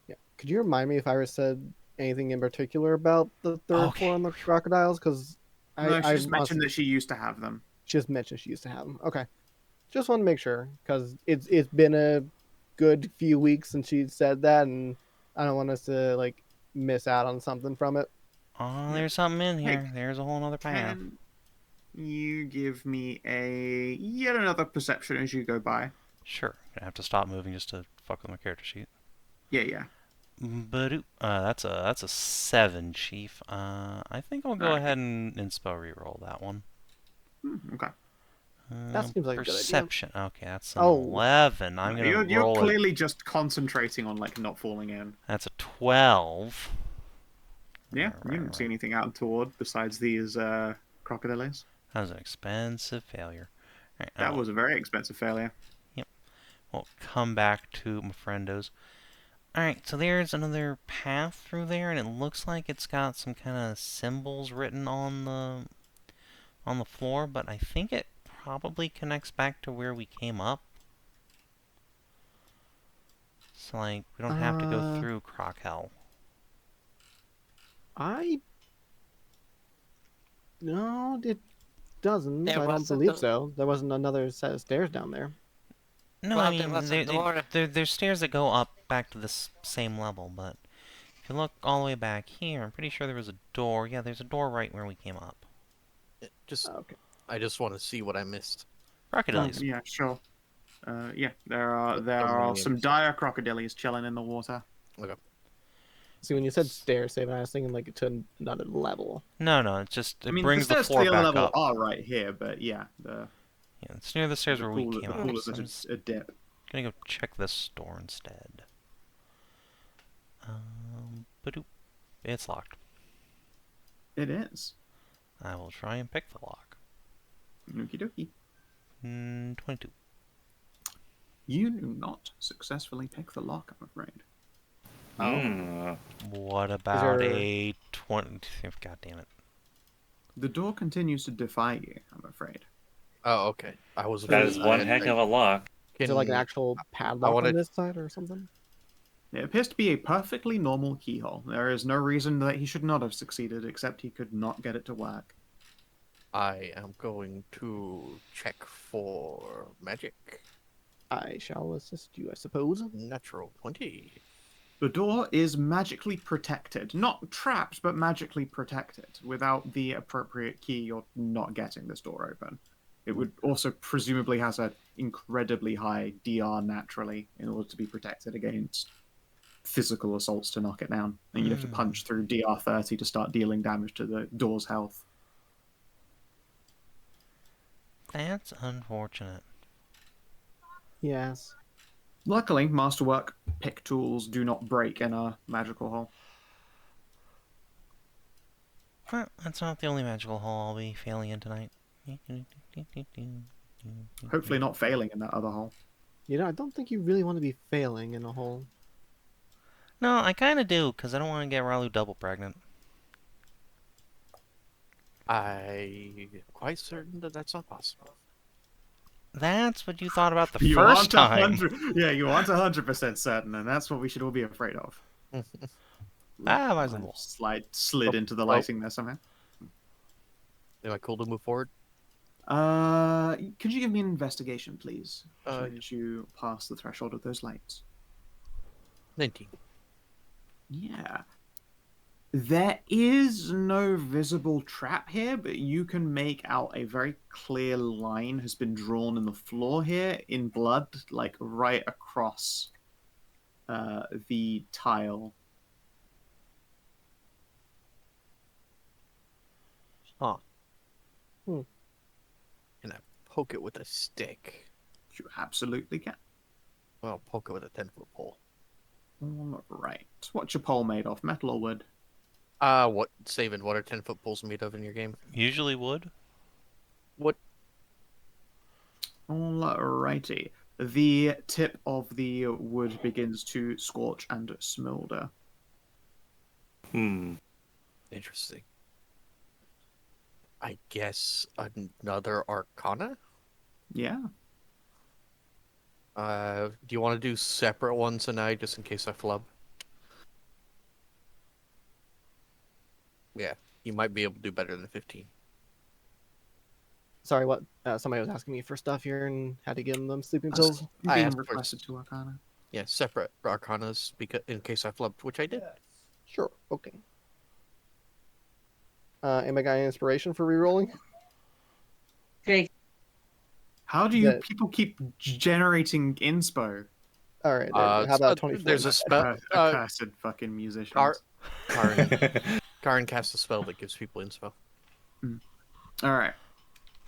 Yeah. Could you remind me if Iris said anything in particular about the third Okay. floor on the crocodiles? Because No, she just mentioned honestly- that she used to have them. She just mentioned she used to have them. Okay. Just want to make sure, because it's been a good few weeks since she said that, and I don't want us to like miss out on something from it. Oh, there's something in Hey, here. There's a whole other path. Can you give me yet another perception as you go by? Sure. Gonna have to stop moving just to fuck with my character sheet. Yeah. But that's a 7, Chief. I think I'll go Alright. ahead and spell reroll that one. Okay. That seems like a good idea. Perception. Okay, that's an Oh. 11. I'm gonna You're roll it. clearly just concentrating on like not falling in. That's a 12. Yeah, Right, you didn't see anything out untoward besides these crocodiles. That was an expensive failure. Alright, That I'll- was a very expensive failure. We'll come back to my friendos. Alright, so there's another path through there, and it looks like it's got some kind of symbols written on the floor, but I think it probably connects back to where we came up. So, like, we don't have to go through Crockhell. No, it doesn't. There I don't wasn't believe a- so. There wasn't another set of stairs down there. No, Well, I there mean, was a door. there's stairs that go up back to this same level, but if you look all the way back here, I'm pretty sure there was a door. Yeah, there's a door right where we came up. Okay. I just want to see what I missed. Crocodiles. Yeah, sure. Yeah, there are Don't mind me, some I'm dire crocodiles chilling in the water. Okay. See, when you said stairs, Savin, I was thinking like to another level. No, it's just, I it mean, brings the the stairs to floor the back level up. are right here, but yeah, Yeah, it's near the stairs where we came the up. pool is So I'm just a dip. gonna go check this store instead. Badoop. It's locked. It is. I will try and pick the lock. Okie dokie. 22. You do not successfully pick the lock, I'm afraid. What about there- a 20? God damn it. The door continues to defy you, I'm afraid. Oh, okay. I was. That is one I- heck I- of a lock. Is there like an can- actual padlock wanted- on this side or something? It appears to be a perfectly normal keyhole. There is no reason that he should not have succeeded, except he could not get it to work. I am going to check for magic. I shall assist you, I suppose. Natural 20. The door is magically protected. Not trapped, but magically protected. Without the appropriate key, you're not getting this door open. It would also presumably has an incredibly high DR naturally in order to be protected against physical assaults to knock it down. And you'd have to punch through DR 30 to start dealing damage to the door's health. That's unfortunate. Yes. Luckily, masterwork pick tools do not break in a magical hole. Well, that's not the only magical hole I'll be failing in tonight. Hopefully not failing in that other hole. You know, I don't think you really want to be failing in a hole. No, I kind of do, because I don't want to get Ralu double pregnant. I'm quite certain that that's not possible. That's what you thought about the You first aren't time. 100 Yeah, you aren't 100% certain, and that's what we should all be afraid of. Might as well. Slid into the lighting there somehow. Am I cool to move forward? Could you give me an investigation, please? Uh, As you pass the threshold of those lights. 19. Yeah. There is no visible trap here, but you can make out a very clear line has been drawn in the floor here in blood, like right across the tile. Huh. Hmm. Can I poke it with a stick? You absolutely can. Well, poke it with a 10-foot pole. All right. What's your pole made of? Metal or wood? What, Savin, what are 10-foot poles made of in your game? Usually would. What? Alrighty. The tip of the wood begins to scorch and smolder. Interesting. I guess another Arcana? Yeah. Do you want to do separate ones tonight, just in case I flub? Yeah, you might be able to do better than 15. Sorry, what? Somebody was asking me for stuff here and had to give them sleeping pills. I Being asked for- requested to Arcana. Yeah, separate Arcanas, because in case I flubbed, which I did. Sure, okay. Anybody got any inspiration for rerolling? Okay, How do you That- people keep generating inspo? All right, Uh, how about 24? there's a spell. Accursed fucking musicians. Karin casts a spell that gives people inspo. All right.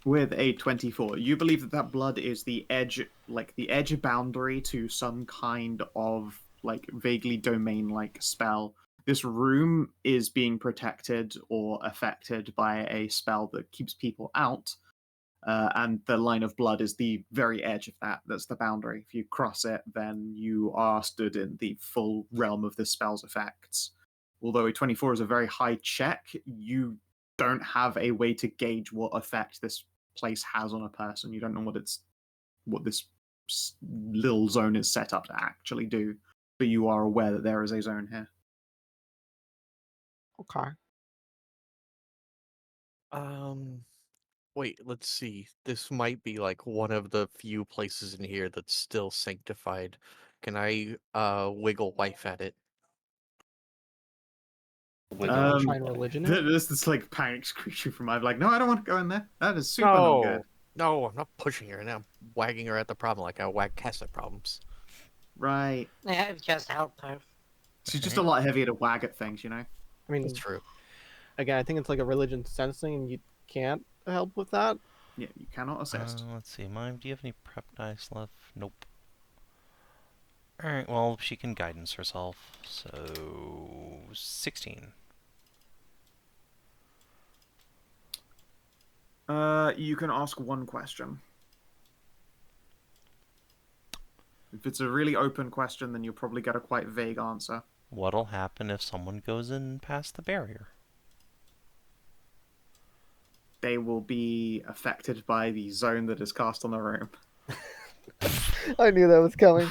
With a 24, you believe that that blood is the edge, like the edge boundary to some kind of like vaguely domain-like spell. This room is being protected or affected by a spell that keeps people out. and the line of blood is the very edge of that. That's the boundary. If you cross it, then you are stood in the full realm of this spell's effects. Although a 24 is a very high check, you don't have a way to gauge what effect this place has on a person. You don't know what this little zone is set up to actually do, but you are aware that there is a zone here. Okay. Wait, let's see. This might be like one of the few places in here that's still sanctified. Can I wiggle life at it? Wiggle. Try and religion it. This is like panic screeching from my like, no, I don't want to go in there. That is super not good. No, I'm not pushing her. Now I'm wagging her at the problem like I wag cats at problems. Right. Yeah, just help her. She's just a lot heavier to wag at things, you know? I mean, That's true. again, I think it's like a religion sensing, and you can't help with that. Yeah, you cannot assist. Let's see, Mime, do you have any prep dice left? Nope. Alright, well, she can guidance herself, so 16. You can ask one question. If it's a really open question, then you'll probably get a quite vague answer. What'll happen if someone goes in past the barrier? They will be affected by the zone that is cast on the room. I knew that was coming.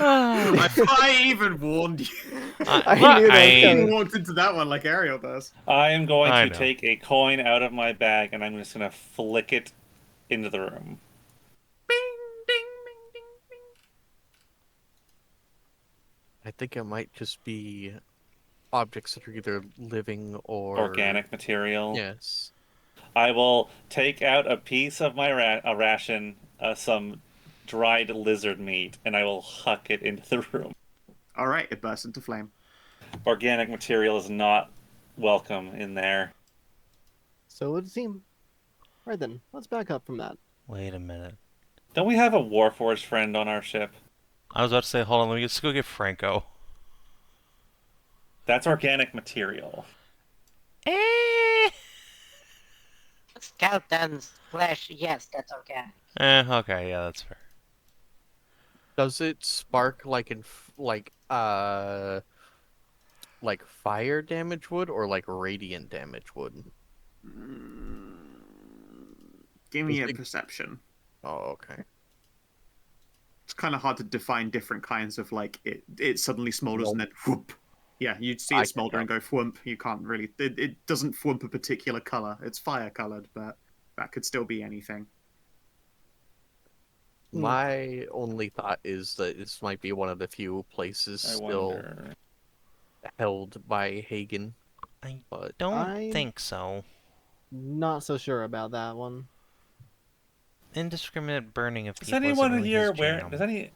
I even warned you. I knew that was I coming. walked into that one like Ariel does. I am going I to know. take a coin out of my bag and I'm just going to flick it into the room. Bing, ding, bing, ding, bing. I think it might just be objects that are either living or Organic material. Yes. I will take out a piece of my ration, some dried lizard meat, and I will huck it into the room. All right, it bursts into flame. Organic material is not welcome in there. So it would seem. Right then, let's back up from that. Wait a minute. Don't we have a Warforged friend on our ship? I was about to say, hold on, let's go get Franco. That's organic material. Skeleton's flesh, yes, that's organic. Okay, yeah, that's fair. Does it spark like like fire damage would or like radiant damage would? Give me a Big- perception. Oh, okay. It's kind of hard to define different kinds of like it suddenly smolders and then whoop. Yeah, you'd see I it smolder can and go thwump. You can't really. It doesn't thwump a particular color. It's fire colored, but that could still be anything. My only thought is that this might be one of the few places I still wonder. held by Hagen. I But don't I- think so. Not so sure about that one. Indiscriminate burning of Does people isn't anyone really here his wear? jam. Does any?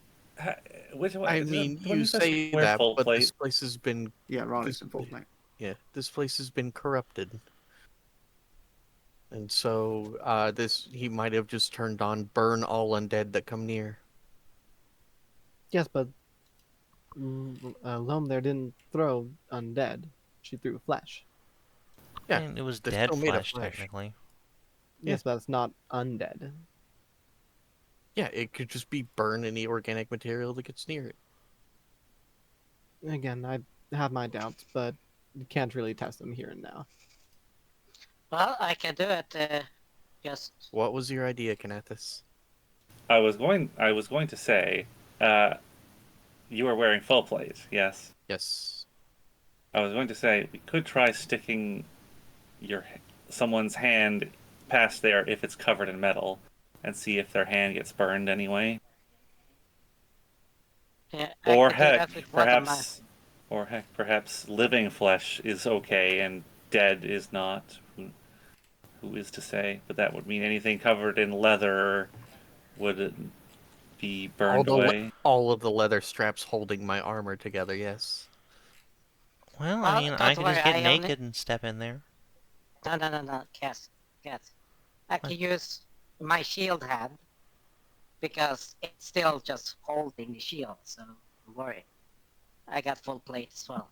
Which one? I is it- mean, do one you of guys say wear that, full but plate? this place has been Yeah, Raleigh's in full plate. this place has been corrupted. And so he might have just turned on burn all undead that come near. Yes, but Loam there didn't throw undead. She threw flesh. Yeah, And it was they're dead still made of flesh, flesh. technically. Yes, but it's not undead. Yeah, it could just be burn any organic material that gets near it. Again, I have my doubts, but you can't really test them here and now. Well, I can do it. Just What was your idea, Kinathis? I was going to say, you are wearing full plate. Yes. Yes. I was going to say we could try sticking someone's hand past there if it's covered in metal, and see if their hand gets burned anyway. yeah, Or I can do heck, that with one of my- perhaps living flesh is okay and dead is not. Who is to say? But that would mean anything covered in leather would be burned away. All of the leather straps holding my armor together, yes. Well, Well, I mean, don't I could just worry, get I only- naked and step in there. No, Cass. I can use my shield hand because it's still just holding the shield, so don't worry. I got full plate as well.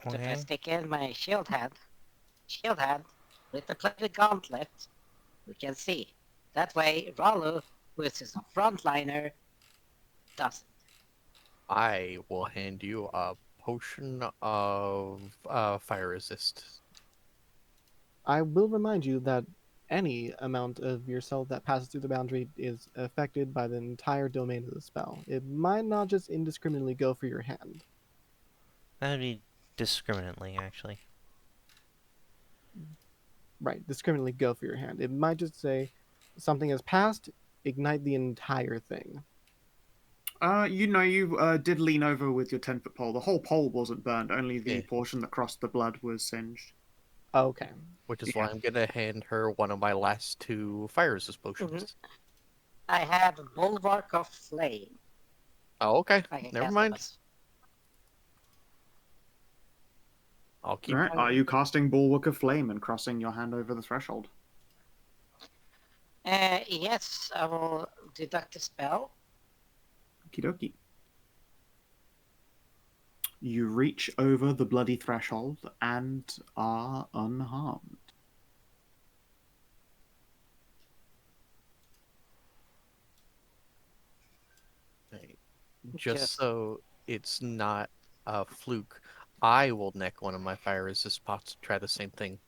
if I Okay. stick in my shield hand with the plated gauntlet, we can see. That way, Ralu, who is a frontliner, doesn't. I will hand you a potion of fire resist. I will remind you that any amount of yourself that passes through the boundary is affected by the entire domain of the spell. It might not just indiscriminately go for your hand. That'd be discriminately, actually. Right, discriminately go for your hand. It might just say something has passed, ignite the entire thing. You did lean over with your 10-foot pole. The whole pole wasn't burned, only the Yeah. portion that crossed the blood was singed. Okay. Which is Yeah. why I'm gonna hand her one of my last 2 fire resist potions. I have a Bulwark of Flame. Oh, okay. I can Never cast mind. on us. I'll keep. Alright, are you casting Bulwark of Flame and crossing your hand over the threshold? Yes, I will deduct a spell. Okie dokie. You reach over the bloody threshold and are unharmed. Right. Just Just- so it's not a fluke, I will neck one of my fire resist pots to try the same thing.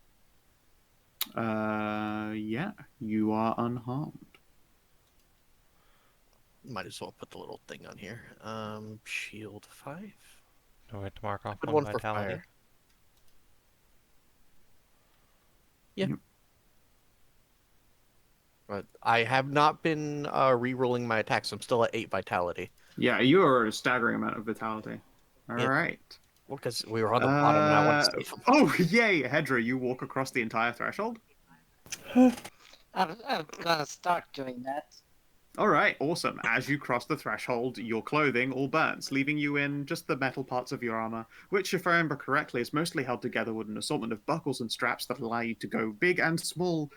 Yeah, you are unharmed. Might as well put the little thing on here. Shield 5. Do we have to mark off Put one one for vitality? fire. Yeah. Yep. But I have not been re-rolling my attacks. I'm still at 8 vitality. Yeah, you are a staggering amount of vitality. Alright. Well, because we were on the bottom and I want to save them. Oh, yay! Hedrah, you walk across the entire threshold? I'm gonna start doing that. Alright, awesome. As you cross the threshold, your clothing all burns, leaving you in just the metal parts of your armor, which, if I remember correctly, is mostly held together with an assortment of buckles and straps that allow you to go big and small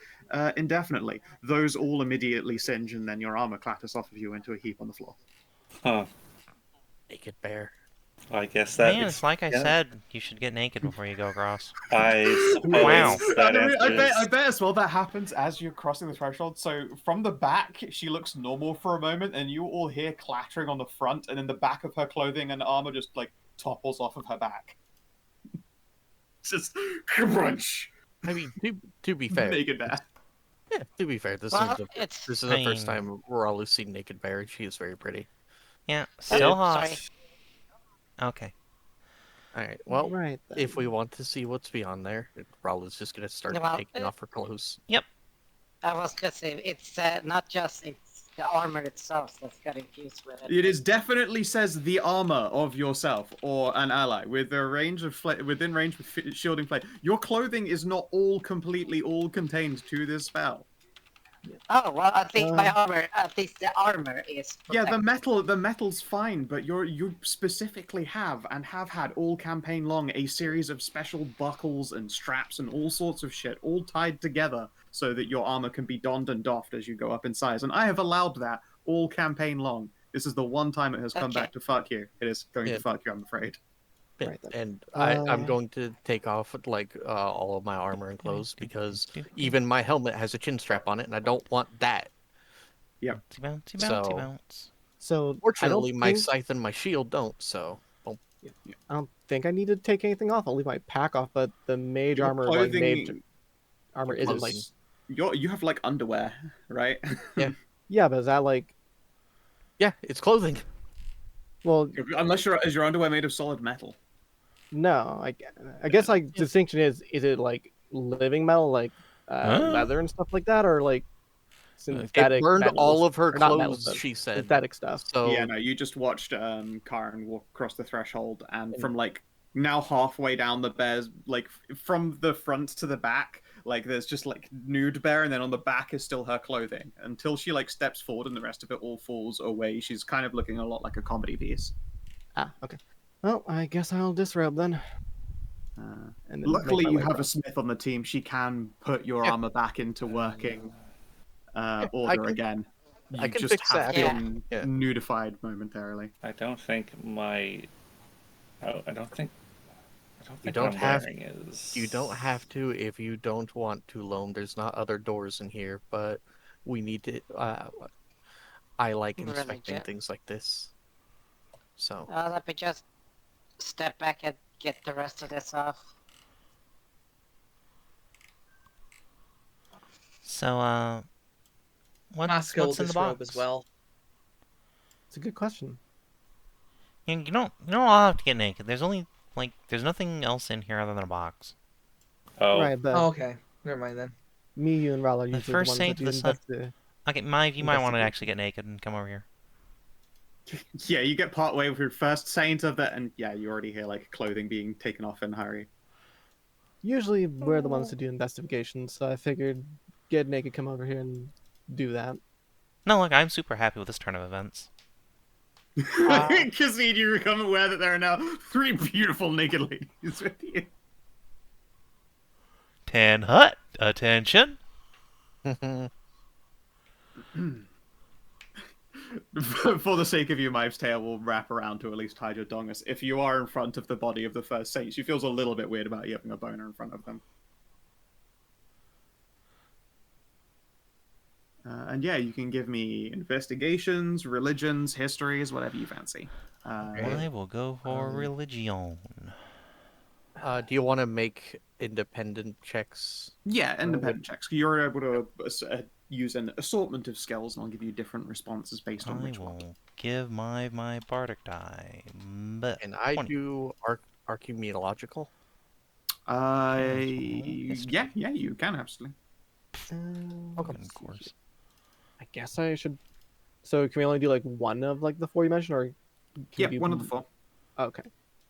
indefinitely. Those all immediately singe, and then your armor clatters off of you into a heap on the floor. Huh. Naked bear. I guess that. Man, it's like I said, you should get naked before you go across. I suppose Wow. that I answers. bet as well that happens as you're crossing the threshold. So from the back, she looks normal for a moment, and you all hear clattering on the front, and then the back of her clothing and armor just like topples off of her back. It's just crunch. I mean, to be fair, Naked bear. yeah, to be fair, this Well, is it's... the I first mean- time Ralu's seen naked bear. She is very pretty. Yeah, still hot. Sorry. Okay. All right. Well, right then. if we want to see what's beyond there, Ralu's just gonna start Well, taking off her clothes. I was gonna say, it's not just it's the armor itself that's got infused with it. It is definitely says the armor of yourself or an ally with a range of within range with shielding plate. Your clothing is not all completely all contained to this spell. Oh, well, at least my armor, at least the armor is Yeah, protected. the metal's fine, but you specifically have and have had all campaign long a series of special buckles and straps and all sorts of shit all tied together so that your armor can be donned and doffed as you go up in size. And I have allowed that all campaign long. This is the one time it has come Okay. back to fuck you. It is going Yeah. to fuck you, I'm afraid. Yeah, Right then. and I'm Uh, going to take off like all of my armor and clothes because even my helmet has a chin strap on it, and I don't want that. Yep. Bouncy, bouncy, So- bouncy, bounce. So Fortunately, my think, scythe and my shield don't. So, well, I don't think I need to take anything off. I'll leave my pack off, but the mage Your armor, like mage armor, your isn't like. clothing. you have like underwear, right? Yeah, but is that like? yeah, it's clothing. Well, Unless is your underwear made of solid metal. no. I guess like distinction is it like living metal, like Huh? leather and stuff like that, or like It synthetic? burned metals? all of her Or not metals, clothes. but She said. synthetic stuff. So Yeah, no, you just watched Karin walk across the threshold, and And- from like now halfway down the bear's like from the front to the back, like there's just like nude bear, and then on the back is still her clothing until she like steps forward and the rest of it all falls away. She's kind of looking a lot like a comedy piece. Ah, okay. Well, I guess I'll disrobe then. Uh, And then luckily, make my you way have a across. smith on the team. She can put your Yeah. armor back into working order can- again. You I can just fix have that. been Yeah. nudified momentarily. I don't think my. Oh, I don't think. I don't You think don't what I'm have wearing is. You don't have to if you don't want to, Loam. There's not other doors in here, but we need to. I like inspecting Religion. things like this. So Let me just step back and get the rest of this off. So, what's Moscow will in the disrobe box? as well. It's a good question. You don't all have to get naked. There's only there's nothing else in here other than a box. Oh, Right, but Oh, okay. Never mind then. me, you, and Ralu are The usually the first ones saint that of do the sun. Okay, Maeve, you might want to investigate. actually get naked and come over here. Yeah, you get part way with your first saint of it, and yeah, you already hear like clothing being taken off in a hurry. Usually we're the ones to do investigations, so I figured get naked, come over here and do that. No, look, I'm super happy with this turn of events. Khassid, you become aware that there are now 3 beautiful naked ladies with you. Titanheart, attention! For the sake of you, Maeve's tail will wrap around to at least hide your dongus. If you are in front of the body of the first saint, she feels a little bit weird about you having a boner in front of them. And yeah, you can give me investigations, religions, histories, whatever you fancy. I will go for religion. do you want to make independent checks? Yeah, independent checks. You're able to use an assortment of skills, and I'll give you different responses based on I which one. will give my bardic die. But And I 20. do archaeological. Yeah, you can absolutely. Okay. Of course. I guess I should. So can we only do like one of like the 4 you mentioned, or can Yeah, we do... one of the 4. Okay.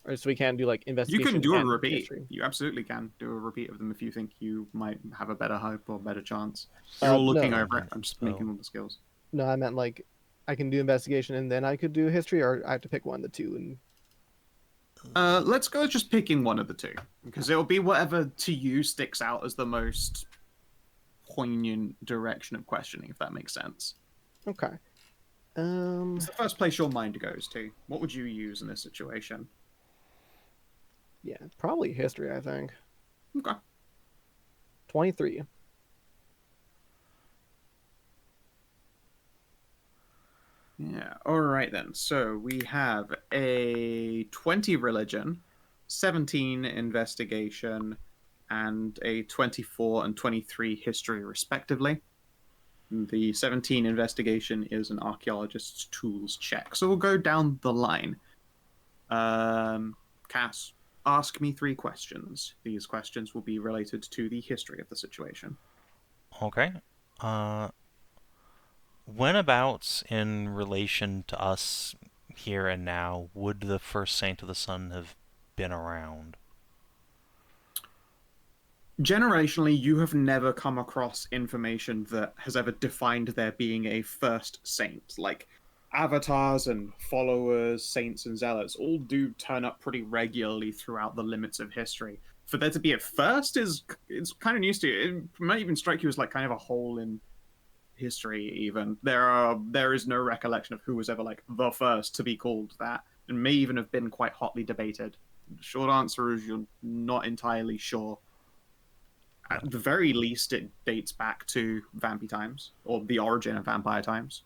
Or so we can't do like You investigation. can do a and repeat. history. You absolutely can do a repeat of them if you think you might have a better hope or better chance. You're all looking no. over it. I'm just making all the skills. No, I meant like I can do investigation and then I could do history, or I have to pick one of the 2. And Let's go just picking one of the 2, because it'll be whatever to you sticks out as the most poignant direction of questioning, if that makes sense. okay. It's the first place your mind goes to. What would you use in this situation? Yeah, probably history. I think Okay. 23. Yeah, alright then. So we have a 20 religion, 17 investigation, and a 24 and 23 history, respectively. The 17 investigation is an archaeologist's tools check. So we'll go down the line. Cass, ask me 3 questions. These questions will be related to the history of the situation. Okay. Whenabouts in relation to us here and now would the first Saint of the Sun have been around? Generationally, you have never come across information that has ever defined there being a first saint. Like, avatars and followers, saints and zealots all do turn up pretty regularly throughout the limits of history. For there to be at first it's kind of news to you. It might even strike you as like kind of a hole in history. Even there is no recollection of who was ever like the first to be called that, and may even have been quite hotly debated. The short answer is you're not entirely sure. At the very least, it dates back to vampy times, or the origin of vampire times.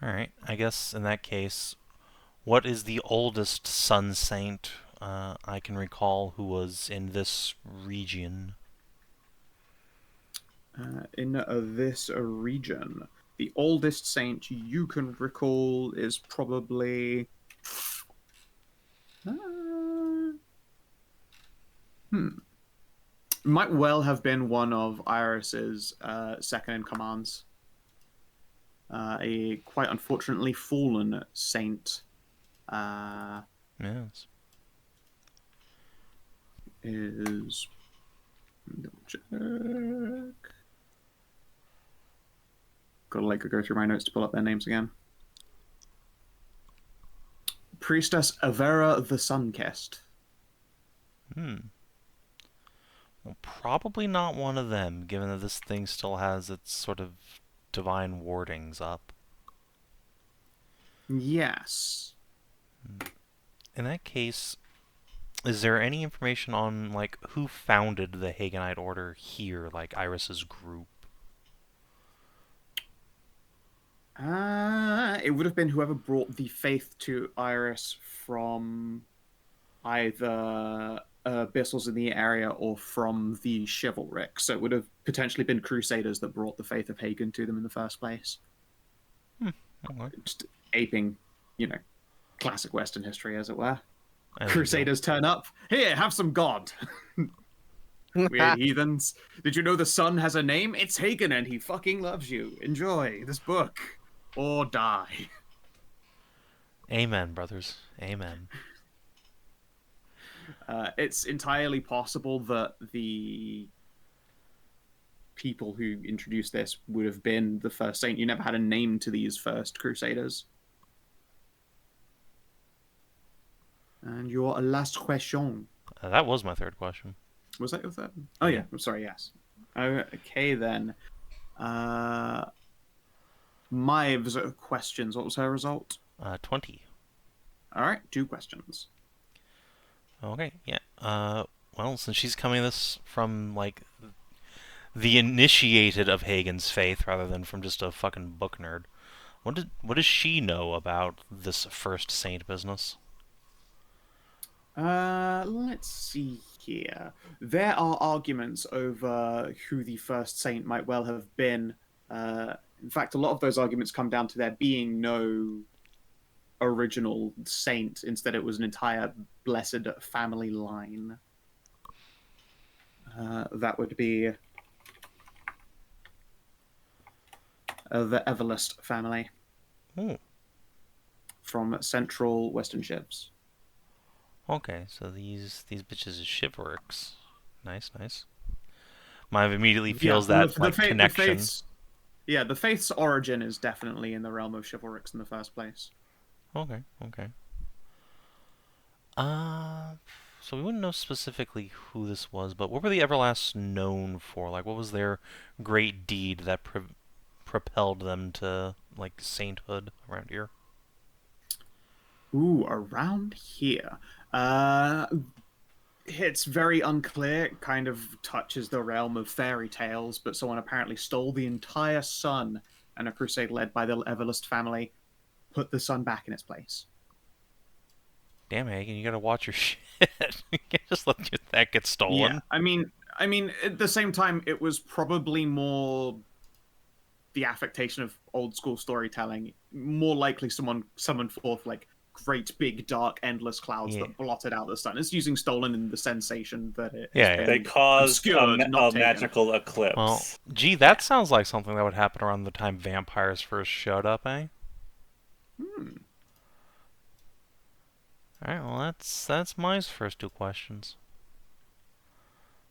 Alright, I guess in that case, what is the oldest Sun Saint I can recall who was in this region? In this region, the oldest saint you can recall is probably... Might well have been one of Iris's second-in-commands. A quite unfortunately fallen saint. Yes. Is... Double check. Gotta go through my notes to pull up their names again. Priestess Avera the Sunkissed. Well, probably not one of them, given that this thing still has its sort of divine wardings up. Yes. In that case, Is there any information on like who founded the Hagenite Order here, like Iris's group? It would have been whoever brought the faith to Iris from either Abyssals in the area or from the Chivalric. So it would have potentially been Crusaders that brought the faith of Hagen to them in the first place. Okay. Just aping, classic Western history, as it were. As you Crusaders turn up. Here, have some God. Weird heathens. Did you know the sun has a name? It's Hagen and he fucking loves you. Enjoy this book. Or die. Amen, brothers. Amen. It's entirely possible that the people who introduced this would have been the first saint. You never had a name to these first crusaders. And your last question. That was my third question. Was that your third? Oh, yeah. I'm sorry, yes. Okay, then. Myve's questions. What was her result? 20. All right, 2 questions. Okay, yeah. Well, since she's coming this from, like, the initiated of Hagen's faith rather than from just a fucking book nerd, what does she know about this first saint business? Let's see here. There are arguments over who the first saint might well have been. In fact, a lot of those arguments come down to there being no original saint. Instead, it was an entire blessed family line. That would be the Everlist family from Central Western Shivs. Okay, so these bitches is chivalrics. Nice, nice. Mine immediately feels that connection. The faith's origin is definitely in the realm of chivalrics in the first place. Okay. So we wouldn't know specifically who this was, but what were the Everlasts known for? Like, what was their great deed that propelled them to, like, sainthood around here? Ooh, around here. It's very unclear. It kind of touches the realm of fairy tales, but someone apparently stole the entire sun, and a crusade led by the Everlist family put the sun back in its place. Damn, Hagen, you gotta watch your shit. You can't just let that get stolen. Yeah, I mean, at the same time, it was probably more the affectation of old school storytelling. More likely someone summoned forth, like, great big dark endless clouds that blotted out the sun. It's using stolen in the sensation that it they caused a magical eclipse. Well, gee, that sounds like something that would happen around the time vampires first showed up, eh? Alright, well that's my first 2 questions.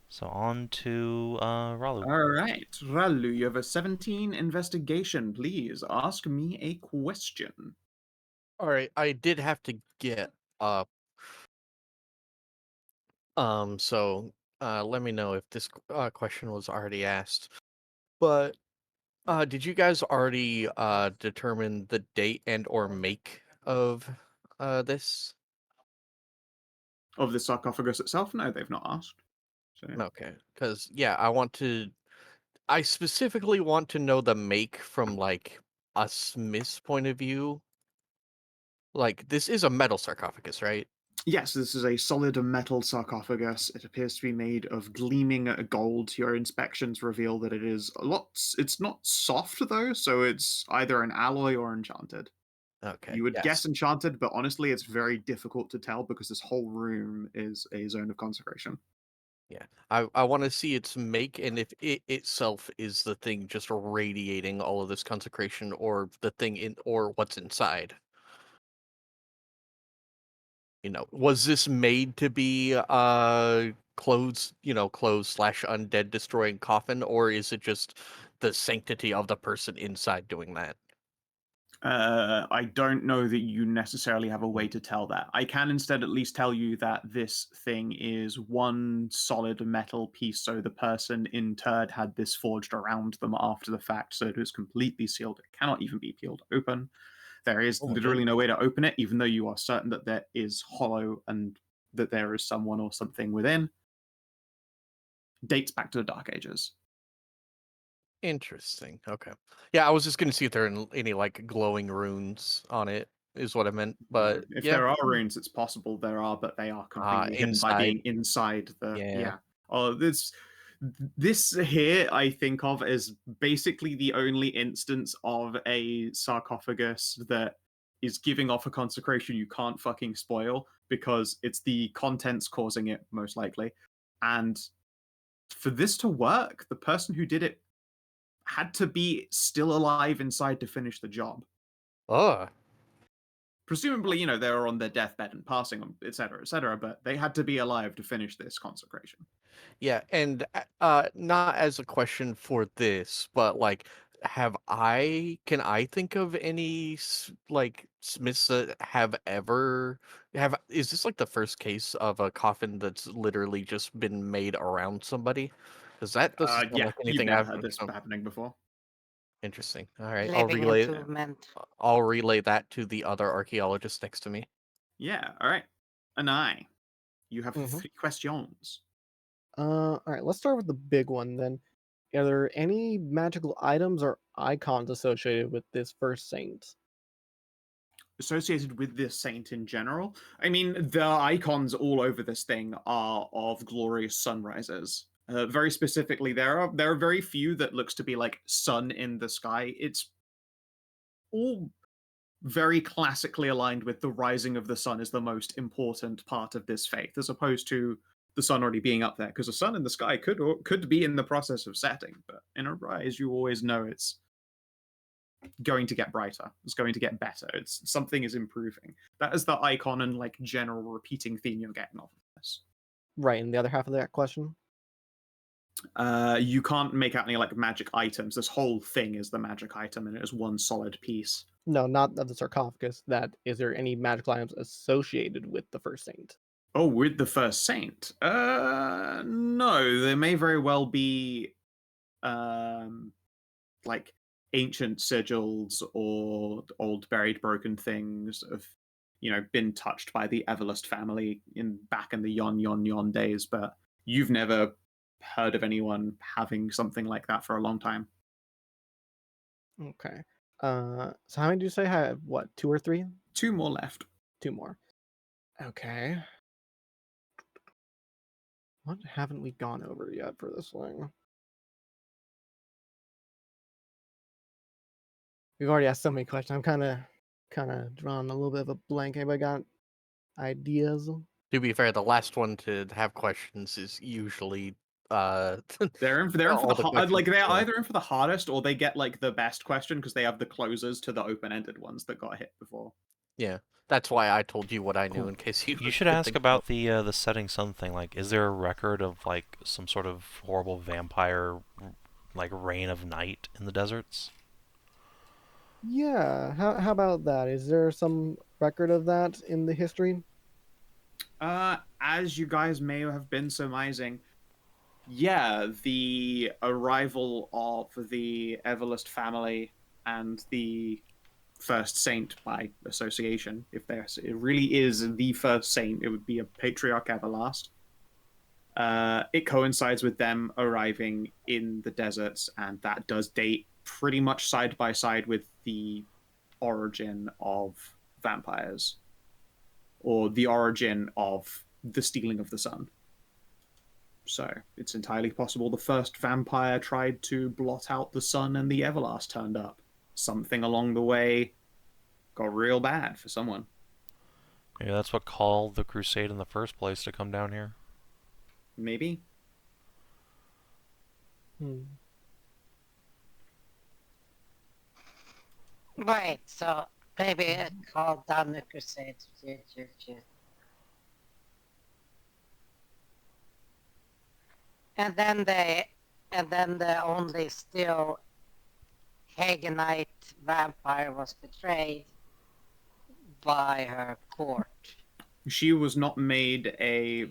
So on to Ralu. Alright, Ralu, you have a 17 investigation. Please ask me a question. All right, I did have to get up. So let me know if this question was already asked. But did you guys already determine the date and or make of this? Of the sarcophagus itself? No, they've not asked. So. Okay, because yeah, I specifically want to know the make from like a smith's point of view. Like, this is a metal sarcophagus, right? Yes, this is a solid metal sarcophagus. It appears to be made of gleaming gold. Your inspections reveal that it is it's not soft though, so it's either an alloy or enchanted. Okay. You would guess enchanted, but honestly it's very difficult to tell because this whole room is a zone of consecration. Yeah. I want to see its make, and if it itself is the thing just radiating all of this consecration, or the thing or what's inside. Was this made to be clothes / undead destroying coffin, or is it just the sanctity of the person inside doing that? I don't know that you necessarily have a way to tell that. I can instead at least tell you that this thing is one solid metal piece, so the person interred had this forged around them after the fact, so it is completely sealed. It cannot even be peeled open. There is literally no way to open it, even though you are certain that there is hollow and that there is someone or something within dates back to the Dark Ages. Interesting. Okay. Yeah, I was just gonna see if there are any like glowing runes on it, is what I meant. But If yeah, there are runes, it's possible there are, but they are completely hidden by being inside the. Yeah. Oh, this here I think of as basically the only instance of a sarcophagus that is giving off a consecration you can't fucking spoil, because it's the contents causing it most likely. And for this to work, the person who did it had to be still alive inside to finish the job. Oh, Presumably, they were on their deathbed and passing on, etc., but they had to be alive to finish this consecration. yeah, and not as a question for this, but like, can I think of any like smiths that is this like the first case of a coffin that's literally just been made around somebody? Because that doesn't sound like You've anything never I've heard this oh, happening before. interesting. All right, Living entombment. I'll relay that to the other archaeologist next to me. Yeah, all right. Anai, you have Mhm. 3 questions. All right, let's start with the big one then. Are there any magical items or icons associated with this first saint? Associated with this saint in general, I mean, the icons all over this thing are of glorious sunrises. Very specifically, there are very few that looks to be like sun in the sky. It's all very classically aligned with the rising of the sun is the most important part of this faith, as opposed to the sun already being up there, because the sun in the sky could be in the process of setting, but in a rise, you always know it's going to get brighter. It's going to get better. It's something is improving. That is the icon and like general repeating theme you're getting off of this. Right, and the other half of that question? You can't make out any like magic items. This whole thing is the magic item, and it is one solid piece. No, not of the sarcophagus. Is there any magical items associated with the first saint? Oh, with the first saint? No. There may very well be like ancient sigils or old buried broken things of been touched by the Everlast family back in the yon days, but you've never heard of anyone having something like that for a long time. Okay. So how many do you say have what, 2 or 3? 2 more left. 2 more. Okay. What haven't we gone over yet for this thing? We've already asked so many questions. I'm kind of drawing a little bit of a blank. Anybody got ideas? To be fair, the last one to have questions is usually They're in for all the the hard, like they're questions, either in for the hardest or they get like the best question because they have the closers to the open-ended ones that got hit before. yeah. That's why I told you what I knew Cool. in case you You should could ask think about the setting sun thing. Like, is there a record of like some sort of horrible vampire, like reign of night in the deserts? Yeah. How about that? Is there some record of that in the history? As you guys may have been surmising, yeah, the arrival of the Everlast family and the first saint by association, if it really is the first saint, it would be a Patriarch Everlast. It coincides with them arriving in the deserts, and that does date pretty much side by side with the origin of vampires, or the origin of the stealing of the sun. So it's entirely possible the first vampire tried to blot out the sun and the Everlast turned up. Something along the way got real bad for someone. Maybe that's what called the crusade in the first place to come down here. Maybe. Right, so maybe it called down the crusade. And then the only still Hagenite vampire was betrayed by her court. She was not made a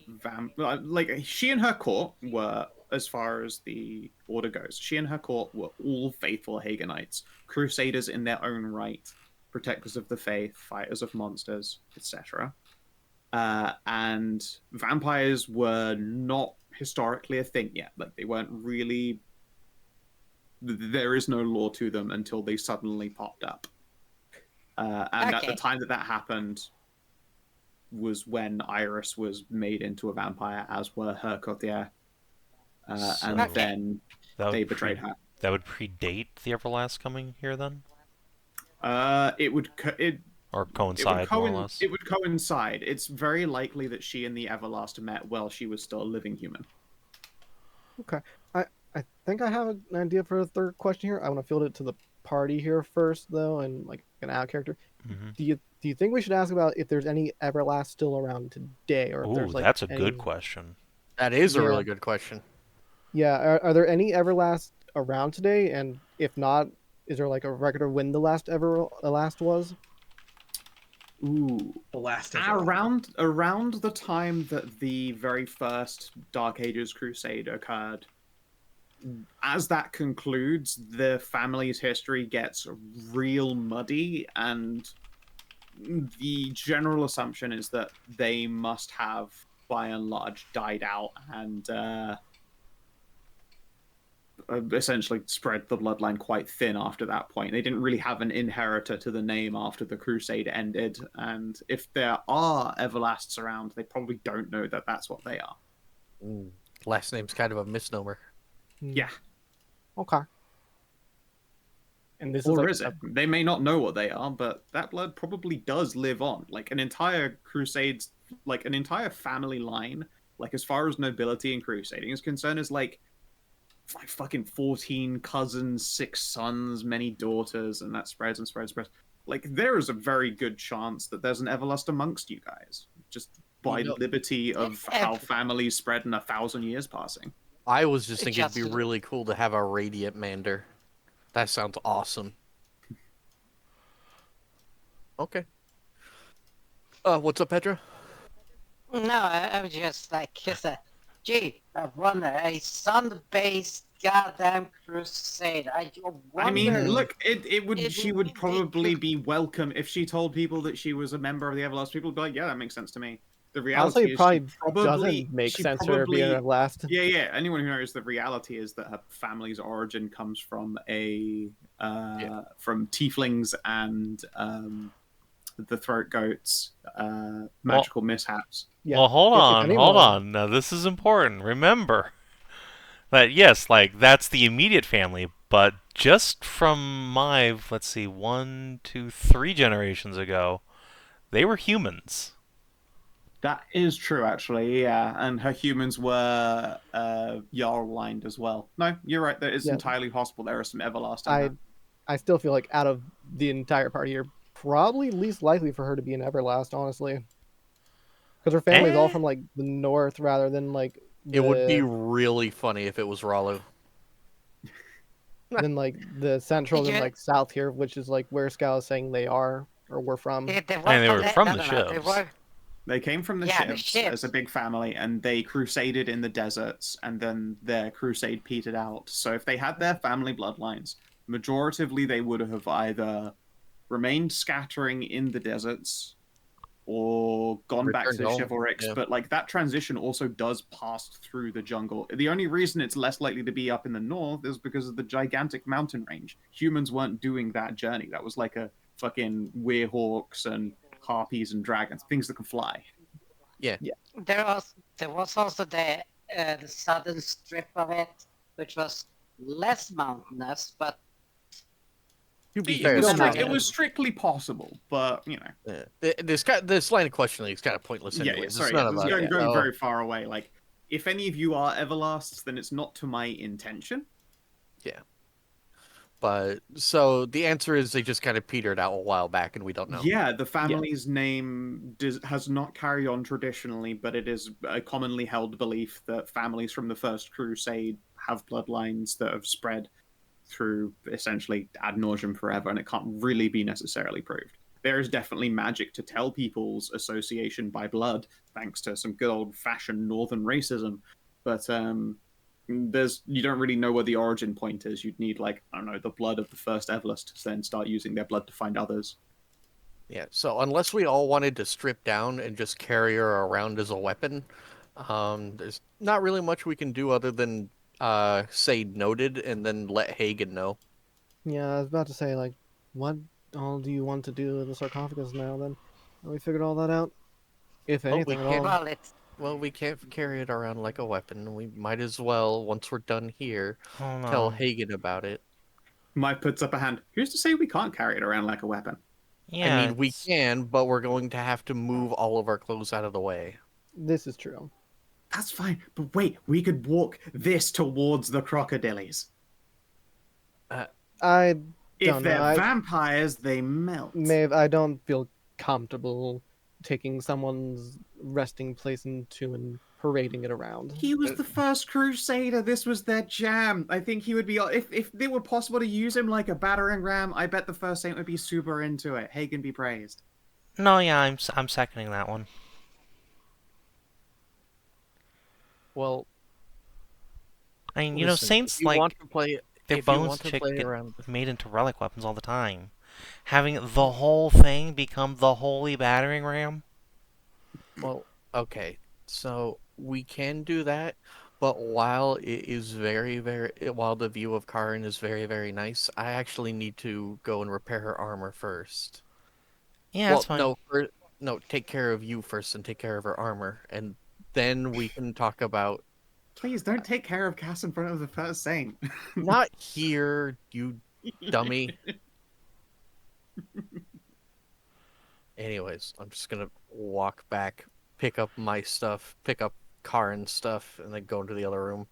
like she and her court were, as far as the order goes, she and her court were all faithful Haganites, crusaders in their own right, protectors of the faith, fighters of monsters, etc. and vampires were not historically a thing yet. Like they weren't really. There is no law to them until they suddenly popped up. And at the Okay. time that happened was when Iris was made into a vampire, as were her courtier. And Okay. then That they would betrayed her. That would predate the Everlast coming here then, It would or coincide more or less. it would coincide. It's very likely that she and the Everlast met while she was still a living human. Okay. I think I have an idea for a third question here. I want to field it to the party here first, though, and like an out character. Mm-hmm. Do you think we should ask about if there's any Everlast still around today, or if Ooh, there's like that's a any... good question. That is a Yeah. really good question. Yeah, are there any Everlast around today? And if not, is there like a record of when the last was? Ooh. The last ever. Around the time that the very first Dark Ages Crusade occurred, as that concludes, the family's history gets real muddy, and the general assumption is that they must have, by and large, died out and essentially spread the bloodline quite thin after that point. They didn't really have an inheritor to the name after the crusade ended, and if there are Everlasts around, they probably don't know that that's what they are. Last name's kind of a misnomer. Yeah. Okay. And this Or is is it? They may not know what they are, but that blood probably does live on. Like an entire crusades, like an entire family line, like as far as nobility and crusading is concerned, is like fucking 14 cousins, 6 sons, many daughters, and that spreads and spreads. Like there is a very good chance that there's an Everlast amongst you guys, just by liberty of how families spread in 1,000 years passing. I was just thinking it'd be really cool to have a Radiant Mander. That sounds awesome. Okay. What's up, Hedrah? No, I was just like, gee, I wonder, a sun-based goddamn crusade. I wonder... I mean, look, she would it probably be welcome if she told people that she was a member of the Everlast. People would be like, yeah, that makes sense to me. The reality Honestly, is probably doesn't make sense for her to be an Everlast. Yeah. Anyone who knows the reality is that her family's origin comes from from tieflings and the throat goats, magical mishaps. Yeah. Well, hold on. Now this is important. Remember that yes, like that's the immediate family, but just from my, let's see, 1, 2, 3 generations ago, they were humans. That is true, actually, yeah. And her humans were Jarl-lined as well. No, you're right. That is entirely possible. There are some Everlasting. I still feel like out of the entire party, you're probably least likely for her to be an Everlast, honestly. Because her family's all from, like, the north rather than, like... It would be really funny if it was Ralu. Than, like, the central and, like, south here, which is, like, where Skow is saying they are, or were from. And they were from the ships. They came from the ships as a big family, and they crusaded in the deserts, and then their crusade petered out. So if they had their family bloodlines, majoritively they would have either remained scattering in the deserts or gone back to the chivalrics. But like that transition also does pass through the jungle. The only reason it's less likely to be up in the north is because of the gigantic mountain range. Humans weren't doing that journey. That was like a fucking werehawks and harpies and dragons, things that can fly. Yeah. There was also the southern strip of it, which was less mountainous, but it was strictly possible, but you know, this line of questioning is kind of pointless anyway. Sorry, going very far away. Like, if any of you are Everlasts, then it's not to my intention. Yeah. But so the answer is they just kind of petered out a while back, and we don't know. Yeah, the family's name has not carried on traditionally, but it is a commonly held belief that families from the First Crusade have bloodlines that have spread through essentially ad nauseum forever, and it can't really be necessarily proved. There is definitely magic to tell people's association by blood, thanks to some good old-fashioned northern racism, but you don't really know where the origin point is. You'd need, like, I don't know, the blood of the first Everlast to then start using their blood to find others. Yeah, so unless we all wanted to strip down and just carry her around as a weapon, there's not really much we can do other than say noted and then let Hagen know. Yeah, I was about to say, like, what all do you want to do with the sarcophagus now? Then, have we figured all that out? If Oh, we anything at can't. all. Well, it's Well, we can't carry it around like a weapon. We might as well, once we're done here, Hold tell on. Hagen about it. Mike puts up a hand. Who's to say we can't carry it around like a weapon? I Yeah, mean, we can, but we're going to have to move all of our clothes out of the way. This is true. That's fine. But wait, we could walk this towards the crocodilies. I If don't know. they're vampires, they melt. Maeve, I don't feel comfortable taking someone's resting place into and parading it around. He was the first crusader. This was their jam. I think he would be. If it were possible to use him like a battering ram, I bet the first saint would be super into it. Hagen be praised. no, yeah, I'm seconding that one. Well, I mean, listen, saints if you like want to play, their if you bones want to chick play get around, made into relic weapons all the time. Having the whole thing become the holy battering ram. well, okay, so we can do that, but while it is while the view of Karin is very, very nice, I actually need to go and repair her armor first. Yeah, Well, that's fine. no, take care of you first and take care of her armor, and then we can talk about Please don't take care of Cass in front of the first saint. not here, you dummy. Anyways, I'm just gonna walk back, pick up my stuff, pick up Karin's stuff, and then go into the other room.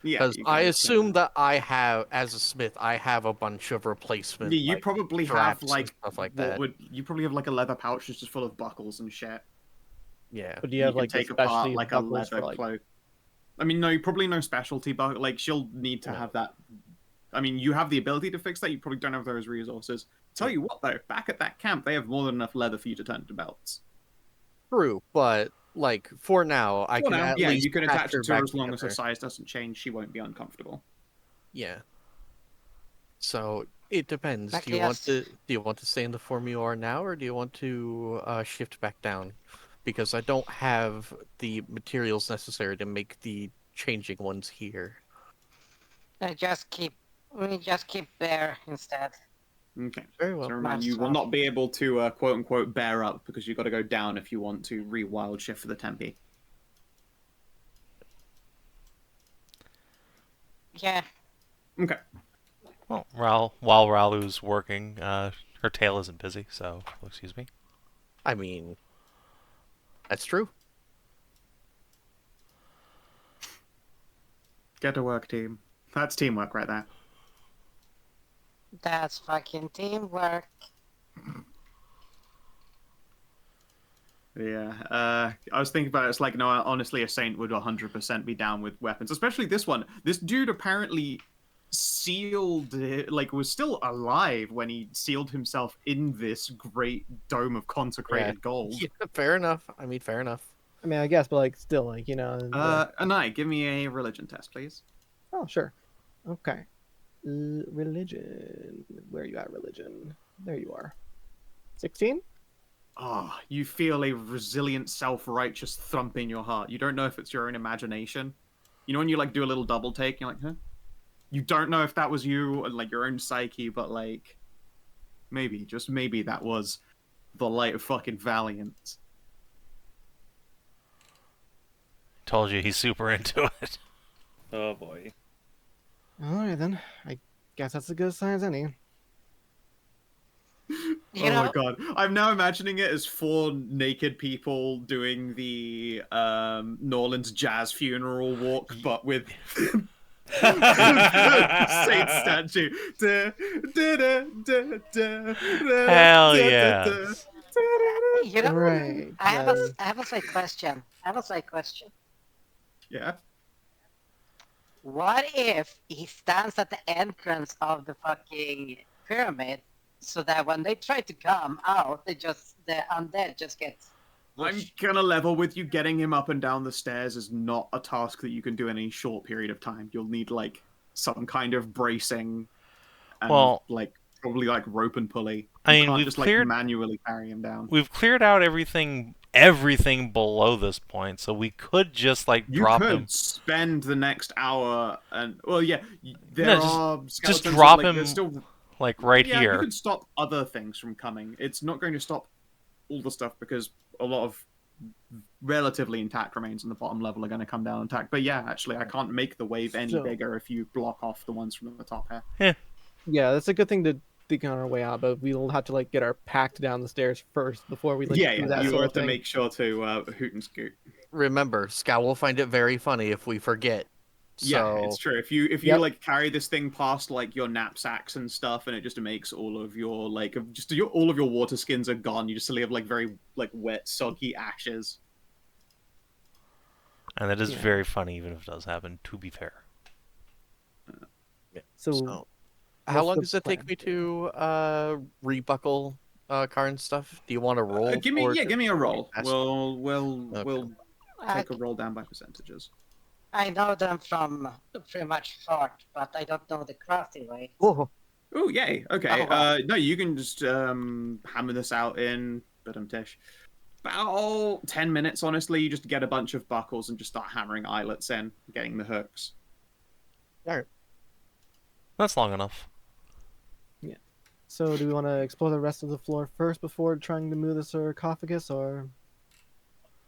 Yeah, Because you I guys, assume that I have, as a smith, I have a bunch of replacement. Yeah, you like, probably straps have and like stuff like what that. would you probably have like a leather pouch that's just full of buckles and shit. Yeah. But do you have can like the take apart specialty like a buckles leather for like? cloak. I mean, no, probably no specialty buckle. Like she'll need to No. have that. I mean, you have the ability to fix that. You probably don't have those resources. Tell you what, though, back at that camp, they have more than enough leather for you to turn into belts. True, but like for now, I For can now, at yeah, least you can patch attach her it to her back as long as her together. size doesn't change. She won't be uncomfortable. Yeah. So it depends. Like, Do you want yes. to stay in the form you are now, or do you want to shift back down? Because I don't have the materials necessary to make the changing ones here. we just keep bare instead. Okay. Very So well. remind you will Myself. not be able to quote unquote bear up because you've got to go down if you want to re-wild shift for the tempi. Yeah. Okay. Well, while Ralu's working, her tail isn't busy, so excuse me. I mean, that's true. Get to work, team. That's teamwork right there. That's fucking teamwork. Yeah, I was thinking about it. It's like, no, honestly, a saint would 100% be down with weapons, especially this one. This dude apparently sealed, like, was still alive when he sealed himself in this great dome of consecrated gold. Yeah, fair enough. I mean, fair enough. I mean, I guess, but like still, like Anai, give me a religion test, please. Oh, sure. Okay. Religion. Where are you at, religion? There you are. 16? Oh, you feel a resilient, self-righteous thump in your heart. You don't know if it's your own imagination. You know when you like do a little double take, you're like, huh? You don't know if that was you, like your own psyche, but like, maybe, just maybe that was the light of fucking Valiant. Told you he's super into it. Oh boy. Alright then. I guess that's a good sign as any. You Oh know, my god. I'm now imagining it as 4 naked people doing the Norland's jazz funeral walk, but with Saint statue. Hell yeah. you know. Right. I have a then. I have a slight question. Yeah. What if he stands at the entrance of the fucking pyramid, so that when they try to come out, the undead just gets. I'm whoosh? gonna level with you. Getting him up and down the stairs is not a task that you can do in any short period of time. You'll need like some kind of bracing and Well- like probably like rope and pulley. I You mean, can't we've just cleared manually carry him down. we've cleared out everything below this point, so we could just You drop could him. spend the next hour and there No, are just skeletons drop that, him there's still right yeah, you here. could stop other things from coming. It's not going to stop all the stuff because a lot of relatively intact remains in the bottom level are going to come down and attack. But yeah, actually, I can't make the wave any So- bigger if you block off the ones from the top here. Yeah, that's a good thing to think on our way out, but we'll have to get our pact down the stairs first before we do that You sort will of have to thing. make sure to hoot and scoot. Remember, Skow will find it very funny if we forget. Yeah, So it's true. If you Yep. carry this thing past your knapsacks and stuff, and it just makes all of your all of your water skins are gone. You just suddenly have very wet, soggy ashes. And that is Yeah. very funny, even if it does happen, to be fair. So how what's long the does it take plan? me to rebuckle Karin's stuff? Do you want to roll? Give for me it? give me a roll. Ask- We'll Okay. take a roll down by percentages. I know them from pretty much heart, but I don't know the crafty way. Oh, Oh, yay. Okay. Oh, wow. No, you can just hammer this out in tish. About 10 minutes, honestly. You just get a bunch of buckles and just start hammering eyelets in, getting the hooks. That's long enough. So do we want to explore the rest of the floor first before trying to move the sarcophagus, or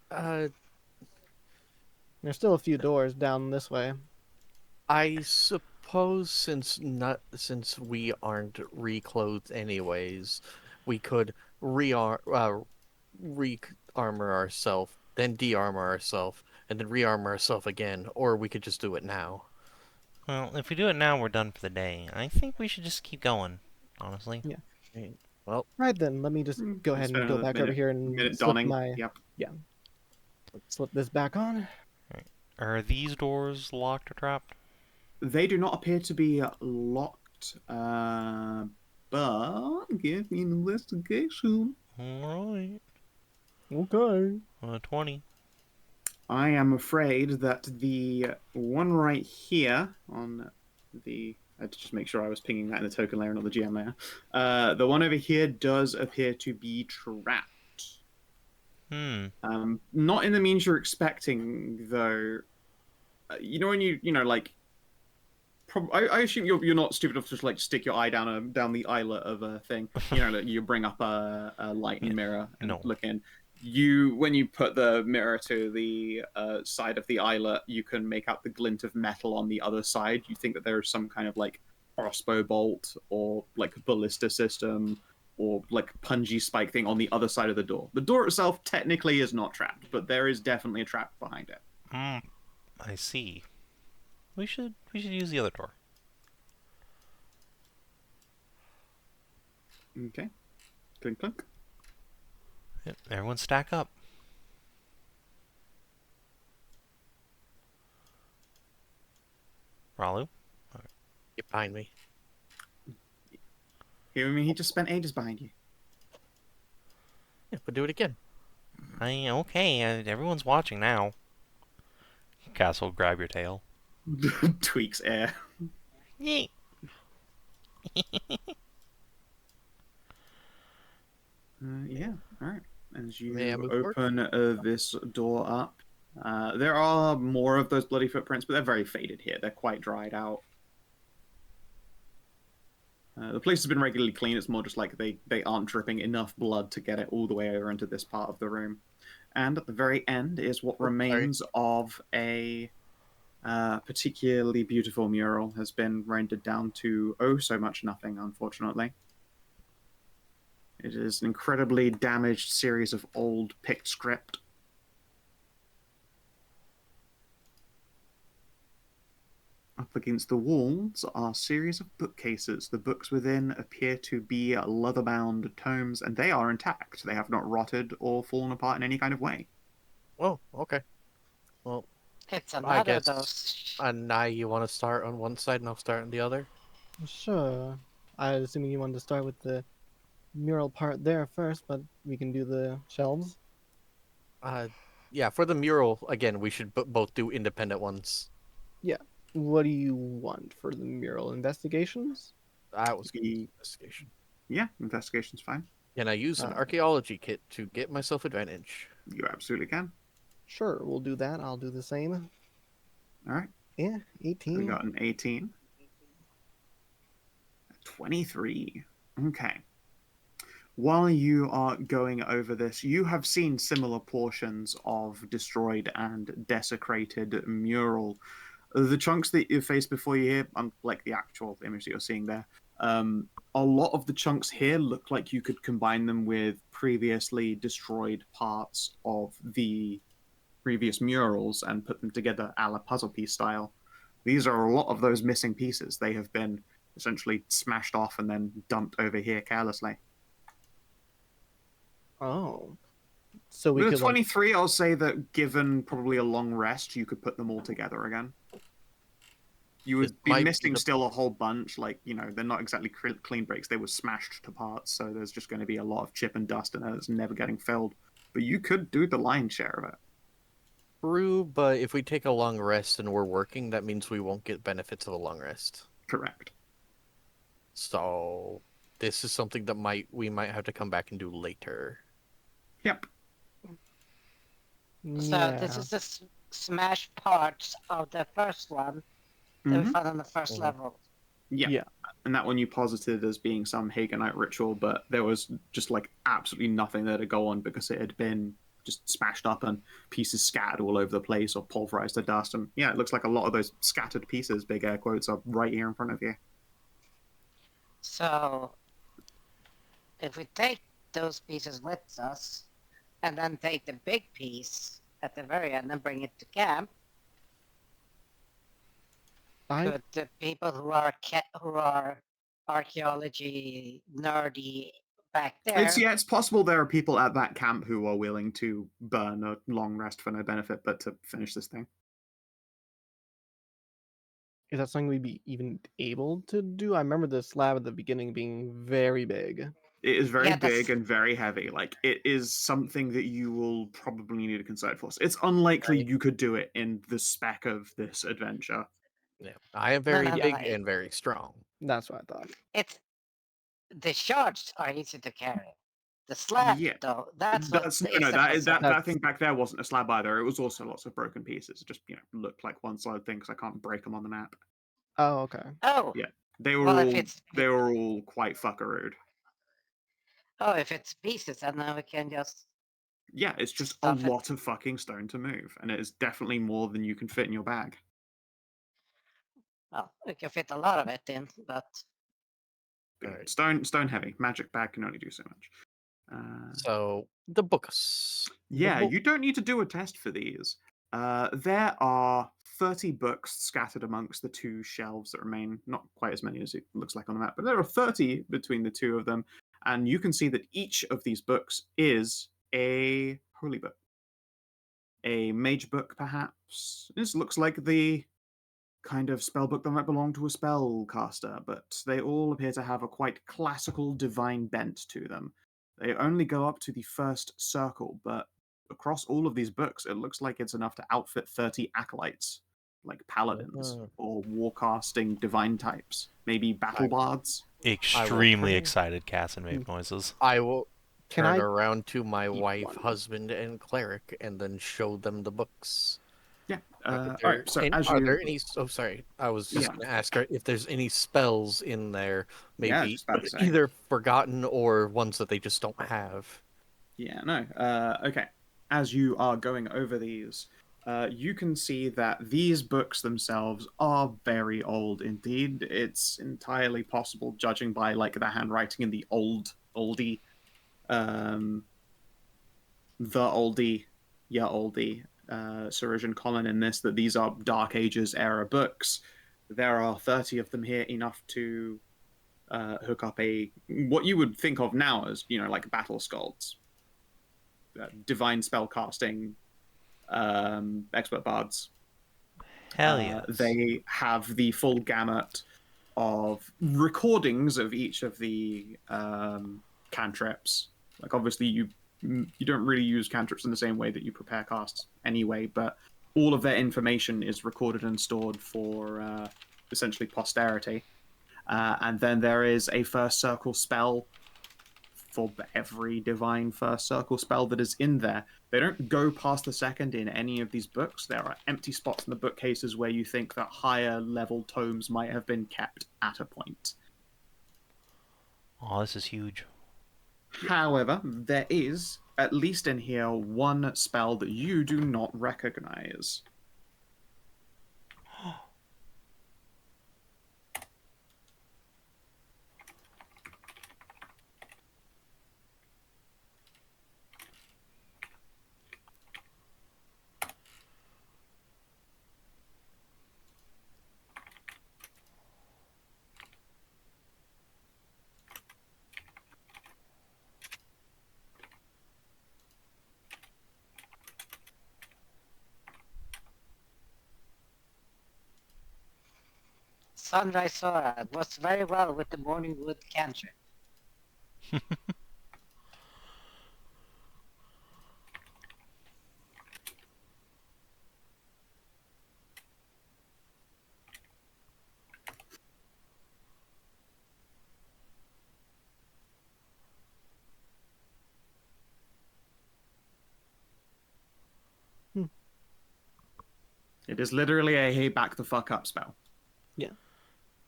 there's still a few doors down this way? I suppose since we aren't reclothed anyways, we could re-armor ourselves, then de-armor ourselves, and then re-armor ourselves again, or we could just do it now. Well, if we do it now, we're done for the day. I think we should just keep going, honestly. Yeah. Well, Right then, let me just go ahead Spend and go another back over here and minute slip donning. my Yep. slip this back on. Are these doors locked or trapped? They do not appear to be locked, but give me an investigation. Alright. Okay. 20. I am afraid that the one right here on the... I had to just make sure I was pinging that in the token layer, not the GM layer. The one over here does appear to be trapped. Not in the means you're expecting, though. You know when I assume you're not stupid enough to just stick your eye down the eyelet of a thing. You bring up a lighting mirror and No. look in. When you put the mirror to the side of the eyelet, you can make out the glint of metal on the other side. You think that there is some kind of crossbow bolt or ballista system or punji spike thing on the other side of the door. The door itself technically is not trapped, but there is definitely a trap behind it. I see. We should use the other door. Okay. Clink clink. Yep, everyone stack up. Ralu? get behind me. He just spent ages behind you. Yeah, but do it again. Okay, everyone's watching now. Castle, grab your tail. Tweaks air. Yeet. Yeah, alright. As you May I move forward? open this door up, there are more of those bloody footprints, but they're very faded here. They're quite dried out. The place has been regularly cleaned. It's more just they aren't dripping enough blood to get it all the way over into this part of the room. And at the very end is what remains of a particularly beautiful mural. Has been rendered down to oh so much nothing, unfortunately. It is an incredibly damaged series of old Pict script. Up against the walls are a series of bookcases. The books within appear to be leather-bound tomes, and they are intact. They have not rotted or fallen apart in any kind of way. Oh, okay. Well, It's I another guess of those. Anai, you want to start on one side and I'll start on the other? Sure. I was assuming you wanted to start with the mural part there first, but we can do the shelves. Yeah, for the mural, again, we should both do independent ones. Yeah. What do you want for the mural? Investigations? That was good investigation. Yeah, investigation's fine. Can I use an archaeology kit to get myself advantage? You absolutely can. Sure, we'll do that. I'll do the same. All right. Yeah, We 18. got an 18. 23. Okay. While you are going over this, you have seen similar portions of destroyed and desecrated mural. The chunks that you faced before you here, like the actual image that you're seeing there, a lot of the chunks here look like you could combine them with previously destroyed parts of the previous murals and put them together a la puzzle piece style. These are a lot of those missing pieces. They have been essentially smashed off and then dumped over here carelessly. Oh. So we With a could like 23, I'll say that given probably a long rest, you could put them all together again. You This would be might be missing the- still a whole bunch. Like, they're not exactly clean breaks. They were smashed to parts, so there's just going to be a lot of chip and dust in there that's never getting filled. But you could do the lion's share of it. True, but if we take a long rest and we're working, that means we won't get benefits of a long rest. Correct. So this is something that we might have to come back and do later. Yep. So this is the smash parts of the first one that we found on the 1st level. Yeah. And that one you posited as being some Hagenite ritual, but there was just like absolutely nothing there to go on because it had been just smashed up and pieces scattered all over the place or pulverized to dust. And yeah, it looks like a lot of those scattered pieces, big air quotes, are right here in front of you. So if we take those pieces with us and then take the big piece at the very end and bring it to camp, could the people who are archaeology nerdy back there? It's possible there are people at that camp who are willing to burn a long rest for no benefit, but to finish this thing. Is that something we'd be even able to do? I remember the slab at the beginning being very big. It is very Yeah, big and very heavy. Like, it is something that you will probably need a concerted force. It's unlikely you could do it in the spec of this adventure. Yeah, I am very no, big it- and very strong. That's what I thought. It's the shards are easy to carry. The slab, Yeah. though, that's what That the thing back there wasn't a slab either. It was also lots of broken pieces. It just looked like one solid thing because I can't break them on the map. Oh, okay. Oh, Yeah, they were well, all quite fuckerooed. if it's pieces, then we can just Yeah, it's just a stuff it. lot of fucking stone to move, and it is definitely more than you can fit in your bag. Well, we can fit a lot of it in, but But yeah, Alright. stone heavy. Magic bag can only do so much. So the books. Yeah, you don't need to do a test for these. There are 30 books scattered amongst the two shelves that remain. Not quite as many as it looks like on the map, but there are 30 between the two of them. And you can see that each of these books is a holy book. A mage book, perhaps. This looks like the kind of spell book that might belong to a spellcaster, but they all appear to have a quite classical divine bent to them. They only go up to the first circle, but across all of these books, it looks like it's enough to outfit 30 acolytes, like paladins or warcasting divine types, maybe battle bards. Extremely excited Cassin made noises. I will Can turn I around to my keep wife, one? husband, and cleric, and then show them the books. Yeah. Are All right. So as are you, there any? Oh, sorry. I was just going to ask her if there's any spells in there, Yeah, I was maybe just about to say. either forgotten or ones that they just don't have. Yeah, no. Okay. As you are going over these, you can see that these books themselves are very old indeed. It's entirely possible, judging by like the handwriting in the oldie, Sarisian Colin in this, that these are Dark Ages era books. There are 30 of them here, enough to hook up what you would think of now as like battle skulls, divine spell casting, expert bards. Hell yeah. They have the full gamut of recordings of each of the cantrips. Like, obviously you don't really use cantrips in the same way that you prepare casts anyway, but all of their information is recorded and stored for essentially posterity. And then there is a first circle spell for every divine first circle spell that is in there. They don't go past the second in any of these books. There are empty spots in the bookcases where you think that higher level tomes might have been kept at a point. Oh, this is huge. However, there is, at least in here, one spell that you do not recognize. Sunrise Sword works very well with the Morning Wood cantrip. It is literally a hey, back the fuck up spell. Yeah.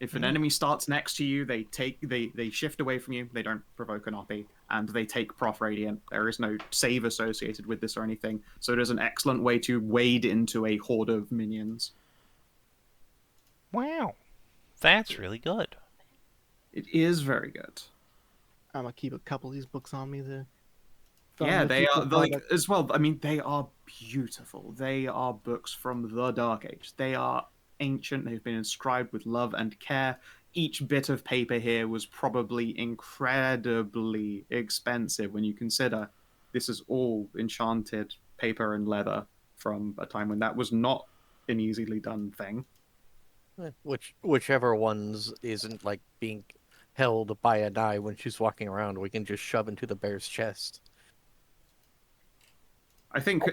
If an enemy starts next to you, they shift away from you, they don't provoke an OP, and they take Prof Radiant. There is no save associated with this or anything, so it is an excellent way to wade into a horde of minions. Wow. That's really good. It is very good. I'm gonna keep a couple of these books on me. Yeah, they are like as well. I mean, they are beautiful. They are books from the Dark Age. They are ancient. They've been inscribed with love and care. Each bit of paper here was probably incredibly expensive when you consider this is all enchanted paper and leather from a time when that was not an easily done thing. Whichever ones isn't like being held by Anai when she's walking around, we can just shove into the bear's chest. I think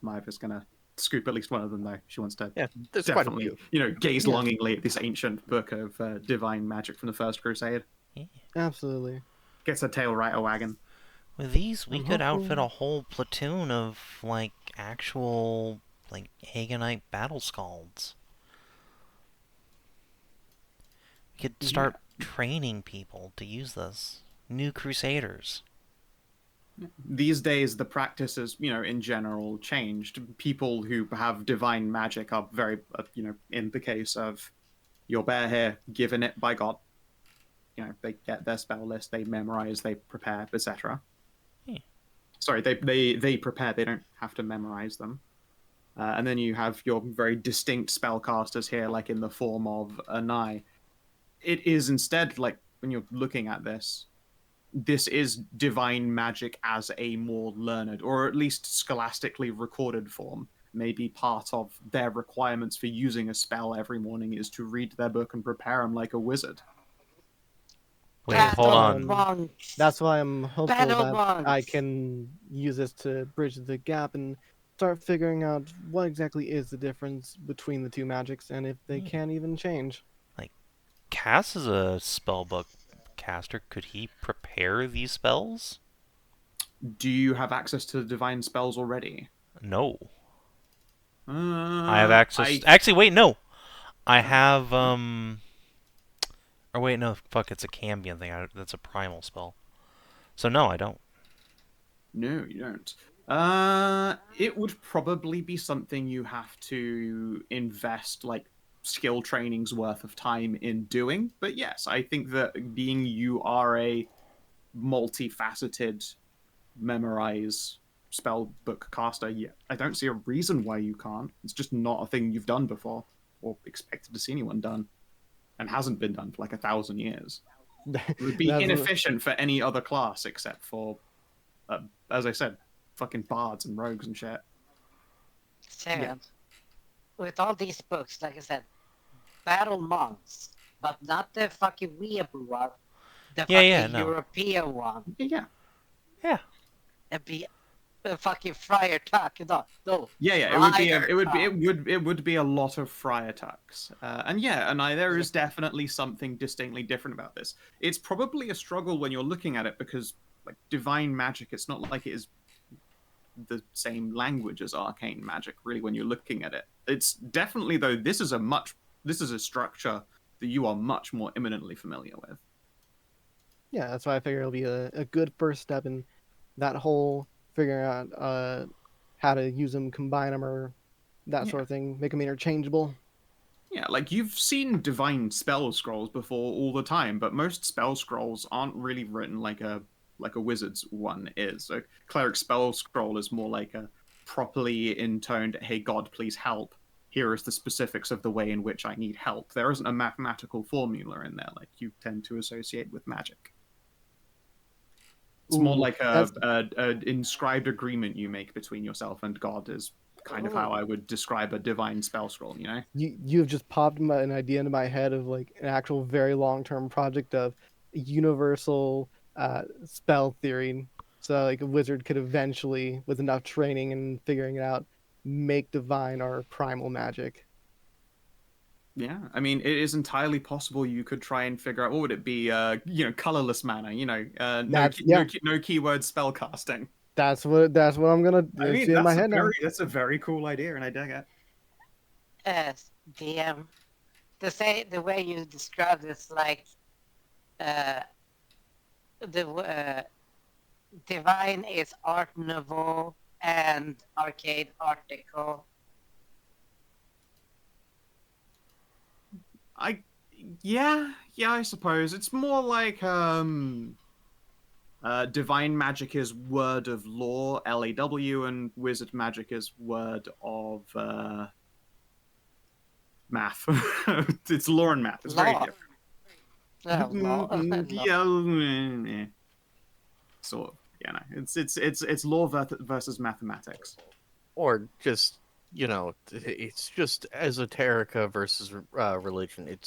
Maeve is gonna scoop at least one of them though. She wants to there's definitely, quite a few. gaze longingly at this ancient book of divine magic from the First Crusade. Yeah. Absolutely. Gets her tail right a wagon. With these, we could outfit a whole platoon of, like, actual, like, Hagenite battle scalds. We could start training people to use this. New Crusaders. These days, the practice has, in general, changed. People who have divine magic are very, in the case of your bear here, given it by God. They get their spell list, they memorize, they prepare, etc. Sorry, they prepare, they don't have to memorize them. And then you have your very distinct spellcasters here, like in the form of Anai. It is instead, like, when you're looking at this is divine magic as a more learned, or at least scholastically recorded form. Maybe part of their requirements for using a spell every morning is to read their book and prepare them like a wizard. Wait, hold on. That's why I'm hopeful Battle that monks. I can use this to bridge the gap and start figuring out what exactly is the difference between the two magics and if they can even change. Like, Cass is a spellbook caster. Could he prepare these spells? Do you have access to the divine spells already? No. I have access... Actually, wait, no. I have, Or wait, no, fuck, it's a Cambion thing. That's a primal spell. So no, I don't. No, you don't. It would probably be something you have to invest, like, skill training's worth of time in doing. But yes, I think that being you are a multifaceted memorize spell book caster, I don't see a reason why you can't. It's just not a thing you've done before or expected to see anyone done, and hasn't been done for like 1,000 years. It would be inefficient for any other class except for, as I said, fucking bards and rogues and shit. Second, with all these books, like I said, battle monks, but not the fucking weeaboo one, the fucking no. European one. Yeah. Yeah. It'd be fucking friar tuck. No, Yeah, yeah, it would be friar tuck. it would be a lot of friar tucks, and yeah, and there is definitely something distinctly different about this. It's probably a struggle when you're looking at it because like divine magic, it's not like it is the same language as arcane magic. Really, when you're looking at it, it's definitely though this is a structure that you are much more imminently familiar with. Yeah, that's why I figure it'll be a good first step in that whole figuring out how to use them, combine them, or that Yeah. sort of thing, make them interchangeable. Yeah, like you've seen divine spell scrolls before all the time, but most spell scrolls aren't really written like a wizard's one is. A cleric spell scroll is more like a properly intoned, "Hey God, please help. Here is the specifics of the way in which I need help." There isn't a mathematical formula in there like you tend to associate with magic. It's more Ooh, like that's a inscribed agreement you make between yourself and God is kind of how I would describe a divine spell scroll, you know? you've just popped an idea into my head of like an actual very long-term project of universal spell theory. So like a wizard could eventually, with enough training and figuring it out, make divine or primal magic. Yeah, I mean, it is entirely possible you could try and figure out what would it be, colorless mana, That's yeah, no keyword spell casting. that's what I'm gonna I mean, see in my head now. that's a very cool idea, and I dig it. DM, the way you describe this, like uh, the divine is Art Nouveau and arcade Art Deco. Yeah, I suppose it's more like divine magic is word of law, LAW, and wizard magic is word of math. It's lore and math. It's very Law. different. Law. Yeah, sort of. Yeah, no, it's law versus mathematics. Or just, it's just esoterica versus religion.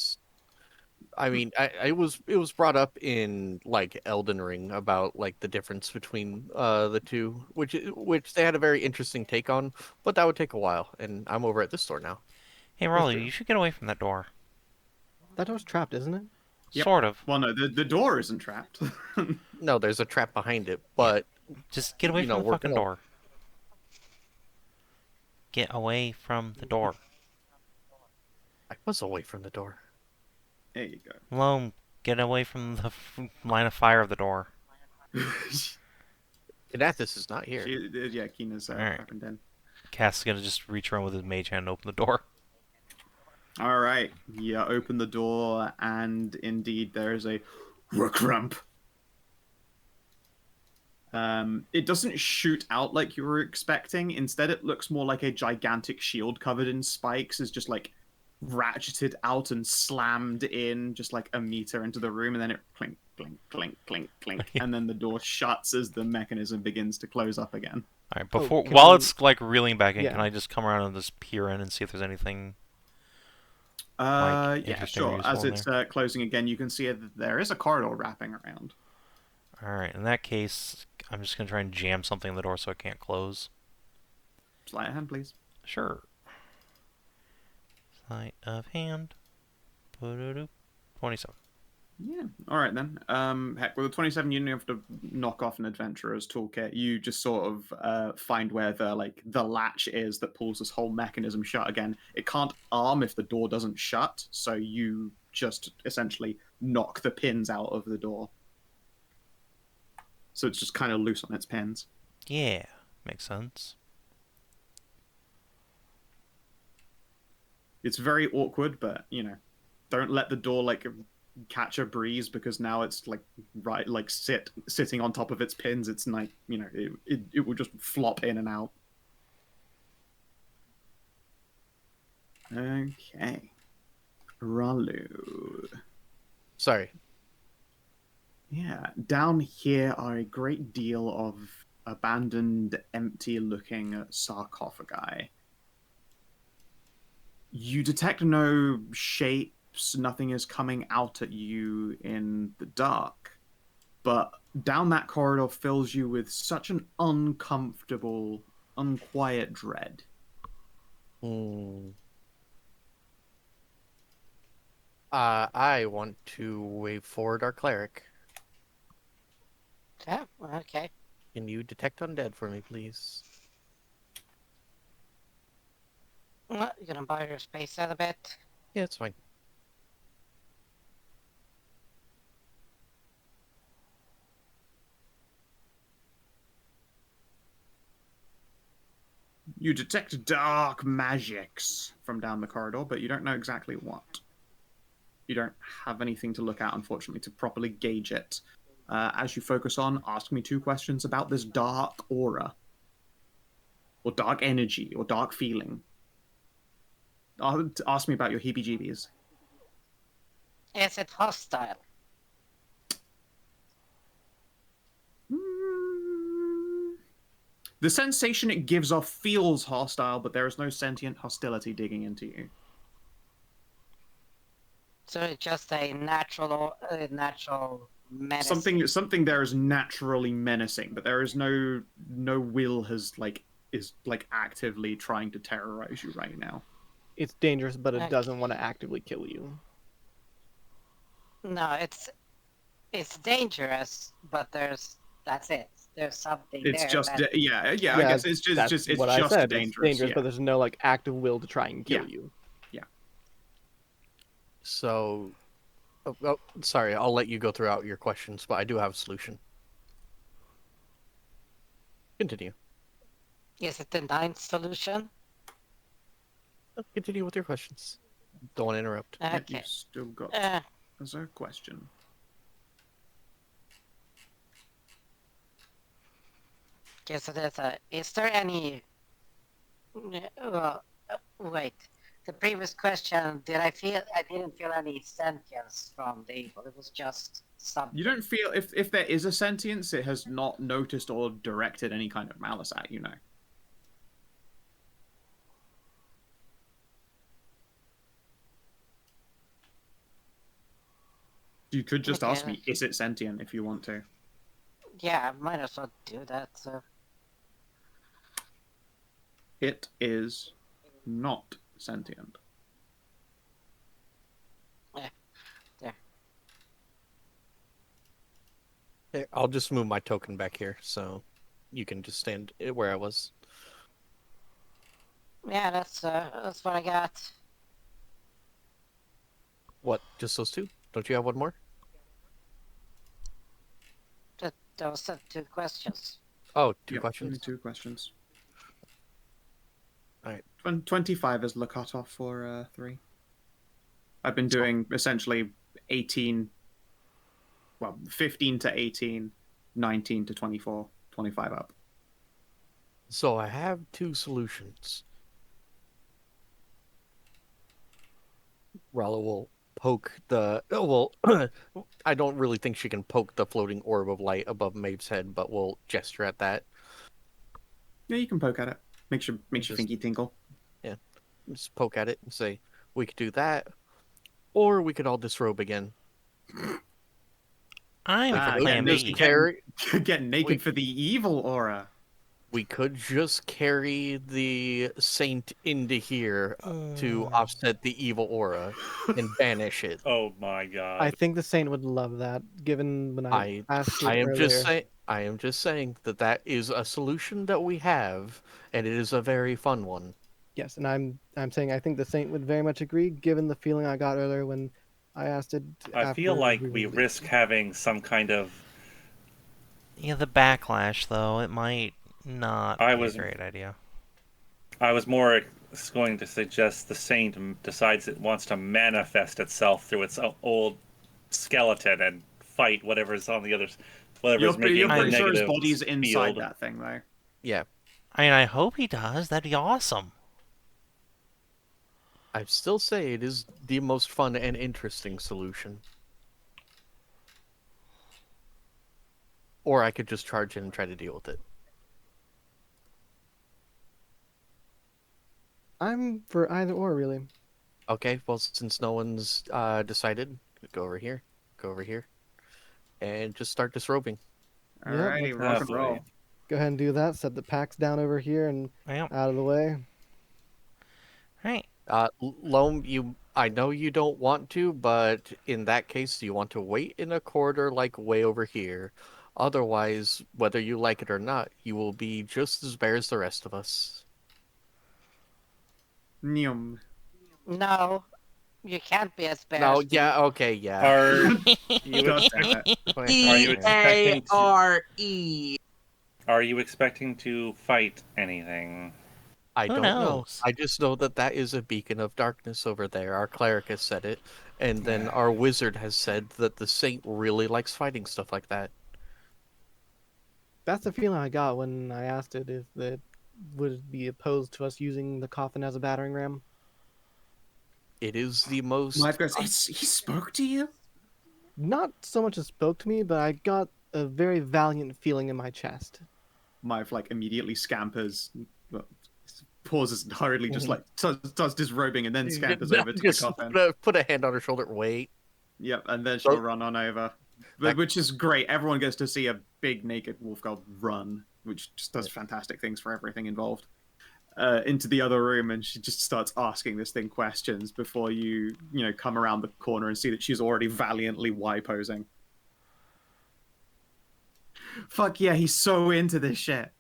I mean, it was brought up in like Elden Ring about like the difference between the two, which they had a very interesting take on, but that would take a while. And I'm over at this store now. Hey, Ralu, you should get away from that door. That door's trapped, isn't it? Yep. Sort of. Well, no, the door isn't trapped. No, there's a trap behind it, but Just get away from the we're fucking door. Get away from the door. I was away from the door. There you go. Loam, get away from the line of fire of the door. Kinathis is not here. Yeah, Kina's Alright. happened in. Cass is gonna just reach around with his mage hand and open the door. All right, yeah, open the door, and indeed there is a recrump. It doesn't shoot out like you were expecting. Instead, it looks more like a gigantic shield covered in spikes is just like ratcheted out and slammed in just like a meter into the room, and then it clink, clink, clink, clink, clink, and then the door shuts as the mechanism begins to close up again. Alright, Oh, while it's like reeling back in, Yeah. can I just come around and just peer in and see if there's anything? Yeah, interesting or sure. useful As in it's closing again, you can see that there is a corridor wrapping around. Alright, in that case, I'm just gonna try and jam something in the door so it can't close. Sleight of hand, please. Sure. Sleight of hand. 27. Yeah. All right then. Heck, with a 27, you don't have to knock off an adventurer's toolkit. You just sort of find where the latch is that pulls this whole mechanism shut again. It can't arm if the door doesn't shut, so you just essentially knock the pins out of the door. So it's just kind of loose on its pins. Yeah, makes sense. It's very awkward, but don't let the door catch a breeze because now it's sitting on top of its pins. It's like it will just flop in and out. Okay, Ralu. Sorry. Yeah, down here are a great deal of abandoned, empty-looking sarcophagi. You detect no shapes, nothing is coming out at you in the dark, but down that corridor fills you with such an uncomfortable, unquiet dread. I want to wave forward our cleric. Yeah, okay. Can you detect undead for me, please? Well, you gonna buy your space out a bit? Yeah, it's fine. You detect dark magics from down the corridor, but you don't know exactly what. You don't have anything to look at, unfortunately, to properly gauge it. As you focus on, ask me 2 questions about this dark aura. Or dark energy, or dark feeling. Ask me about your heebie-jeebies. Is it hostile? The sensation it gives off feels hostile, but there is no sentient hostility digging into you. So it's just a natural menacing. Something there is naturally menacing, but there is no will is actively trying to terrorize you right now. It's dangerous, but it Okay. doesn't want to actively kill you. No, it's dangerous, but that's it. There's something It's there. just that, I guess it's That's just what I said. dangerous. It's dangerous, Yeah. but there's no like active will to try and kill Yeah. you. So, sorry, I'll let you go throughout your questions, but I do have a solution. Continue. is it the 9th solution? Continue with your questions. Don't want to interrupt. Yeah, Okay. you've still got as a question. Okay, so is there any... Well, wait. The previous question, I didn't feel any sentience from the evil. It was just something. You don't feel if there is a sentience, it has not noticed or directed any kind of malice at you. No. You could just ask me, is it sentient, if you want to. Yeah, I might as well do that. So. It is not sentient. There. Here, I'll just move my token back here, so you can just stand where I was. Yeah, that's what I got. What? Just those 2? Don't you have one more? Those are 2 questions. Oh, 2 Yep, questions? only 2 questions. Alright. 25 is the cutoff for 3. I've been doing essentially 15 to 18, 19 to 24, 25 up. So I have 2 solutions. Ralu will poke the... Oh, well, I don't really think she can poke the floating orb of light above Maeve's head, but we'll gesture at that. Yeah, you can poke at it. Makes your thinky tinkle. Yeah. Just poke at it and say, we could do that, or we could all disrobe again. I'm Ah, plan yeah, B. Get naked for the evil aura. We could just carry the saint into here to offset the evil aura and banish it. Oh my god. I think the Saint would love that, given when I asked it I am earlier. I am just saying that is a solution that we have, and it is a very fun one. Yes, and I'm saying I think the Saint would very much agree, given the feeling I got earlier when I asked it. I feel after like were we leaving. risk having some kind of... Yeah, the backlash though, it might not be a great idea. I was more going to suggest the saint decides it wants to manifest itself through its old skeleton and fight whatever's on the other, whatever's making You're the pretty sure his negative body's inside field. that thing, though. Yeah. I mean, I hope he does. That'd be awesome. I still say it is the most fun and interesting solution. Or I could just charge in and try to deal with it. I'm for either or, really. Okay, well, since no one's decided, go over here, and just start disrobing. Alrighty, let's rock and go. roll. go ahead and do that. Set the packs down over here and Yep. out of the way. Right. Loam, I know you don't want to, but in that case, you want to wait in a corridor like way over here. Otherwise, whether you like it or not, you will be just as bare as the rest of us. Nyum. No, you can't be as bad No, as me. yeah, okay, yeah. Are you God expect- damn it. Are you expecting to- E-A-R-E. are you expecting to fight anything? I Who don't know. knows? I just know that that is a beacon of darkness over there. Our cleric has said it, and then our wizard has said that the saint really likes fighting stuff like that. That's the feeling I got when I asked it if it would be opposed to us using the coffin as a battering ram. It is the most. Mike goes, he spoke to you? Not so much as spoke to me, but I got a very valiant feeling in my chest. Mike like immediately scampers, well, pauses hurriedly, just like starts disrobing and then scampers over to the Just coffin. put a hand on her shoulder. Wait. Yep, and then she'll Oh. run on over. That- Which is great. Everyone gets to see a big naked wolf god run, which just does fantastic things for everything involved. Into the other room, and she just starts asking this thing questions before you come around the corner and see that she's already valiantly Y posing. Fuck yeah, he's so into this shit.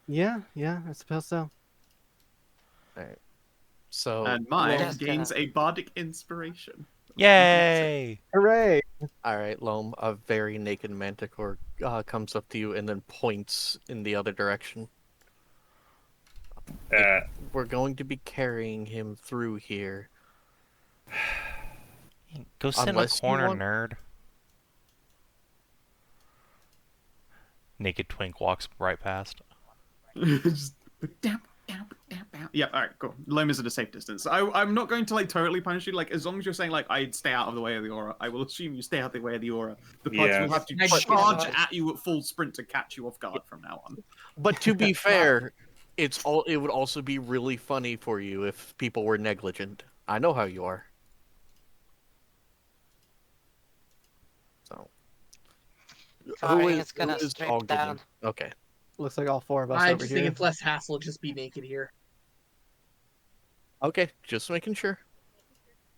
Yeah, I suppose so. Alright. So And Mike Just gains a bardic inspiration. Yay! Hooray! Alright, Loam, a very naked manticore comes up to you and then points in the other direction. We're going to be carrying him through here. Go sit Unless in you a corner, want- nerd. Naked twink walks right past. Just down. Yeah, alright, cool. Loam is at a safe distance. I'm not going to like totally punish you. Like, as long as you're saying like I'd stay out of the way of the aura, I will assume you stay out of the way of the aura. The party Yeah. will have to Nice charge shot. at you at full sprint to catch you off guard from now on. But to be fair, it would also be really funny for you if people were negligent. I know how you are. So Karin is gonna who is strip dogging you? down. Okay. Looks like all four of us I over just here. think it's less hassle just be naked here. Okay, just making sure.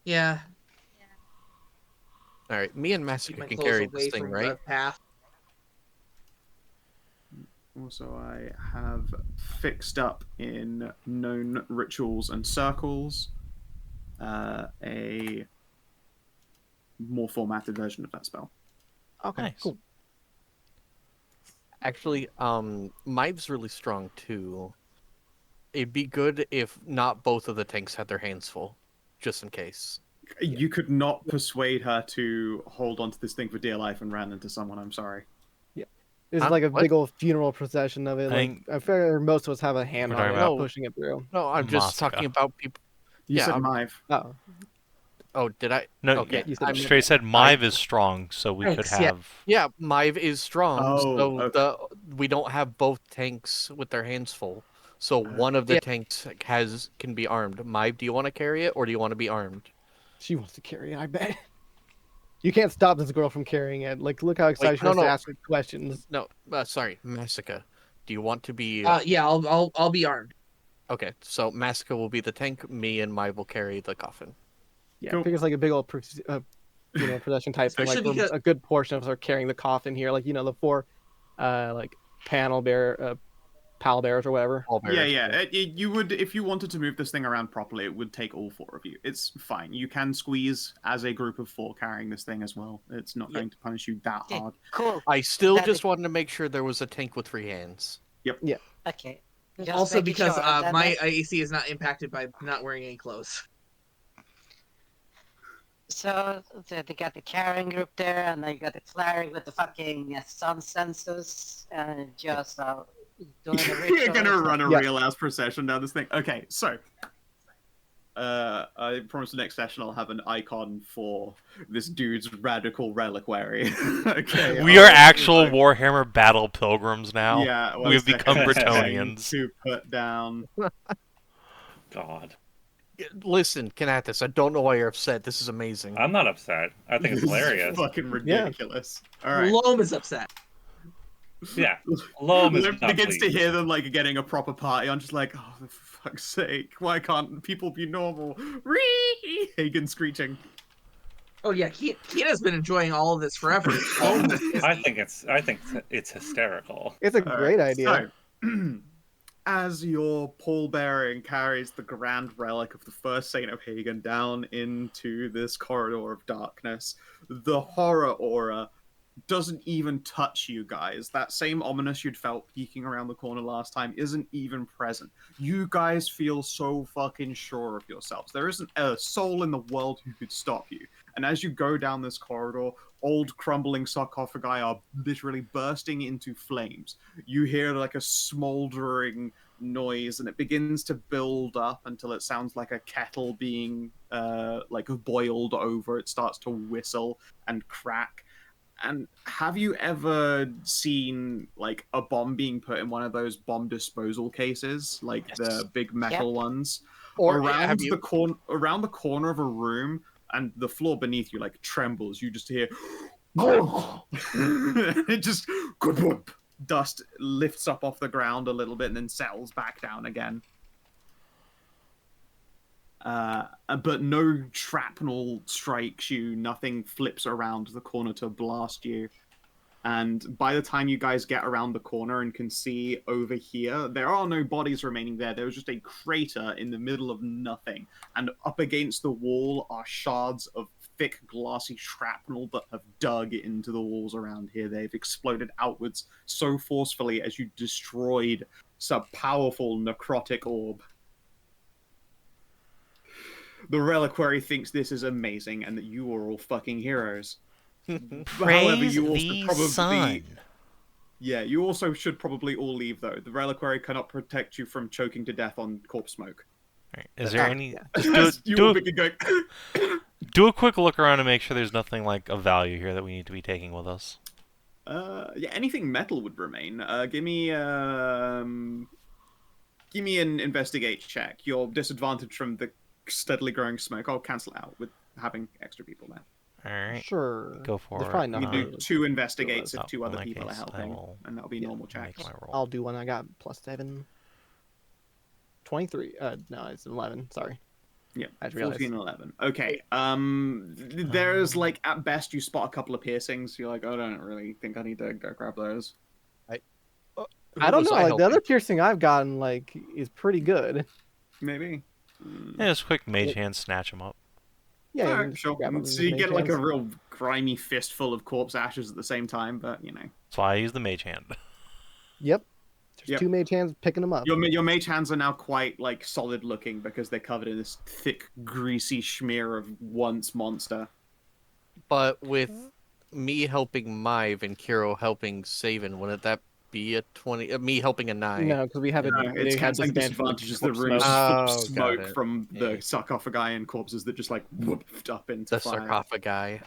Yeah. Alright, me and Keep Masika my can clothes carry away this thing, from right? the path. Also, I have fixed up in known rituals and circles a more formatted version of that spell. Okay, Nice. cool. Actually, Mive's really strong too. It'd be good if not both of the tanks had their hands full, just in case. You could not persuade her to hold onto this thing for dear life and ran into someone. I'm sorry. It's Huh? like a What? big old funeral procession of it. I Like, think- I figure most of us have a hand We're on talking it, about- pushing it through. No, I'm just Masika. talking about people. You Yeah, said I'm- Mive. Oh, Oh, did I? No, Okay. you said I it. meant- Straight said Mive is strong, so we could Thanks, yeah. have. Yeah, Mive is strong, Oh, so okay. we don't have both tanks with their hands full. So one of the Yeah. tanks can be armed. Mive, do you want to carry it or do you want to be armed? she wants to carry it, I bet. You can't stop this girl from carrying it. Like, look how excited she no, was no. to ask her questions. No, sorry, Masika. Do you want to be? Yeah, I'll be armed. Okay, so Masika will be the tank. Me and Mive will carry the coffin. Yeah, Cool. I figure it's like a big old procession type thing. Like, Especially because- a good portion of us are carrying the coffin here. Like, the four, like, pal bearers or whatever. Yeah. You would, if you wanted to move this thing around properly, it would take all four of you. It's fine. You can squeeze as a group of four carrying this thing as well. It's not Yeah. going to punish you that Okay, hard. cool. I still That just is- wanted to make sure there was a tank with 3 hands. Okay. Just Also making because sure that my that's- AC is not impacted by not wearing any clothes. So they got the Karin group there, and they got the Cleric with the fucking sun sensors, and just doing the You're rituals. gonna run a Yeah. real ass procession down this thing. Okay, so I promise the next session I'll have an icon for this dude's radical reliquary. Okay, We are I'll- actual like, Warhammer battle pilgrims now. Yeah, one We've second. become Thing Bretonians. to put down. God. Listen, Kinathis, I don't know why you're upset. This is amazing. I'm not upset. I think it's This is hilarious. fucking ridiculous. All right. Loam is upset. Yeah, Loam is Loam not begins to pleased. hear them like getting a proper party. I'm just like, oh, for fuck's sake, why can't people be normal? Ree! Hagen screeching. Oh yeah, Kina's been enjoying all of this forever. Loam is pissed. I think it's hysterical. It's a great Alright, idea. So, as your pallbearing carries the grand relic of the first Saint of Hagen down into this corridor of darkness, the horror aura doesn't even touch you guys. That same ominous you'd felt peeking around the corner last time isn't even present. You guys feel so fucking sure of yourselves. There isn't a soul in the world who could stop you. And as you go down this corridor, old crumbling sarcophagi are literally bursting into flames. You hear like a smoldering noise, and it begins to build up until it sounds like a kettle being like boiled over. It starts to whistle and crack. And have you ever seen like a bomb being put in one of those bomb disposal cases, like the big metal ones, Or around the corner of a room, and the floor beneath you like trembles? You just hear, it just dust lifts up off the ground a little bit and then settles back down again. But no shrapnel strikes you, nothing flips around the corner to blast you. And by the time you guys get around the corner and can see over here, there are no bodies remaining there. There was just a crater in the middle of nothing. And up against the wall are shards of thick, glassy shrapnel that have dug into the walls around here. They've exploded outwards so forcefully as you destroyed some powerful necrotic orb. The reliquary thinks this is amazing and that you are all fucking heroes. Praise the sun. Yeah, you also should probably all leave, though. The reliquary cannot protect you from choking to death on corpse smoke. Right. Is there any... Do a quick look around and make sure there's nothing like of value here that we need to be taking with us. Yeah, anything metal would remain. Give me an investigate check. You're disadvantaged from the steadily growing smoke. I'll cancel it out with having extra people there. Alright. Sure. Go for There's it. probably You nothing can do 2 investigates if 2 in other that people are case, helping, and that'll be normal checks. I'll do one. I got +7. 23. No, it's 11. Sorry. Yeah, I realized. 14 and 11. Okay. There's like at best you spot a couple of piercings. You're like, oh, I don't really think I need to go grab those. I don't know. Like the other piercing I've gotten like is pretty good. Maybe. Yeah, just quick mage hand, snatch them up. Yeah. Alright, sure. So you get like a real grimy fistful of corpse ashes at the same time, but you know. That's why I use the mage hand. Yep. There's Yep. 2 mage hands picking them up. Your mage hands are now quite like solid looking because they're covered in this thick, greasy smear of once monster. But with me helping Mive and Kiro helping Savin, wouldn't that be a 20? Me helping a 9? No, because we have it. It's canceling disadvantages. The room is smoke. full of Oh, smoke got it. from the Yeah. sarcophagi and corpses that just like whooped up into The fire. sarcophagi.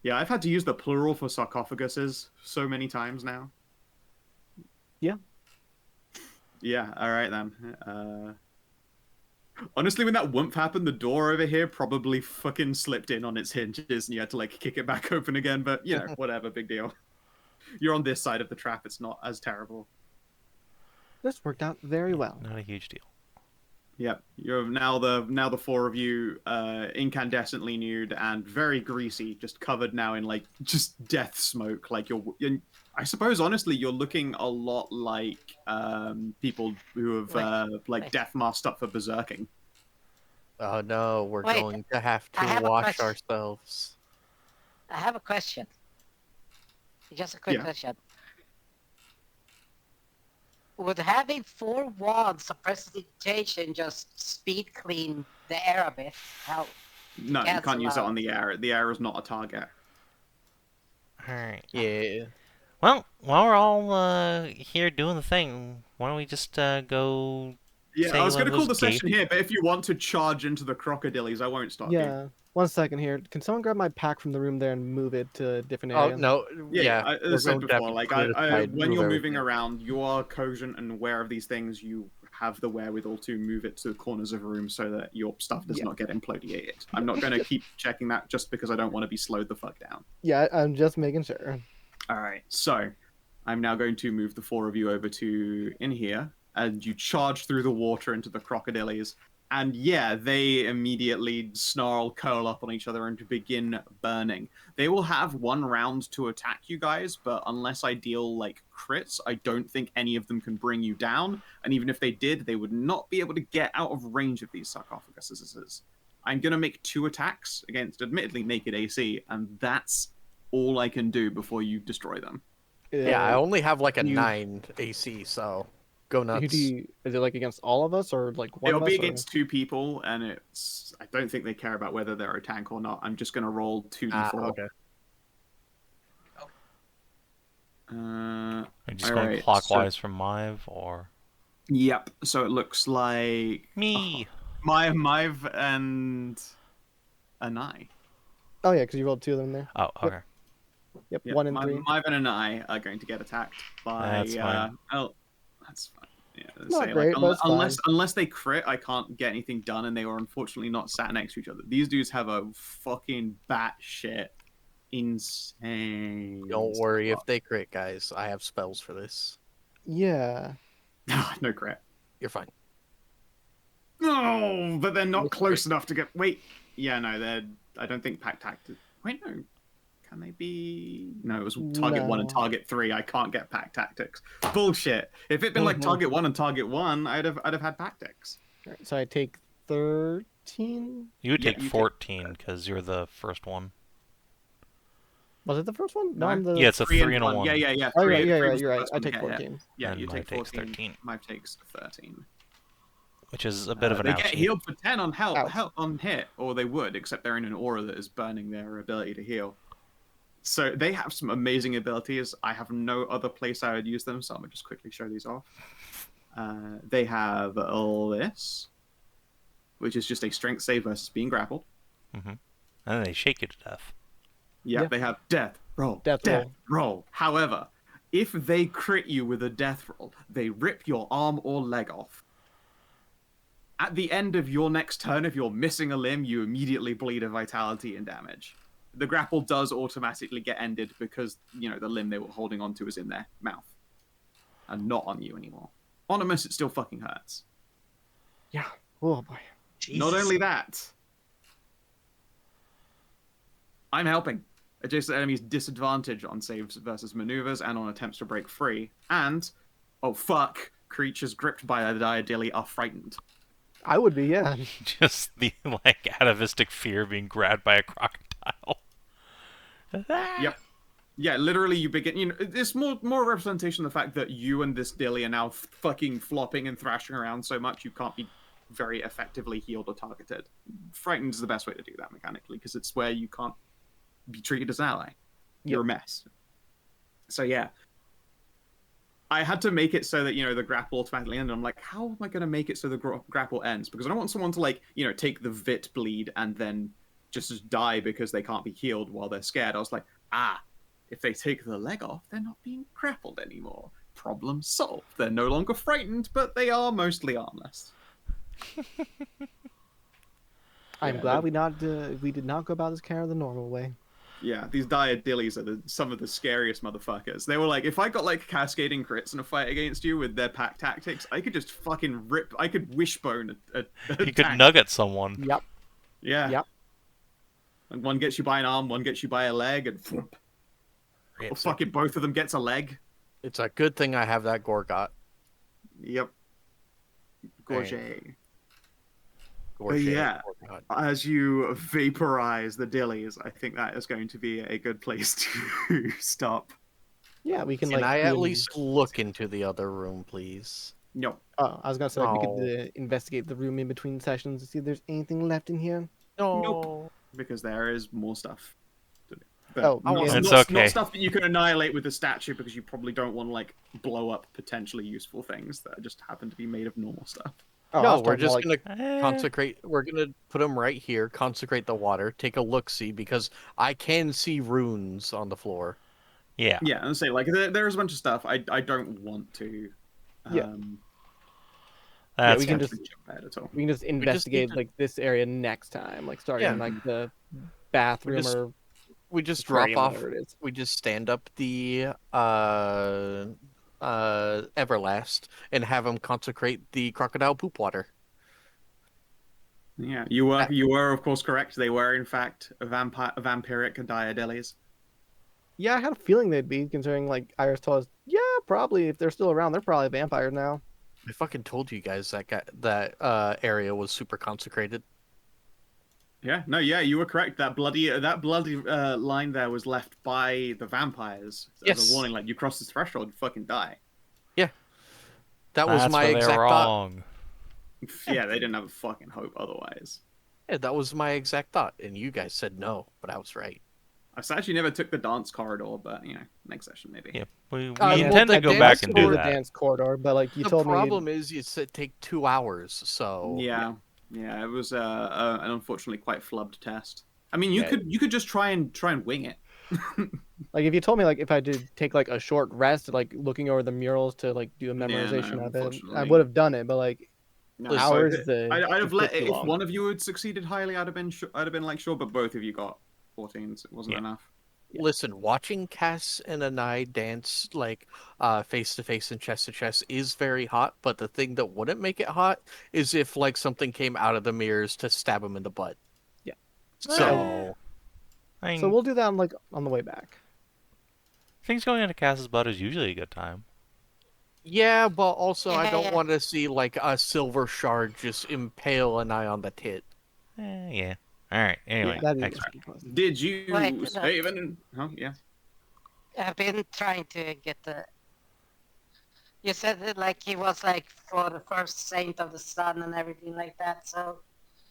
Yeah, I've had to use the plural for sarcophaguses so many times now. Yeah. Yeah, alright then. Honestly, when that whoomp happened, the door over here probably fucking slipped in on its hinges and you had to like kick it back open again, but you know, whatever, big deal. You're on this side of the trap, it's not as terrible. This worked out very well. Not a huge deal. Yep, you're now the 4 of you, incandescently nude and very greasy, just covered now in like just death smoke. Like I suppose honestly, you're looking a lot like people who have like death masked up for berserking. Oh no, we're Wait, going to have I have to a wash question. ourselves. I have a question. Just a quick Yeah. question. Would having 4 wands of prestidigitation just speed clean the air a bit help? No, you Cancel can't use it out. on the air. The air is not a target. Alright. Yeah. Well, while we're all here doing the thing, why don't we just go... Yeah, say I was one going to of call the those session here, but if you want to charge into the crocodilies, I won't stop you. Yeah. 1 second here. Can someone grab my pack from the room there and move it to a different Oh area? no. Yeah, Yeah. as I said before, like when move you're moving everything. around, you are cogent and aware of these things. You have the wherewithal to move it to the corners of rooms so that your stuff does not get implodiated. I'm not going to keep checking that just because I don't want to be slowed the fuck down. Yeah, I'm just making sure. All right, so I'm now going to move the 4 of you over to in here, and you charge through the water into the crocodiles. And yeah, they immediately snarl, curl up on each other, and begin burning. They will have 1 round to attack you guys, but unless I deal like crits, I don't think any of them can bring you down. And even if they did, they would not be able to get out of range of these sarcophaguses. I'm gonna make 2 attacks against, admittedly, naked AC, and that's all I can do before you destroy them. Yeah, I only have like a you- 9 AC, so go nuts. Is it like against all of us or like one It'll of us? be or- against 2 people, and I don't think they care about whether they're a tank or not. I'm just gonna roll 2d4. Okay. Are you just All going right, clockwise from Mive, or Yep. So it looks like me? Mive and Anai. Oh yeah, because you rolled 2 of them there. Oh, okay. Yep, Yep, 1 and 3. Mive and Anai are going to get attacked by. That's fine. Oh, that's fine. Yeah, let's Not say, great, but it's fine. unless they crit, I can't get anything done, and they are unfortunately not sat next to each other. These dudes have a fucking batshit insane. Don't worry if they crit, guys. I have spells for this. Yeah. No crit. You're fine. No, but they're not Look close enough to get. Wait, yeah, no, they're. I don't think pack tactic. Wait, no. Can they be? No, it was target 1 and No. target 3. I can't get pack tactics. Bullshit. If it'd been like target 1 and target 1, I'd have had tactics. Alright, so I take 13. You would Yeah, take you take 14 because you're the first one. Was it the first one? No, No. I'm the. Yeah, it's a 3 and a 1. Yeah. Oh, three, yeah, three was you're the right. first I one to take get hit. 14. Yeah, And you Mive take takes 14. 13. Mive takes 13. Which is a bit of an They get ouchie. healed for 10 on Ouch. help on hit, or they would, except they're in an aura that is burning their ability to heal. So they have some amazing abilities. I have no other place I would use them, so I'm gonna just quickly show these off. They have this, which is just a strength save versus being grappled. And then they shake you to death. Yeah, Yeah. they have death roll. Death roll. However, if they crit you with a death roll, they rip your arm or leg off. At the end of your next turn, if you're missing a limb, you immediately bleed a vitality and damage. The grapple does automatically get ended because, the limb they were holding onto is in their mouth. And not on you anymore. Onimus, it still fucking hurts. Yeah. Oh boy. Not Jesus. only that, I'm helping. Adjacent enemies disadvantage on saves versus maneuvers and on attempts to break free. And, oh fuck, creatures gripped by a diadilly are frightened. I would be, yeah. Just the atavistic fear of being grabbed by a crocodile. Yep. Yeah, literally you begin, it's more representation of the fact that you and this dilly are now fucking flopping and thrashing around so much you can't be very effectively healed or targeted. Frightened is the best way to do that mechanically, because it's where you can't be treated as an ally. You're a mess. So yeah. I had to make it so that, the grapple automatically ended. I'm like, how am I going to make it so the grapple ends? Because I don't want someone to, take the vit bleed and then just die because they can't be healed while they're scared. I was like, if they take the leg off, they're not being grappled anymore. Problem solved. They're no longer frightened, but they are mostly armless. I'm glad we did not go about this kind of the normal way. Yeah, these diadillies are some of the scariest motherfuckers. They were like, if I got cascading crits in a fight against you with their pack tactics, I could just fucking I could wishbone a You could nugget someone. Yep. Yeah. Yep. And one gets you by an arm, one gets you by a leg, and or fucking both of them gets a leg. It's a good thing I have that Gorgot. Yep. Gorget. Gorget. Yeah. Gorgot. As you vaporize the dillies, I think that is going to be a good place to stop. Yeah, we can Can I do at an- least look into the other room, please? No. Oh, I was gonna say we Oh. could investigate the room in between sessions to see if there's anything left in here. No. Because there is more stuff to do. But Oh, It's not okay. stuff that you can annihilate with the statue, because you probably don't want to blow up potentially useful things that just happen to be made of normal stuff. Oh, I No, was we're talking just about, gonna consecrate. We're gonna put them right here. Consecrate the water. Take a look, see, because I can see runes on the floor. Yeah. Yeah, and say there's a bunch of stuff I don't want to. Yeah. That's we can potentially just- jump ahead at all. we can just investigate to- like this area next time, like starting Yeah. in like the bathroom just- or We just Frame, drop off. whatever it is. We just stand up the Everlast and have him consecrate the crocodile poop water. Yeah, you were of course correct. They were in fact vampiric diadeles. Yeah, I had a feeling they'd be, considering like Iris told us. Yeah, probably if they're still around, they're probably vampires now. I fucking told you guys that area was super consecrated. Yeah, no, yeah, you were correct. That bloody line there was left by the vampires as Yes. a warning. Like, you cross this threshold, you fucking die. Yeah, that was That's my where they exact were thought. wrong. Yeah, they didn't have a fucking hope otherwise. Yeah, that was my exact thought, and you guys said no, but I was right. I actually never took the dance corridor, but next session maybe. Yeah, we well, intend to the go dance back and do the that. dance corridor, but like you The told me. problem is it's take 2 hours, so Yeah, it was an unfortunately quite flubbed test. I mean, you Yeah. could just try and wing it. Like if you told me like if I did take like a short rest, like looking over the murals to like do a memorization of it, I unfortunately. would have done it. But like No, hours, I'd have it's let too if long. one of you had succeeded highly, I'd have been like sure, but both of you got 14s. It wasn't Yeah. enough. Listen, watching Cass and Anai dance like face to face and chest to chest is very hot, but the thing that wouldn't make it hot is if like something came out of the mirrors to stab him in the butt. Yeah. So I mean, So we'll do that on the way back. things going into Cass's butt is usually a good time. yeah, but also I don't Yeah. want to see like a silver shard just impale Anai on the tit. Yeah. All right. Anyway, That is next ridiculous. Did you Wait, save it? Huh? Yeah. I've been trying to get the. You said that like he was like for the first saint of the sun and everything like that. So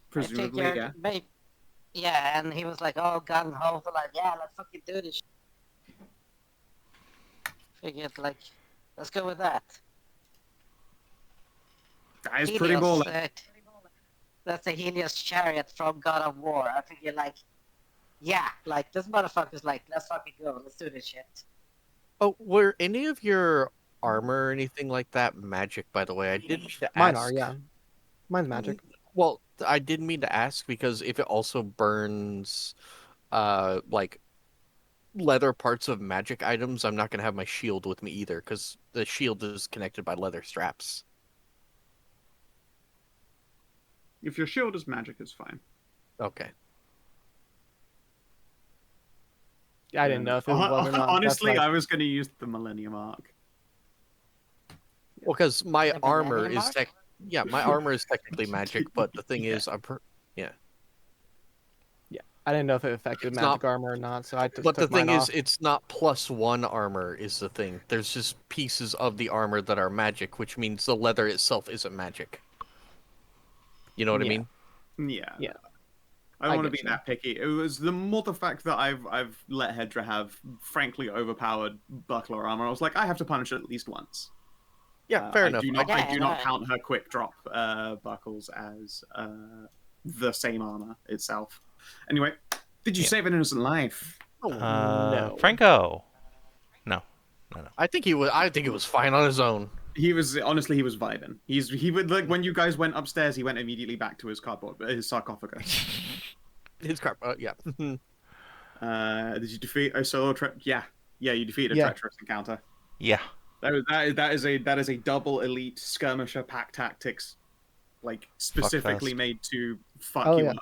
Presumably, I figured yeah. maybe, yeah, and he was like all gung ho for like, yeah, let's fucking do this. Figured like, let's go with that. That is pretty Helios, baller. that's the Helios chariot from God of War. I figured like, yeah, like this motherfucker's like, let's fucking go, let's do this shit. Oh, were any of your armor or anything like that magic, by the way? I didn't mean to Mine ask. are, yeah. Mine's magic. Well, I didn't mean to ask because if it also burns like leather parts of magic items, I'm not gonna have my shield with me either, because the shield is connected by leather straps. If your shield is magic, it's fine. Okay. I didn't know if it was or not. Honestly, That's I was going to use the Millennium Arc. Well, because my The armor Millennium is Arc? my armor is technically magic, but the thing Yeah. is, I didn't know if it affected It's magic not- armor or not, so I just but the took mine thing is, off. it's not +1 armor is the thing. There's just pieces of the armor that are magic, which means the leather itself isn't magic. You know what I Yeah. mean? Yeah. Yeah. I don't I want to get be you. that picky. It was the more the fact that I've let Hedrah have frankly overpowered buckler armor. I was like, I have to punish it at least once. Yeah, fair enough. I do not no. count her quick drop buckles as the same armor itself. Anyway, did you Yeah. save an innocent life? Oh, no. Franco. No. I think he was fine on his own. He was vibing. He would like when you guys went upstairs. He went immediately back to his sarcophagus. His crap. Yeah. Did you defeat a solo? Yeah, you defeated a Yeah. treacherous encounter. Yeah. That is a double elite skirmisher pack tactics, like specifically fest. made to fuck Oh, you yeah. up.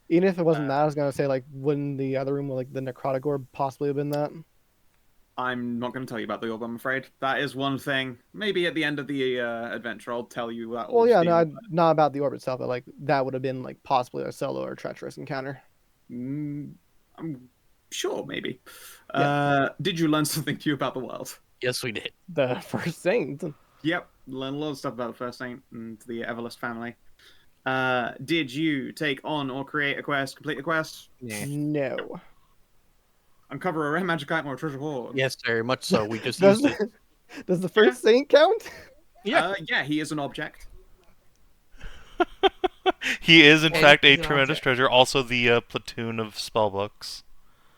Even if it wasn't that, I was gonna say like, wouldn't the other room with like the necrotic orb possibly have been that? I'm not going to tell you about the orb. I'm afraid that is one thing. Maybe at the end of the adventure, I'll tell you that. Well, yeah, no, demon, not about the orb itself, but like that would have been like possibly a solo or treacherous encounter. I'm sure, maybe. Yeah. Did you learn something new about the world? Yes, we did. The first saint. Yep, learn a lot of stuff about the First Saint and the Everlast family. Did you take on or create a quest, complete a quest, No. uncover a rare magic item or a treasure hoard? Yes, very much so. We just Does used it. does the first saint count? Yeah. Yeah, he is an object. He is, in And fact, a he's an tremendous object. treasure. Also, the platoon of spellbooks.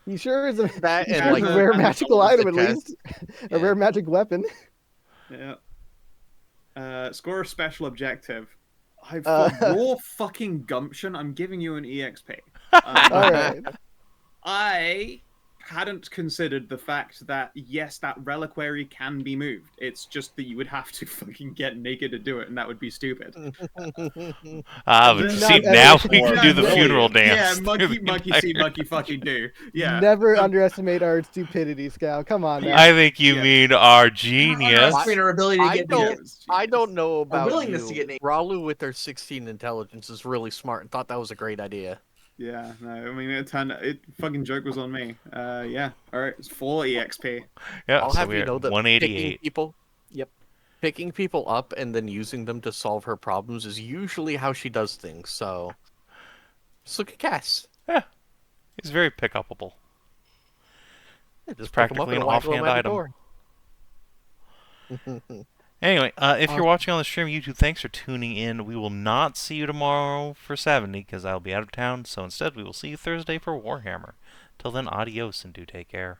You sure is a, That you and, sure like, is a rare the- magical the item at chest. least. Yeah. A rare magic weapon. Yeah. Score a special objective. For Uh, raw fucking gumption, I'm giving you an EXP. All right. I hadn't considered the fact that, yes, that reliquary can be moved. It's just that you would have to fucking get naked to do it, and that would be stupid. But Not see, every- now we Or can do the millions. funeral Yeah, dance. monkey see, monkey fucking do. Yeah. Never underestimate our stupidity, Scout. Come on now. I think you Yeah. mean our Not genius. underestimate our ability to I get don't- naked. I don't know about willingness you. to get naked. Ralu with their 16 intelligence is really smart and thought that was a great idea. Yeah, no, I mean, it fucking joke was on me. Yeah, alright, it's 4 EXP. Yeah, I'll so have we're you at know that 188. picking people up and then using them to solve her problems is usually how she does things. So, just look at Cass. Yeah, he's very pick-upable. Yeah, just practically an offhand item. Anyway, if you're watching on the stream, YouTube, thanks for tuning in. We will not see you tomorrow for 70 because I'll be out of town. So instead, we will see you Thursday for Warhammer. Till then, adios and do take care.